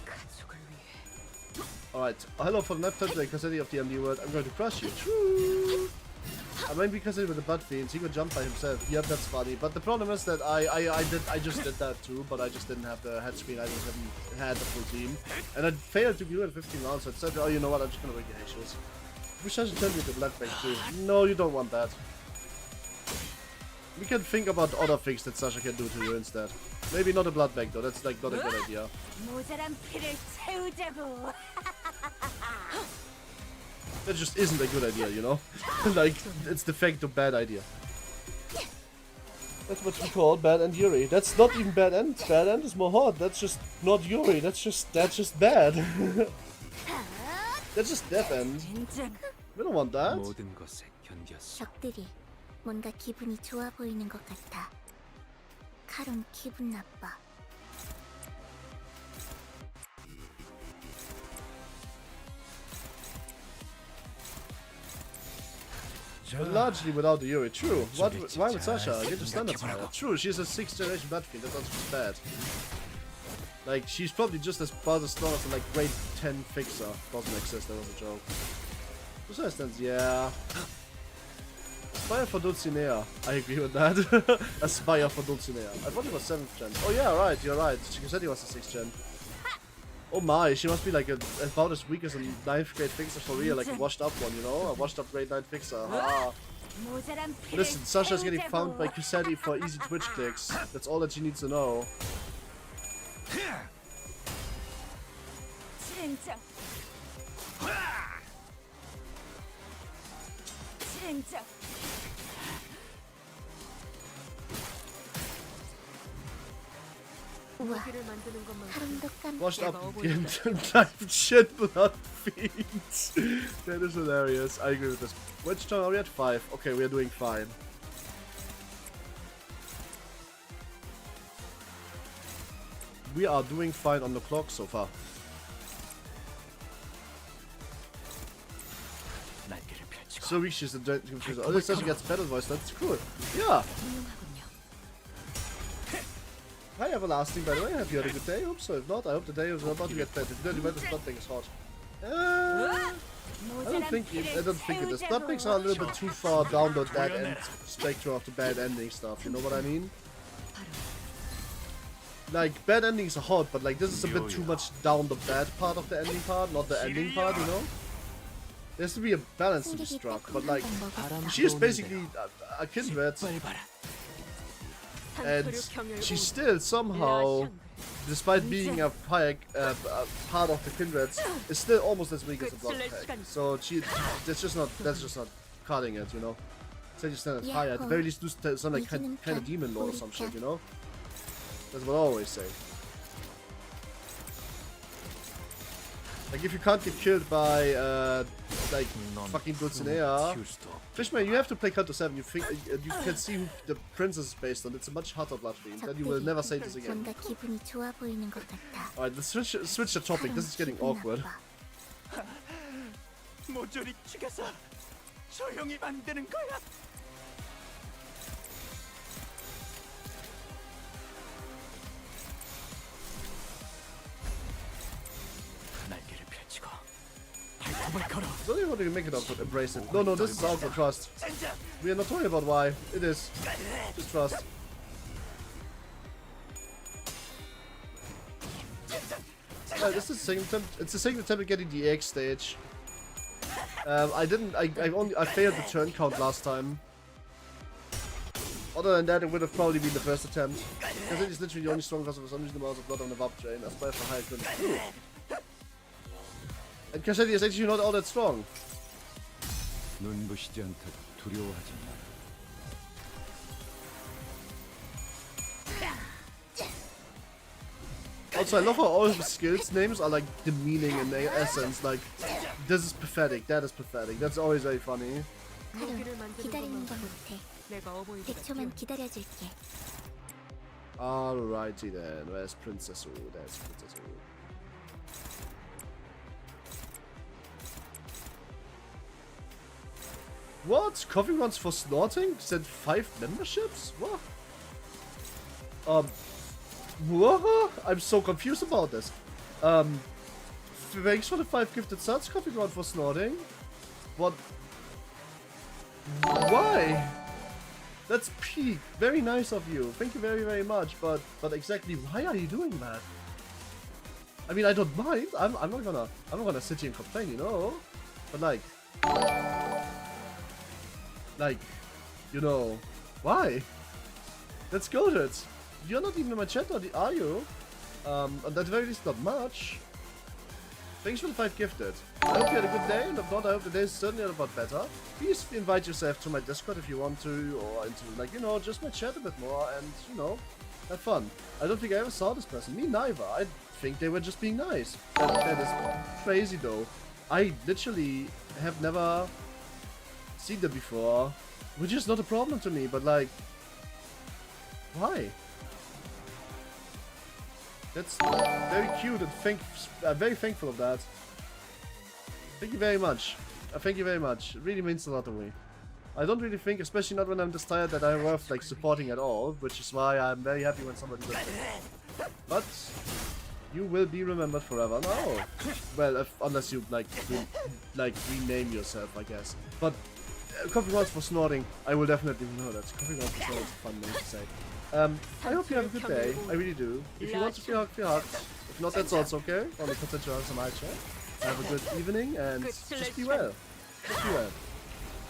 가족을 위해 Alright, hello for the left today, Cassidy of the MD world. I'm going to crush you. True. I mean, because with the butt fiends, he could jump by himself. Yep, that's funny. But the problem is that I just did that too, but I just didn't have the head screen. I just haven't had the full team, and I failed to do it 15 rounds. So I said, oh, you know what? I'm just gonna break the ashes. Wish I should tell you the blood bank too. No, you don't want that. We can think about other things that Sasha can do to you instead. Maybe not a blood bank though. That's like not a good idea. 모자란 피를 채우자고. That just isn't a good idea, you know? Like, it's de facto bad idea. That's what we call bad end Yuri. That's not even bad end. Bad end is more hot. That's just not Yuri. That's just bad. That's just death end. We don't want that. 모든 것에 견뎠어. 적들이 뭔가 기분이 좋아 보이는 것 같아. 카론 기분 나빠. Largely without the Yuri. True. Why with Sasha? Get your standards higher. True, she's a 6th generation battlefield. That's not just bad. Like, she's probably just about as strong as a like grade 10 fixer. Doesn't exist, that was a joke. Resistance, yeah. Aspire for Dulcinea. I agree with that. Aspire for Dulcinea. I thought it was 7th gen. Oh yeah, right, you're right. She said he was a 6th gen. Oh my, she must be like about as weak as a 9th grade fixer for real, like a washed up one, you know? A washed up grade 9 fixer. Ah. Listen, Sasha's getting found by Cassetti for easy Twitch clicks. That's all that she needs to know. 우와, 카론도 Washed up 깜짝 the type shit blood fiends. That is hilarious. I agree with this. Which turn are we at? 5. Okay, we are doing fine. We are doing fine on the clock so far. So weak she's the confuser. Oh, this actually gets battle voice. That's cool. Yeah. Hi Everlasting, by the way. Have you had a good day? Hope so. If not, I hope the day is about to get better. If you don't remember, this blood thing is hot. I don't think it is. Blood things are a little bit too far down the bad end spectrum of the bad ending stuff. You know what I mean? Like, bad endings are hot, but like this is a bit too much down the bad part of the ending part, not the ending part, you know? There has to be a balance to be struck, but like, she is basically a kindred, and she still somehow, despite being a part of the kindreds, is still almost as weak as a blood pack. So that's just not cutting it, you know? Say you stand higher, at the very least do some like kind of demon lord or some shit, you know? That's what I always say. Like, if you can't get killed by, like, fucking Dulcinea, Fishman, you have to play Counter 7. You can see who the princess is based on. It's a much hotter blood fiend. Then you will never say this again. Alright, let's switch the topic. This is getting awkward. 모조리 죽여서 조용히 만드는 거야. It's only what you can make it up with embrace it. No, this is out for trust. We are not talking about why. It is. Just trust. This is the second attempt. It's the second attempt at getting the egg stage. I failed the turn count last time. Other than that, it would have probably been the first attempt. Because it is literally the only strong class of some reason amounts of blood on the VAP chain. Aspire for higher critical. And Cassetti is actually not all that strong. 눈부시지 않다고 두려워하지 마라. Also, I love how all his skills names are like demeaning in their essence. Like, this is pathetic, that is pathetic. That's always very funny. 내가 어머니가 100초만 기다려줄게. Alrighty then. Where's Princess? Oh, there's Princess. Oh. What? Coffee runs for snorting? Sent 5 memberships? What? What? I'm so confused about this. Thanks for the 5 gifted subs, Coffee run for snorting. What? Why? That's peak. Very nice of you. Thank you very, very much. But exactly why are you doing that? I mean, I don't mind. I'm not gonna sit here and complain, you know. But like, you know, why? Let's go to it. You're not even in my chat, are you? At the very least, not much. Thanks for the 5 gifted. I hope you had a good day, and if not, I hope the day is certainly a lot better. Please invite yourself to my Discord if you want to, or into, like, you know, just my chat a bit more, and, you know, have fun. I don't think I ever saw this person. Me neither. I think they were just being nice. That is crazy, though. I literally have never seen them before, which is not a problem to me, but, like, why? That's very cute, and I'm very thankful of that. Thank you very much. Thank you very much. It really means a lot to me. I don't really think, especially not when I'm this tired, that I'm worth like supporting at all, which is why I'm very happy when somebody does it. But you will be remembered forever. No. Well, unless you like rename yourself, I guess. But coffee runs for snorting. I will definitely know that. Coffee runs for snorting is a fun name to say. I hope you have a good day. I really do. If you want to feel hugged, feel hugged. If not, that's also okay. Only potential hugs on my chat. Have a good evening and just be well. Just be well.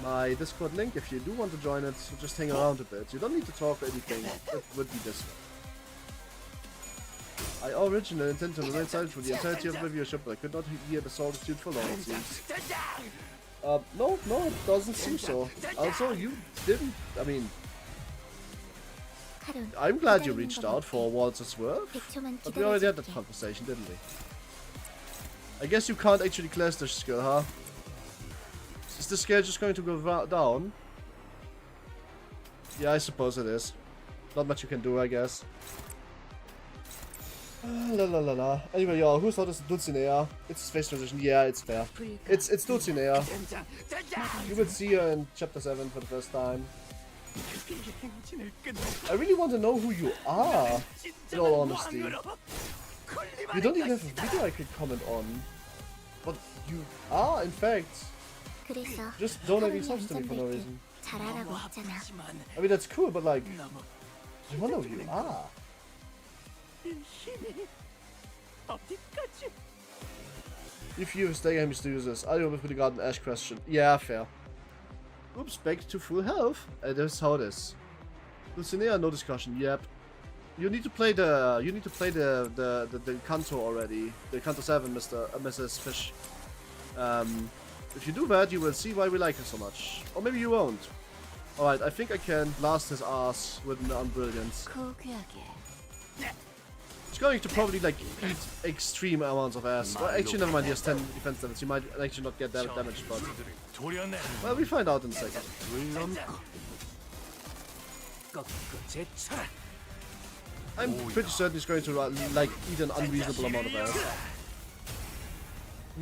My Discord link, if you do want to join it, just hang around a bit. You don't need to talk or anything. It would be this way. I originally intended to remain silent for the entirety of the viewership, but I could not hear the solitude for long, it seems. No, it doesn't seem so. Also, you didn't, I mean... I'm glad you reached out for Waltz's worth, but we already had that conversation, didn't we? I guess you can't actually class this skill, huh? Is the scale just going to go down? Yeah, I suppose it is. Not much you can do, I guess. La la la la. Anyway, y'all, who thought this Dulcinea? It's his face transition. Yeah, it's fair. It's Dulcinea. You will see her in chapter 7 for the first time. I really want to know who you are, in all honesty. You don't even have a video I could comment on. But you are, in fact, just donating subs to me for no reason. I mean, that's cool, but like, I wonder who you are. If you stay and mysterious, I don't with the Garden Ash question. Yeah, fair. Oops, back to full health. That's how it is. Dulcinea, no discussion. Yep. You need to play the Kanto already. The Kanto 7, Mrs. Fish. If you do that, you will see why we like her so much. Or maybe you won't. Alright, I think I can blast his ass with an Unbrilliance. It's going to probably like eat extreme amounts of ass. Well, actually, never mind, he has 10 defense damage. He might actually not get that damage, but... Well, we find out in a second. I'm pretty certain he's going to like eat an unreasonable amount of ass. I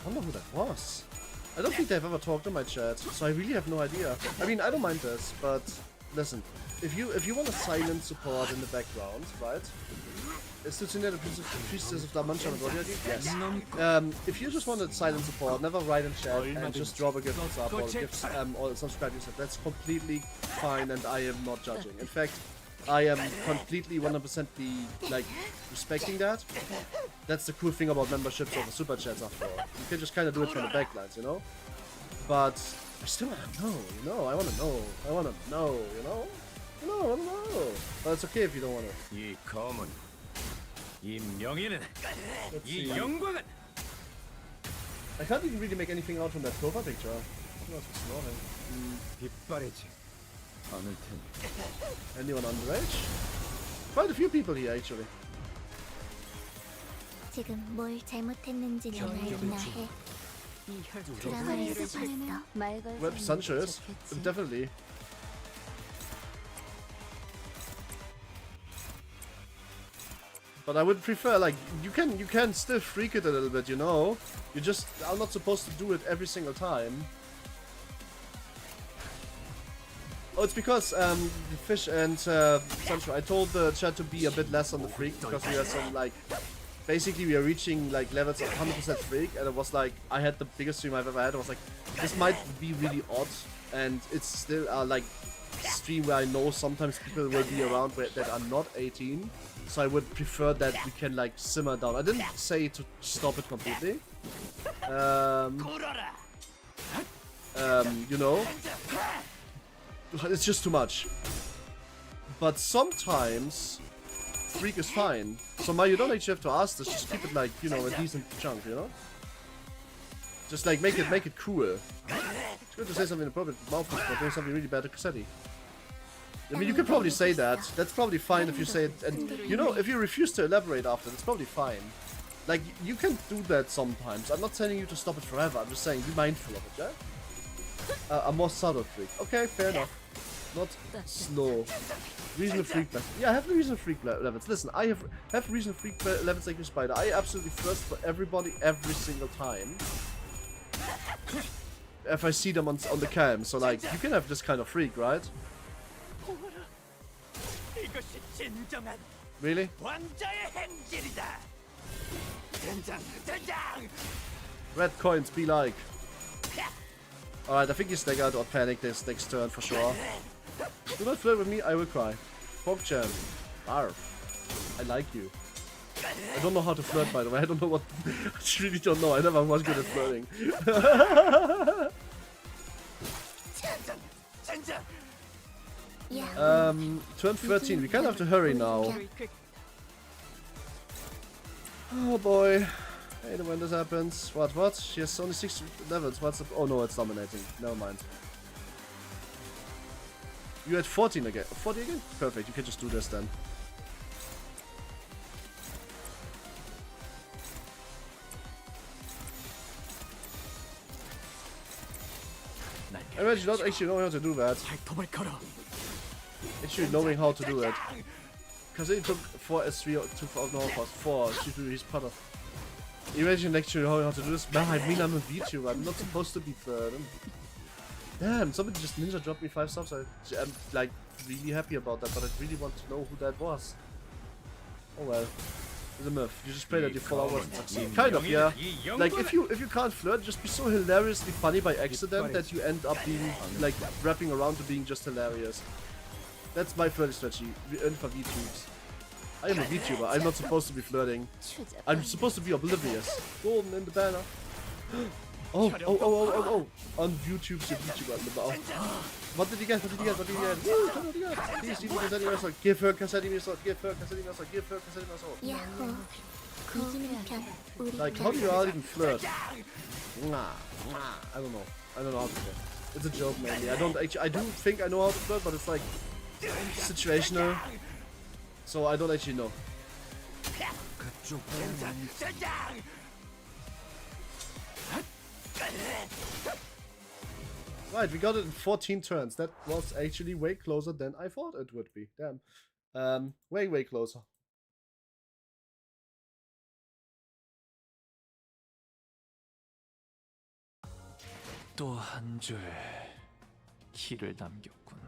wonder who that was. I don't think they've ever talked in my chat, so I really have no idea. I mean, I don't mind this, but listen, if you want a silent support in the background, right? Is Dulcinea the priestess of Damancha and already? Yes. If you just want a silent support, never write in chat and just drop a gift sub or gift or subscribe yourself. That's completely fine, and I am not judging. In fact, I am completely 100% like respecting that. That's the cool thing about memberships over super chats after all. You can just kind of do it from the backlines, you know. But I still want to know, you know. I want to know. I want to know, you know. I want to know. But it's okay if you don't want to. Let's see. I can't even really make anything out from that profile picture. Anyone underage? Quite a few people here, actually. 지금 뭘 잘못했는지는 알나 해. 드라마에서 봤어. Web Sanchez? Definitely. But I would prefer, like, you can still freak it a little bit, you know? You just are not supposed to do it every single time. Oh, it's because Fish and Sunshine, I told the chat to be a bit less on the freak because we are some, like, basically we are reaching like levels of 100% freak, and it was like I had the biggest stream I've ever had. I was like, this might be really odd, and it's still like stream where I know sometimes people will be around that are not 18, so I would prefer that we can like simmer down. I didn't say to stop it completely. You know, it's just too much. But sometimes freak is fine. So you don't actually have to ask this. Just keep it like, you know, a decent chunk, you know. Just like make it cool. It's good to say something inappropriate, mouthful, but doing something really bad to Meursetti. I mean, you could probably say that. That's probably fine if you say it. And you know, if you refuse to elaborate after, it's probably fine. Like, you can do that sometimes. I'm not telling you to stop it forever. I'm just saying be mindful of it, yeah? A more subtle freak. Okay, fair enough. Not slow. Reasonable freak level. Yeah, I have reasonable freak levels. Listen, I have reasonable freak levels like you, Spider. I absolutely first for everybody every single time. If I see them on the cam. So, like, you can have this kind of freak, right? Really? Red coins be like. Alright, I think you stagger out or panic this next turn for sure. Do not flirt with me, I will cry. PokJam. Arf. I like you. I don't know how to flirt, by the way. I don't know what. I really don't know. I never was good at flirting. Turn 13. We kind of have to hurry now. Oh boy. I hate it when this happens. What? She has only 6 levels. What's up? Oh no, it's dominating. Never mind. You had 14 again. 40 again? Perfect. You can just do this then. I imagine not actually knowing how to do that. Actually knowing how to do it. Because it took 4 S3 to 4 to do his putter. Imagine actually knowing how to do this. Man, I mean I'm a VTuber. I'm not supposed to be third. Damn, somebody just ninja dropped me 5 subs. I'm like really happy about that, but I really want to know who that was. Oh well. It's a myth. You just pray that you fall over and succeed. Kind of, yeah. Like if you can't flirt, just be so hilariously funny by accident that you end up being like wrapping around to being just hilarious. That's my flirting strategy. We earn for VTubes. I am a VTuber. I'm not supposed to be flirting. I'm supposed to be oblivious. Golden in the banner. Oh. On YouTube, the VTuber. What did you get? What did you get? Please, Cassetti Meursetti. Give her Cassetti Meursetti. Give her Cassetti Meursetti. Give her Cassetti Meursetti. Like, how do you all even flirt? I don't know. I don't know how to flirt. It's a joke, mainly. I do think I know how to flirt, but it's like situational. So I don't actually know. Right, we got it in 14 turns. That was actually way closer than I thought it would be. Damn. Way closer. 또 한 줄 길을 남겼군.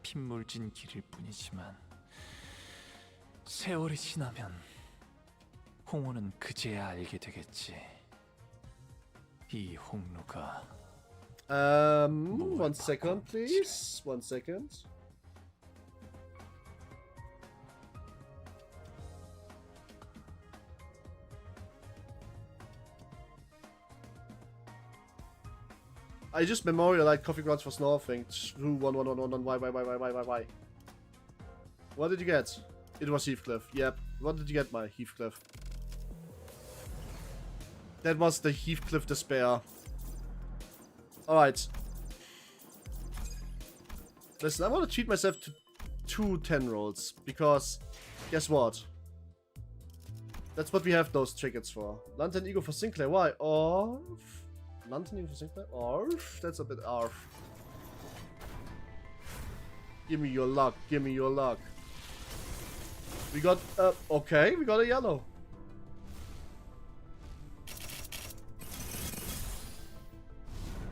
핏물진 길일 뿐이지만 세월이 지나면 홍호는 그제야 알게 되겠지. 이 홍루가 1 second, please. 1 second. I just memorialized coffee grounds for snorting. Who 1 why? What did you get? It was Heathcliff. Yep. What did you get, my Heathcliff? That was the Heathcliff despair. Alright. Listen, I want to treat myself to 2 10 rolls. Because, guess what? That's what we have those tickets for. Lantern Ego for Sinclair. Why? Orf. Lantern Ego for Sinclair? Orf. That's a bit arf. Give me your luck. Give me your luck. We got, okay, we got a yellow.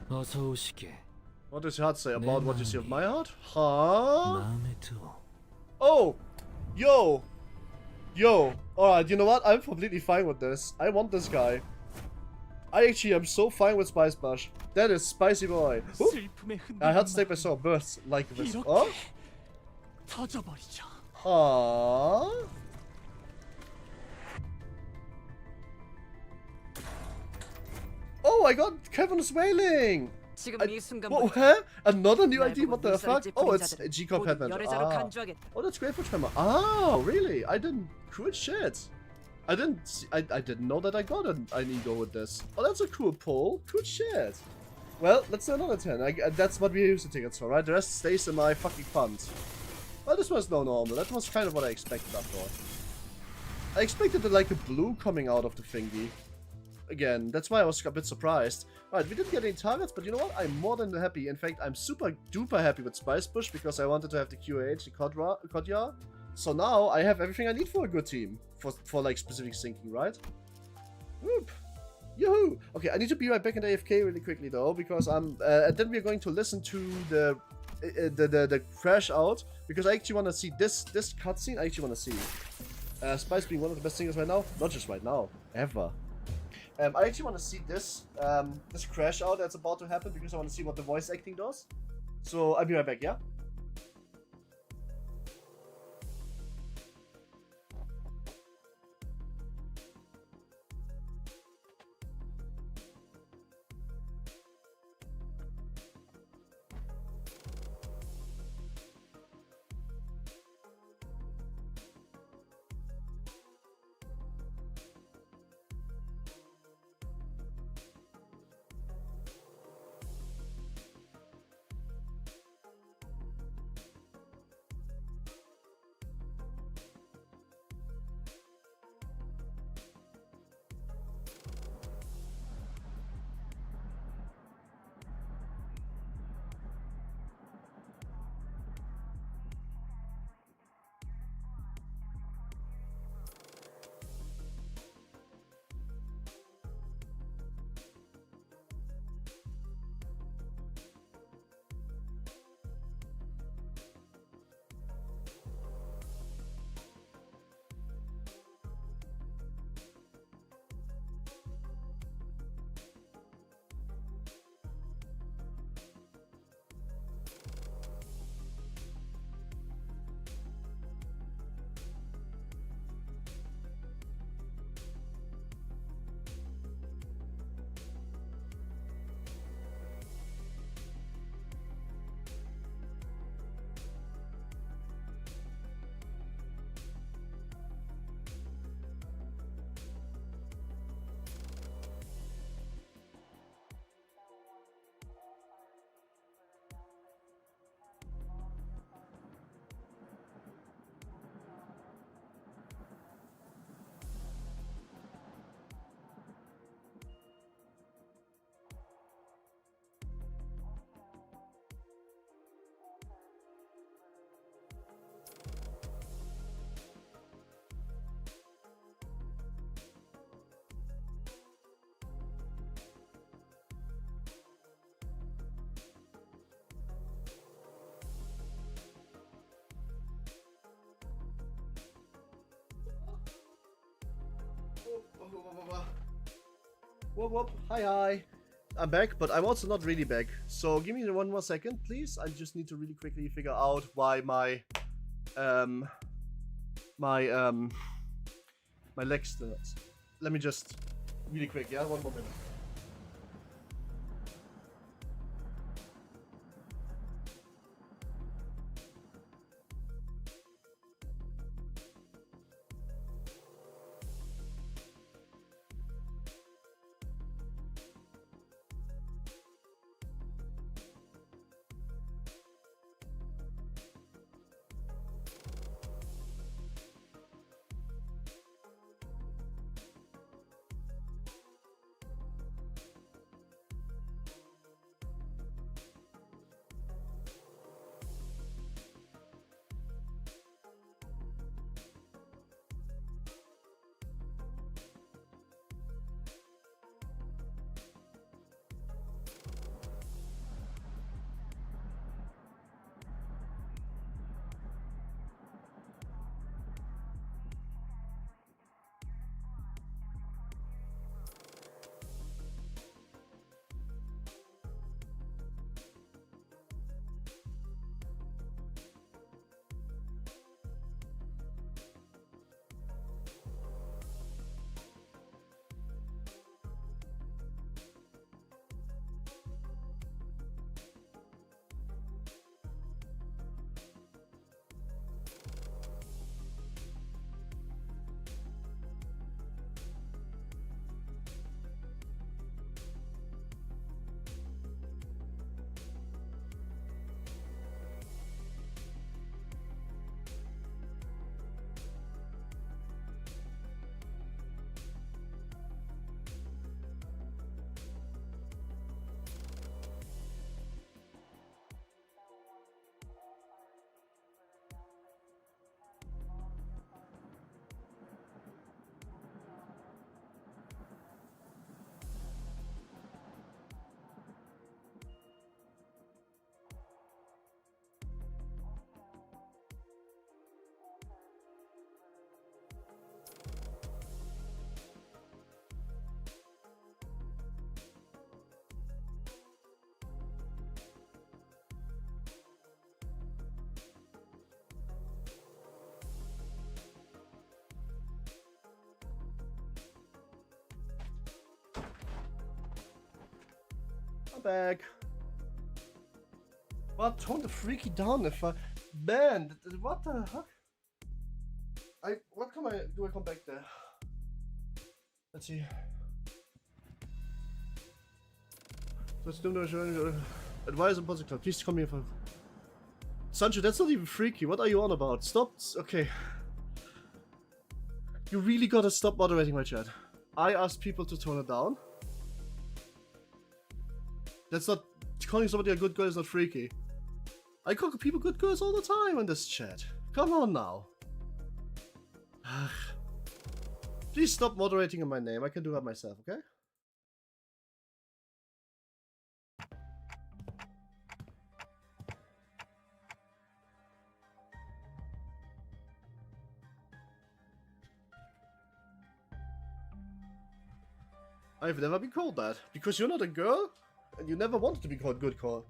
어서 오시게. What does your heart say about what you see of my heart? Huh? 마음에 들어. Oh! Yo! Yo! Alright, you know what? I'm completely fine with this. I want this guy. I actually am so fine with Spice Bush. That is Spicy Boy. I had to take my soul bursts like this. Oh? 터져버리죠. Aww. Oh, I got Kevin's wailing! 지금 이 What? 순간부터 Huh? Another new 날 ID? 보고 What the fuck? 눈살을 Oh, it's 찌푸린 G-Corp 자들은 head 모두 manager. 열애자로 Ah. 간주하겠다. Oh, that's great for Tremor. Oh, really? I didn't. Cool shit. I didn't. I didn't know that I got an ego with this. Oh, that's a cool pull. Cool shit. Well, let's do another 10. That's what we use the tickets for, right? The rest stays in my fucking fund. Well, this was no normal. That was kind of what I expected after all. I expected like a blue coming out of the thingy. Again, that's why I was a bit surprised. Alright, we didn't get any targets, but you know what? I'm more than happy. In fact, I'm super duper happy with Spice Bush because I wanted to have the QH, the Kodya. So now I have everything I need for a good team. For like specific syncing, right? Whoop. Yoo-hoo! Okay, I need to be right back in AFK really quickly though, because and then we're going to listen to the crash out, because I actually want to see this cutscene. I actually want to see Spice being one of the best singers right now, not just right now, ever. I actually want to see this this crash out that's about to happen, because I want to see what the voice acting does. So I'll be right back, yeah? Whoop whoop, hi. I'm back, but I'm also not really back. So give me one more second, please. I just need to really quickly figure out why my legs still hurts. Let me just really quick, yeah, one more minute. back. But tone the freaky down if I... Man, what the heck? What can I... Do I come back there? Let's see. Let's do no advise on positive club. Please come here for... Sancho, that's not even freaky. What are you on about? Stop. Okay. You really gotta stop moderating my chat. I asked people to tone it down. That's not... Calling somebody a good girl is not freaky. I call people good girls all the time in this chat. Come on now. Please stop moderating in my name. I can do that myself, okay? I've never been called that. Because you're not a girl, and you never wanted to be called good call.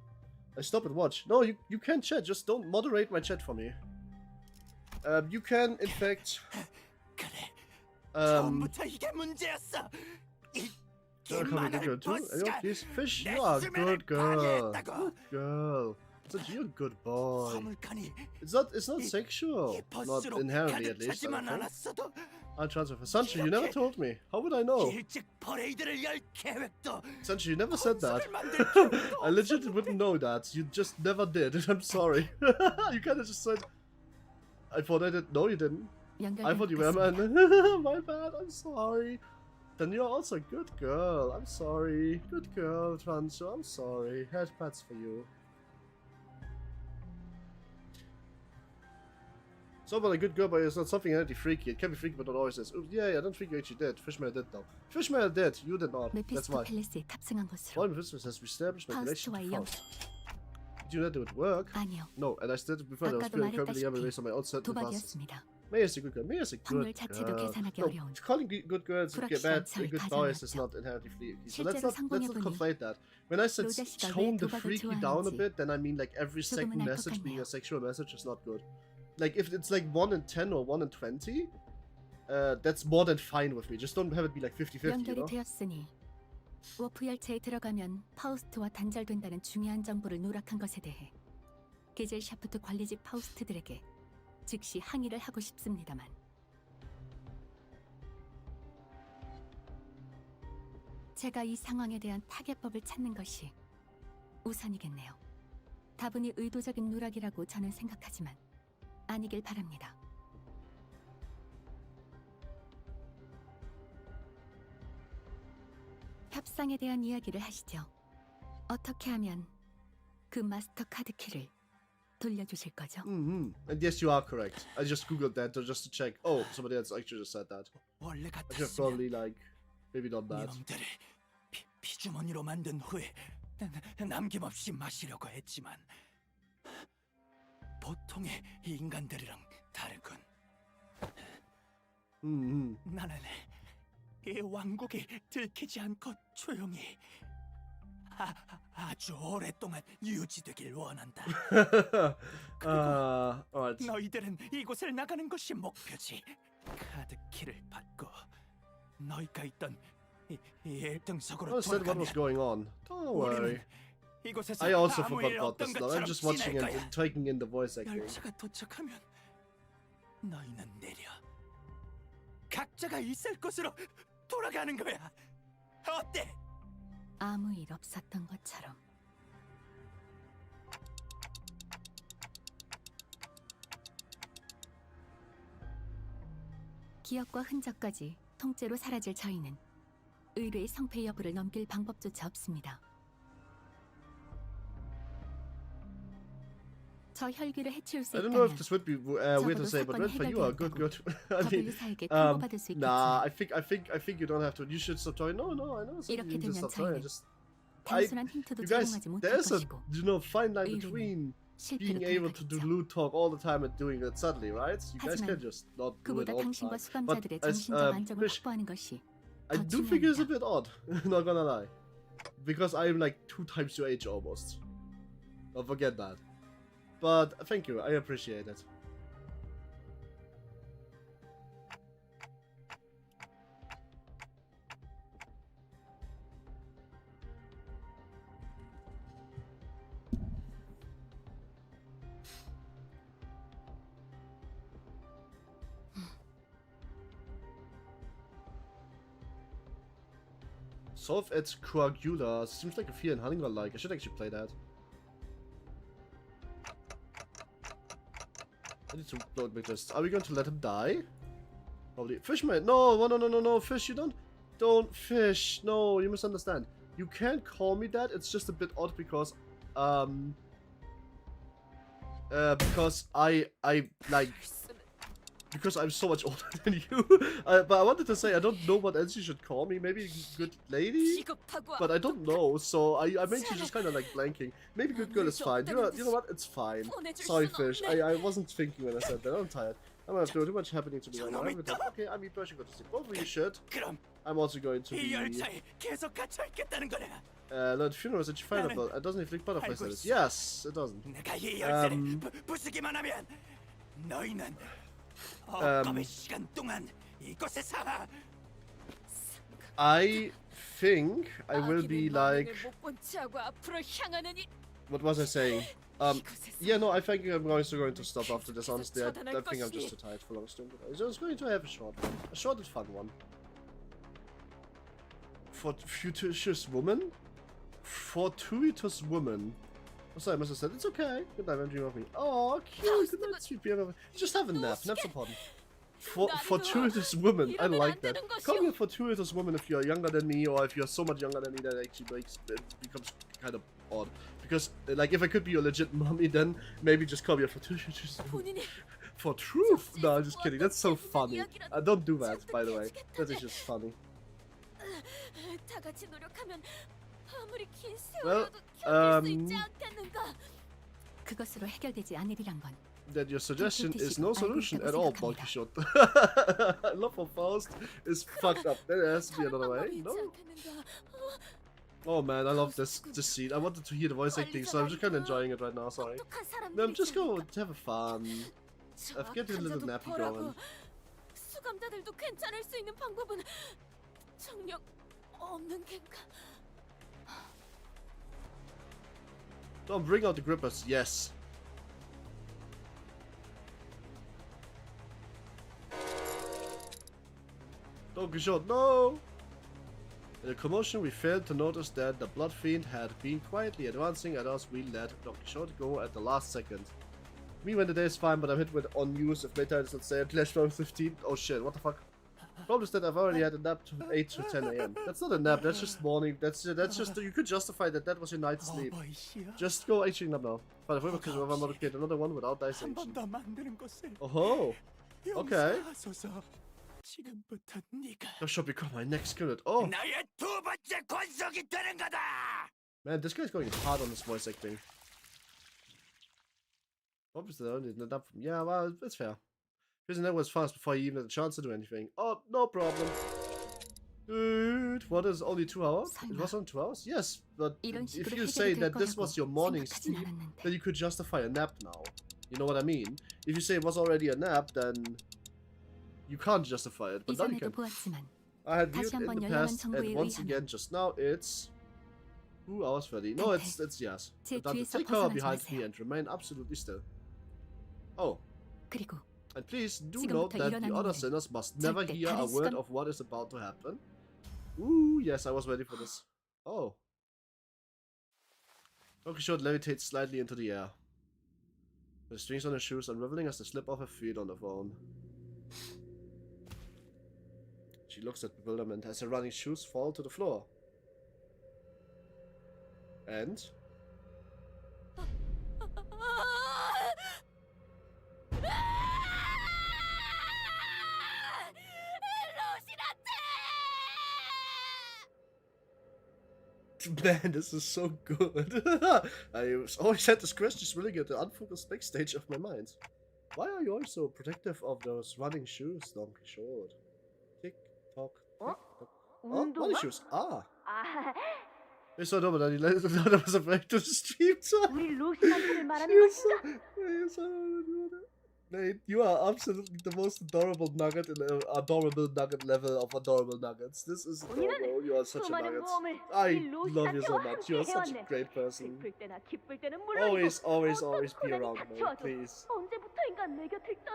I stop and watch. No, you can chat, just don't moderate my chat for me. You can, in fact... 처음부터 이게 문제였어. 이 girl too. Please fish. You are a good girl. Good girl. Such you're a good boy. It's not sexual. Not inherently, at least. I'll transfer for Sancho. You never told me. How would I know? Sancho, you never said that. I legit wouldn't know that. You just never did. I'm sorry. You kind of just said. I thought I did. No, you didn't. I thought you were, man. My bad. I'm sorry. Then you're also a good girl. I'm sorry. Good girl, Sancho. I'm sorry. Head pats for you. So about a good girl, but it's not something inherently freaky. It can be freaky, but not always is. Oops, yeah, I don't think you actually did. Fishmail did, though. Fishmail did. You did not. That's why. All Mephisto has established my relation to Faust. Did you not do it work? No, and I started before I was feeling currently able based on my own certain past. May is a good girl. May is a good girl. No, calling good girls bad good boys is not inherently freaky. So let's not conflate that. When I said tone the freaky down a bit, then I mean like every second message being a sexual message is not good. Like if it's like 1 in 10 or 1 in 20, that's more than fine with me. Just don't have it be like 50-50, you know? 워프 열차에 들어가면 파우스트와 단절된다는 중요한 정보를 누락한 것에 대해 게젤 샤프트 관리직 파우스트들에게 즉시 항의를 하고 싶습니다만 제가 이 상황에 대한 타개법을 찾는 것이 우선이겠네요. 다분히 의도적인 누락이라고 저는 생각하지만 아니길 바랍니다. 협상에 대한 이야기를 하시죠. 어떻게 하면 그 마스터 카드 키를 돌려주실 거죠? And yes, you are correct. I just googled that just to check. Oh, somebody else actually just said that. I should have probably like maybe done that. 이놈들을 피주머니로 만든 후에 남김없이 마시려고 했지만 보통의 인간들이랑 다르군. 나는 이 왕국이 들키지 않고 조용히 아주 오랫동안 유지되길 원한다. 그리고 너희들은 이곳을 나가는 것이 목표지. 카드키를 받고 너희가 있던 이 1등석으로 돌아가면 우리는 이곳에서 I also 아무 forgot 일 about 없던 this now. I'm 것처럼 just watching 지낼 and 거야. taking in the voice acting. 열차가 도착하면 너희는 내려 각자가 있을 곳으로 돌아가는 거야. 어때? 아무 일 없었던 것처럼. 기억과 흔적까지 통째로 사라질 저희는 의뢰의 성패 여부를 넘길 방법조차 없습니다. 저 혈기를 해치울 수 I don't know 있다면 if this would be weird to say, but red for you are good. I mean, W사에게 통보받을 수 nah. 있겠지만 I think you don't have to. You should stop trying. No, I know. 이렇게 You just 되면 stop trying. 저희는 Just 단순한 힌트도 you guys, 제공하지 못할 there's a 것이고 fine line between being able to do loot talk all the time and doing it subtly, right? You guys can just not do it 그보다 all the 당신과 time. 수감자들의 But as 정신적 안정을 Krish, 확보하는 것이 I 더 do think it's a 중요합니다. bit odd. Not gonna lie, because I'm like 2 times your age almost. Don't forget that. But thank you, I appreciate it. Solve et coagula. Seems like a Fear and Hunger like. I should actually play that. I need to load my list. Are we going to let him die? Probably. Fishman! No, no, no, no, no, Fish, you don't fish. No, you misunderstand. You can't call me that. It's just a bit odd because because I'm so much older than you. But I wanted to say I don't know what else you should call me. Maybe good lady, but I don't know. So I made you just kind of like blanking. Maybe good girl is fine. You know what? It's fine. Sorry, Fish. I wasn't thinking when I said that. I'm tired. I'm gonna have too much happening to me right now. Okay, I'm personally going to sleep. Both of you should. I'm also going to be. Lord Funeral, did you find about? It doesn't inflict butterfly status. Yes, it doesn't. I think I will be like. What was I saying? Yeah, no, I think I'm going to stop after this. Honestly, I think I'm just too tired for long stream. I'm just going to have a short one, a short and fun one. Fortuitous woman. Fortuitous woman. Oh, sorry, I must have said it's okay. Good night, I'm dreaming of me. Oh, cute. Good night, sweet baby. Just have a nap. Nap's important. Fortuitous woman. I like that. Call me a fortuitous woman if you're younger than me, or if you're so much younger than me that actually becomes kind of odd. Because, like, if I could be your legit mommy, then maybe just call me a fortuitous woman. For truth? No, I'm just kidding. That's so funny. Don't do that, by the way. That is just funny. Well, 그것으로 해결되지 않으리란 건 that your suggestion is no solution at all, Bon Quixote. Love for Faust is fucked up. There has to be another way. No. Oh man, I love this scene. I wanted to hear the voice acting, so I'm just kind of enjoying it right now. Sorry. No, I'm just going to have a fun. I've got a little nappy going. 수감자들도 괜찮을 수 있는 방법은 정녕 없는 겐가? Don't bring out the grippers. Yes. Don Quixote, no! In the commotion, we failed to notice that the Blood Fiend had been quietly advancing at us. We let Don Quixote go at the last second. Me when the day is fine, but I'm hit with on news if Meta is not say Clash Royale 15. Oh shit, what the fuck? Problem is that I've already had a nap to 8 to 10 AM. That's not a nap, that's just morning. That's just, you could justify that was your night's sleep. Just go actually nap now. But if we could create another one without dissection. Oh, okay. That should become my next skillet. Oh! Man, this guy's going hard on this voice acting. Obviously, I only did that from. Yeah, well, it's fair. Prison that was fast before he even had a chance to do anything. Oh, no problem. Dude, what is only 2 hours? It was on 2 hours? Yes, but if you say that this was your morning sleep, then you could justify a nap now. You know what I mean? If you say it was already a nap, then you can't justify it, but now you can. I had viewed it in the past, and once again, just now, it's 2 hours 30. No, it's yes. Take cover behind me and remain absolutely still. Oh. And please do note that the other sinners must never hear a word of what is about to happen. Ooh, yes, I was ready for this. Oh. Don Quixote levitates slightly into the air. The strings on her shoes unraveling as they slip off her feet on the phone. She looks at bewilderment as her running shoes fall to the floor. And? Man, this is so good. I always had this question swirling at the unfocused backstage of my mind. Why are you always so protective of those running shoes, Don Quixote? Tick tock, tick tock. Oh, running shoes. Ah. You're so dumb that I was afraid to stream. Nate, you are absolutely the most adorable nugget in the adorable nugget level of adorable nuggets. This is adorable. You are such a nugget. I love you so much. You are such a great person. Always, always, always be around me, please.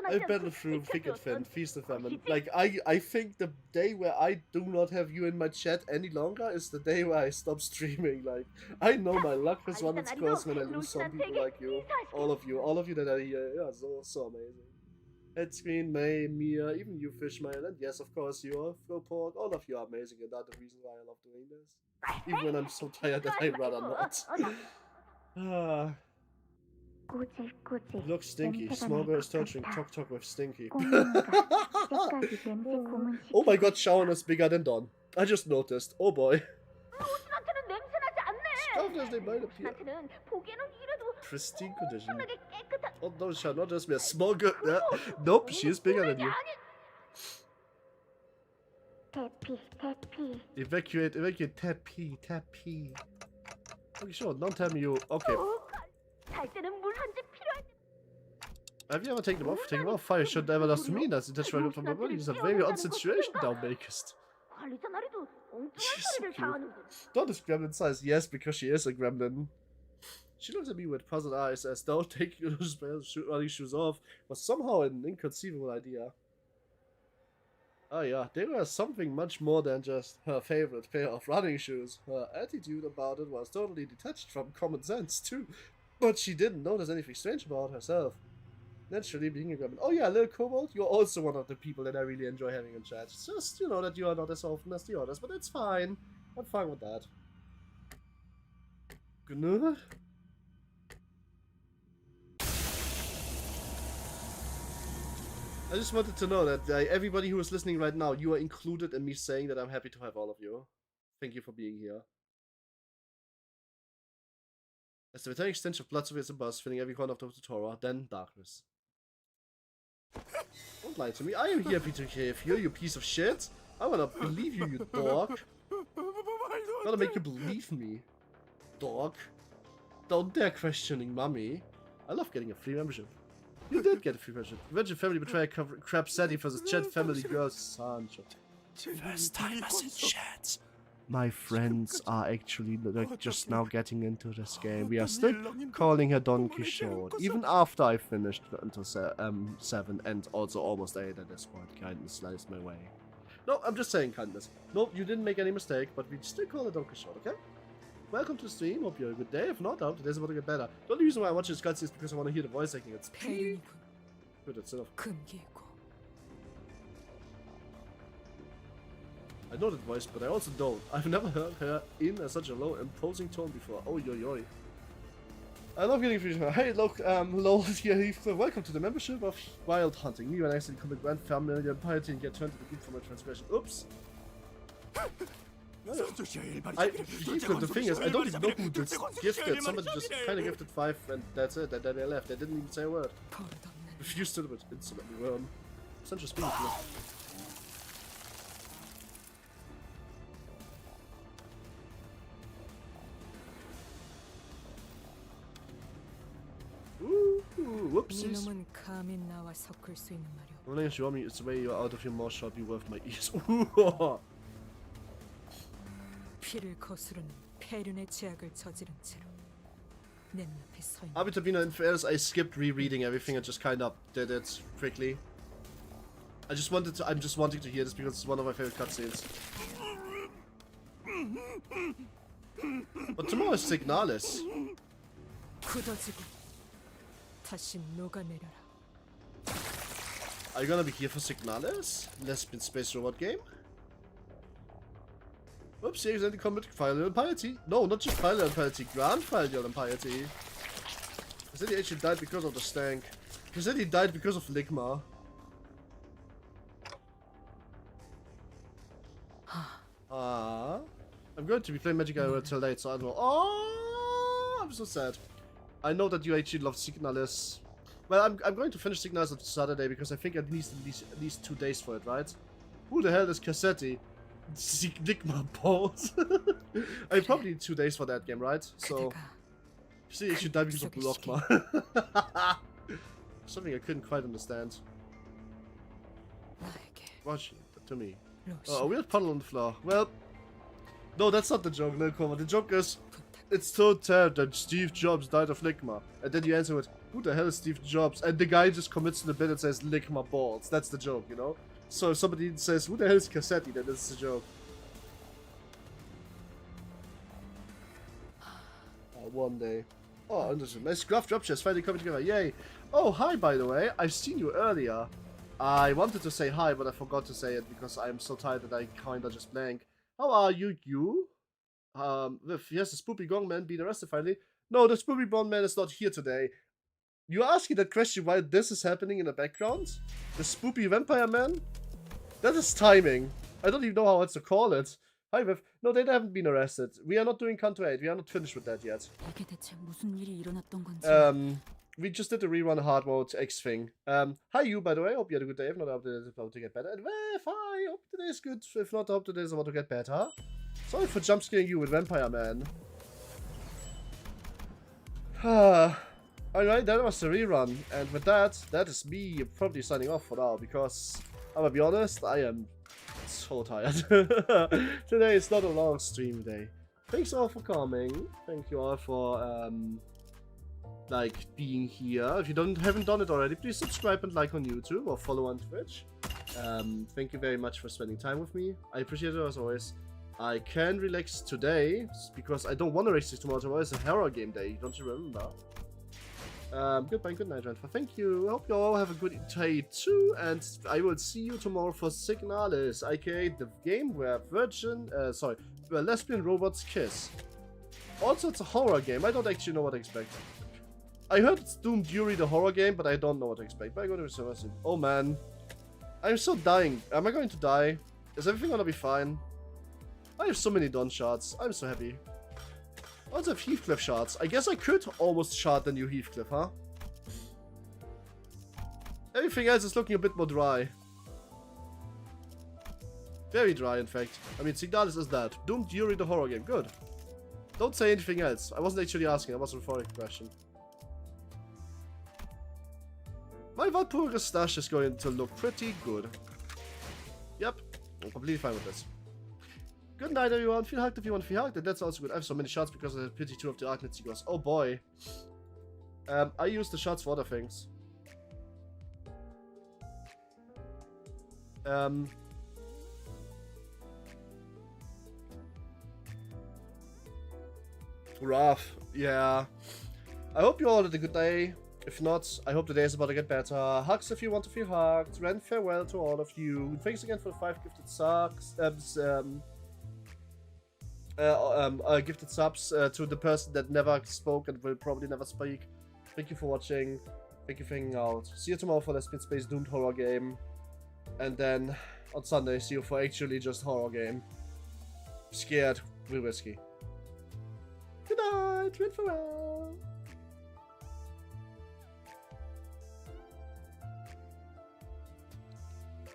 I battled through thick and thin, feast and famine. Like, I think the day where I do not have you in my chat any longer is the day where I stop streaming. Like, I know my luck has run its course when I lose some people like you. All of you that are here. Yeah, so amazing. Headscreen, May, Mia, even you, Fishmail, and yes, of course, you are, Flowport. All of you are amazing, and that's the reason why I love doing this. Even when I'm so tired that I'd rather not. Look stinky. Small girl is touching. Talk with stinky. Oh my god, Shawn is bigger than Don. I just noticed. Oh boy. Scarf as they might appear. Pristine condition. Oh no, Shawn, not just me. A small girl. Nope, she is bigger than you. Evacuate, tap P. Okay, sure, don't tell me you. Okay. Have you ever taken them off? Taking them off? Fire should never does to me. That's right from my body. It's a very odd situation down Makest. She's so cute. Don't is gremlin size. Yes, because she is a gremlin. She looks at me with puzzled eyes as though taking those running shoes off was somehow an inconceivable idea. Oh yeah, they were something much more than just her favorite pair of running shoes. Her attitude about it was totally detached from common sense too. But she didn't notice anything strange about herself. Naturally, being a gremlin. Oh yeah, little kobold, you're also one of the people that I really enjoy having in chat. It's just, you know, that you are not as often as the others, but it's fine. I'm fine with that. Good. I just wanted to know that everybody who is listening right now, you are included in me saying that I'm happy to have all of you. Thank you for being here. As the returning stench of blood surveys a buzz, filling every corner of the tutorial, then darkness. Don't lie to me. I am here to cave you, you piece of shit. I wanna believe you, you dog. Gotta make you believe me, dog. Don't dare questioning mommy. I love getting a free membership. You did get a free membership. Virgin family betrayer crap Sadie for the chat family girl Sancho. First time as in chat. My friends are actually like just now getting into this game. We are still calling her Don Quixote, even after I finished until 7 and also almost 8 at this point. Kindness sliced my way. No, I'm just saying kindness. No, you didn't make any mistake, but we still call her Don Quixote, okay? Welcome to the stream. Hope you had a good day. If not, I hope today's about to get better. The only reason why I watch this cutscene is because I want to hear the voice acting. It's good. It's enough. I know that voice, but I also don't. I've never heard her in such a low, imposing tone before. Oh, yo. I love getting free. Hey, look, lol, here, Heathcliff. Welcome to the membership of Wild Hunting. Me and I accidentally commit grand family and piety and get turned to the group for my transgression. Oops. Heathcliff, the thing is, I don't even know who this gifted. Somebody just kind of gifted 5 and that's it. And then they left. They didn't even say a word. Refused to do it. Insolently worm. Such a speed. Whoopsies. When you me, it's the way you're out of your mouth shall be worth my ears. Abitabina, in fairness, I skipped rereading everything. I just kind of did it quickly. I'm just wanting to hear this because it's one of my favorite cutscenes. But tomorrow is Signalis. Are you gonna be here for Signalis? Lesbian space robot game? Oops, here's the combat Fire and Piety. No, not just Fire and Piety, Grand Fire and Piety. He said he actually died because of the stank. He said he died because of Ligma. I'm going to be playing Magic Arrow till late, so I don't know. Oh, I'm so sad. I know that you actually love Signalis. Well, I'm going to finish Signalis on Saturday because I think I need at least 2 days for it, right? Who the hell is Cassetti? Sigma balls. I probably need 2 days for that game, right? So, see, you should die because of Blockma. Something I couldn't quite understand. Watch it to me. Oh, a weird puddle on the floor. Well, no, that's not the joke, Lil Coma. The joke is It's so sad that Steve Jobs died of Ligma. And then you answer with, who the hell is Steve Jobs? And the guy just commits to the bit and says Ligma balls. That's the joke, you know? So if somebody says, who the hell is Cassetti? Then it's the joke. One day. Oh, interesting. My Scruff Dropshare is finally coming together. Yay. Oh, hi, by the way. I've seen you earlier. I wanted to say hi, but I forgot to say it because I'm so tired that I kinda just blank. How are you? Yes, the Spoopy Gong Man being arrested finally. No, the Spoopy Gong Man is not here today. You're asking that question why this is happening in the background? The Spoopy Vampire Man? That is timing. I don't even know how else to call it. Hi, Viv. No, they haven't been arrested. We are not doing Canto 8. We are not finished with that yet. We just did the rerun hard mode X thing. Hi, you, by the way. Hope you had a good day. If not, I hope today is about to get better. And if I hope today is good. If not, I hope today is about to get better. Sorry for jumpscaring you with Vampire Man. Alright, that was the rerun. And with that, that is me probably signing off for now. Because, I'm gonna be honest, I am so tired. Today is not a long stream day. Thanks all for coming. Thank you all for, like, being here. If you haven't done it already, please subscribe and like on YouTube or follow on Twitch. Thank you very much for spending time with me. I appreciate it as always. I can relax today because I don't want to relax tomorrow. Tomorrow is a horror game day. Don't you remember? Goodbye and good night, Jennifer. Thank you. I hope you all have a good day too. And I will see you tomorrow for Signalis, aka the game where where lesbian robots kiss. Also, it's a horror game. I don't actually know what to expect. I heard it's Doomed Yuri, the horror game, but I don't know what to expect. But I go to Meursetti. Oh man. I'm so dying. Am I going to die? Is everything gonna be fine? I have so many Dawn shards. I'm so happy. I also have Heathcliff shards. I guess I could almost shard the new Heathcliff, huh? Everything else is looking a bit more dry. Very dry, in fact. I mean, Signalis is that. Doomed Yuri, the horror game. Good. Don't say anything else. I wasn't actually asking. I was a rhetorical question. My Valpurgis stash is going to look pretty good. Yep. I'm completely fine with this. Good night, everyone. Feel hugged if you want to feel hugged. And that's also good. I have so many shots because I have pity 2 of the Arknet Seagulls. Oh boy. I use the shots for other things. Rough. Yeah. I hope you all had a good day. If not, I hope the day is about to get better. Hugs if you want to feel hugged. And farewell to all of you. Thanks again for the 5 gifted subs. Gifted subs to the person that never spoke and will probably never speak. Thank you for watching. Thank you for hanging out. See you tomorrow for Lesbian Space Doomed horror game. And then on Sunday, see you for actually just horror game. Scared, real risky. Good night, and farewell.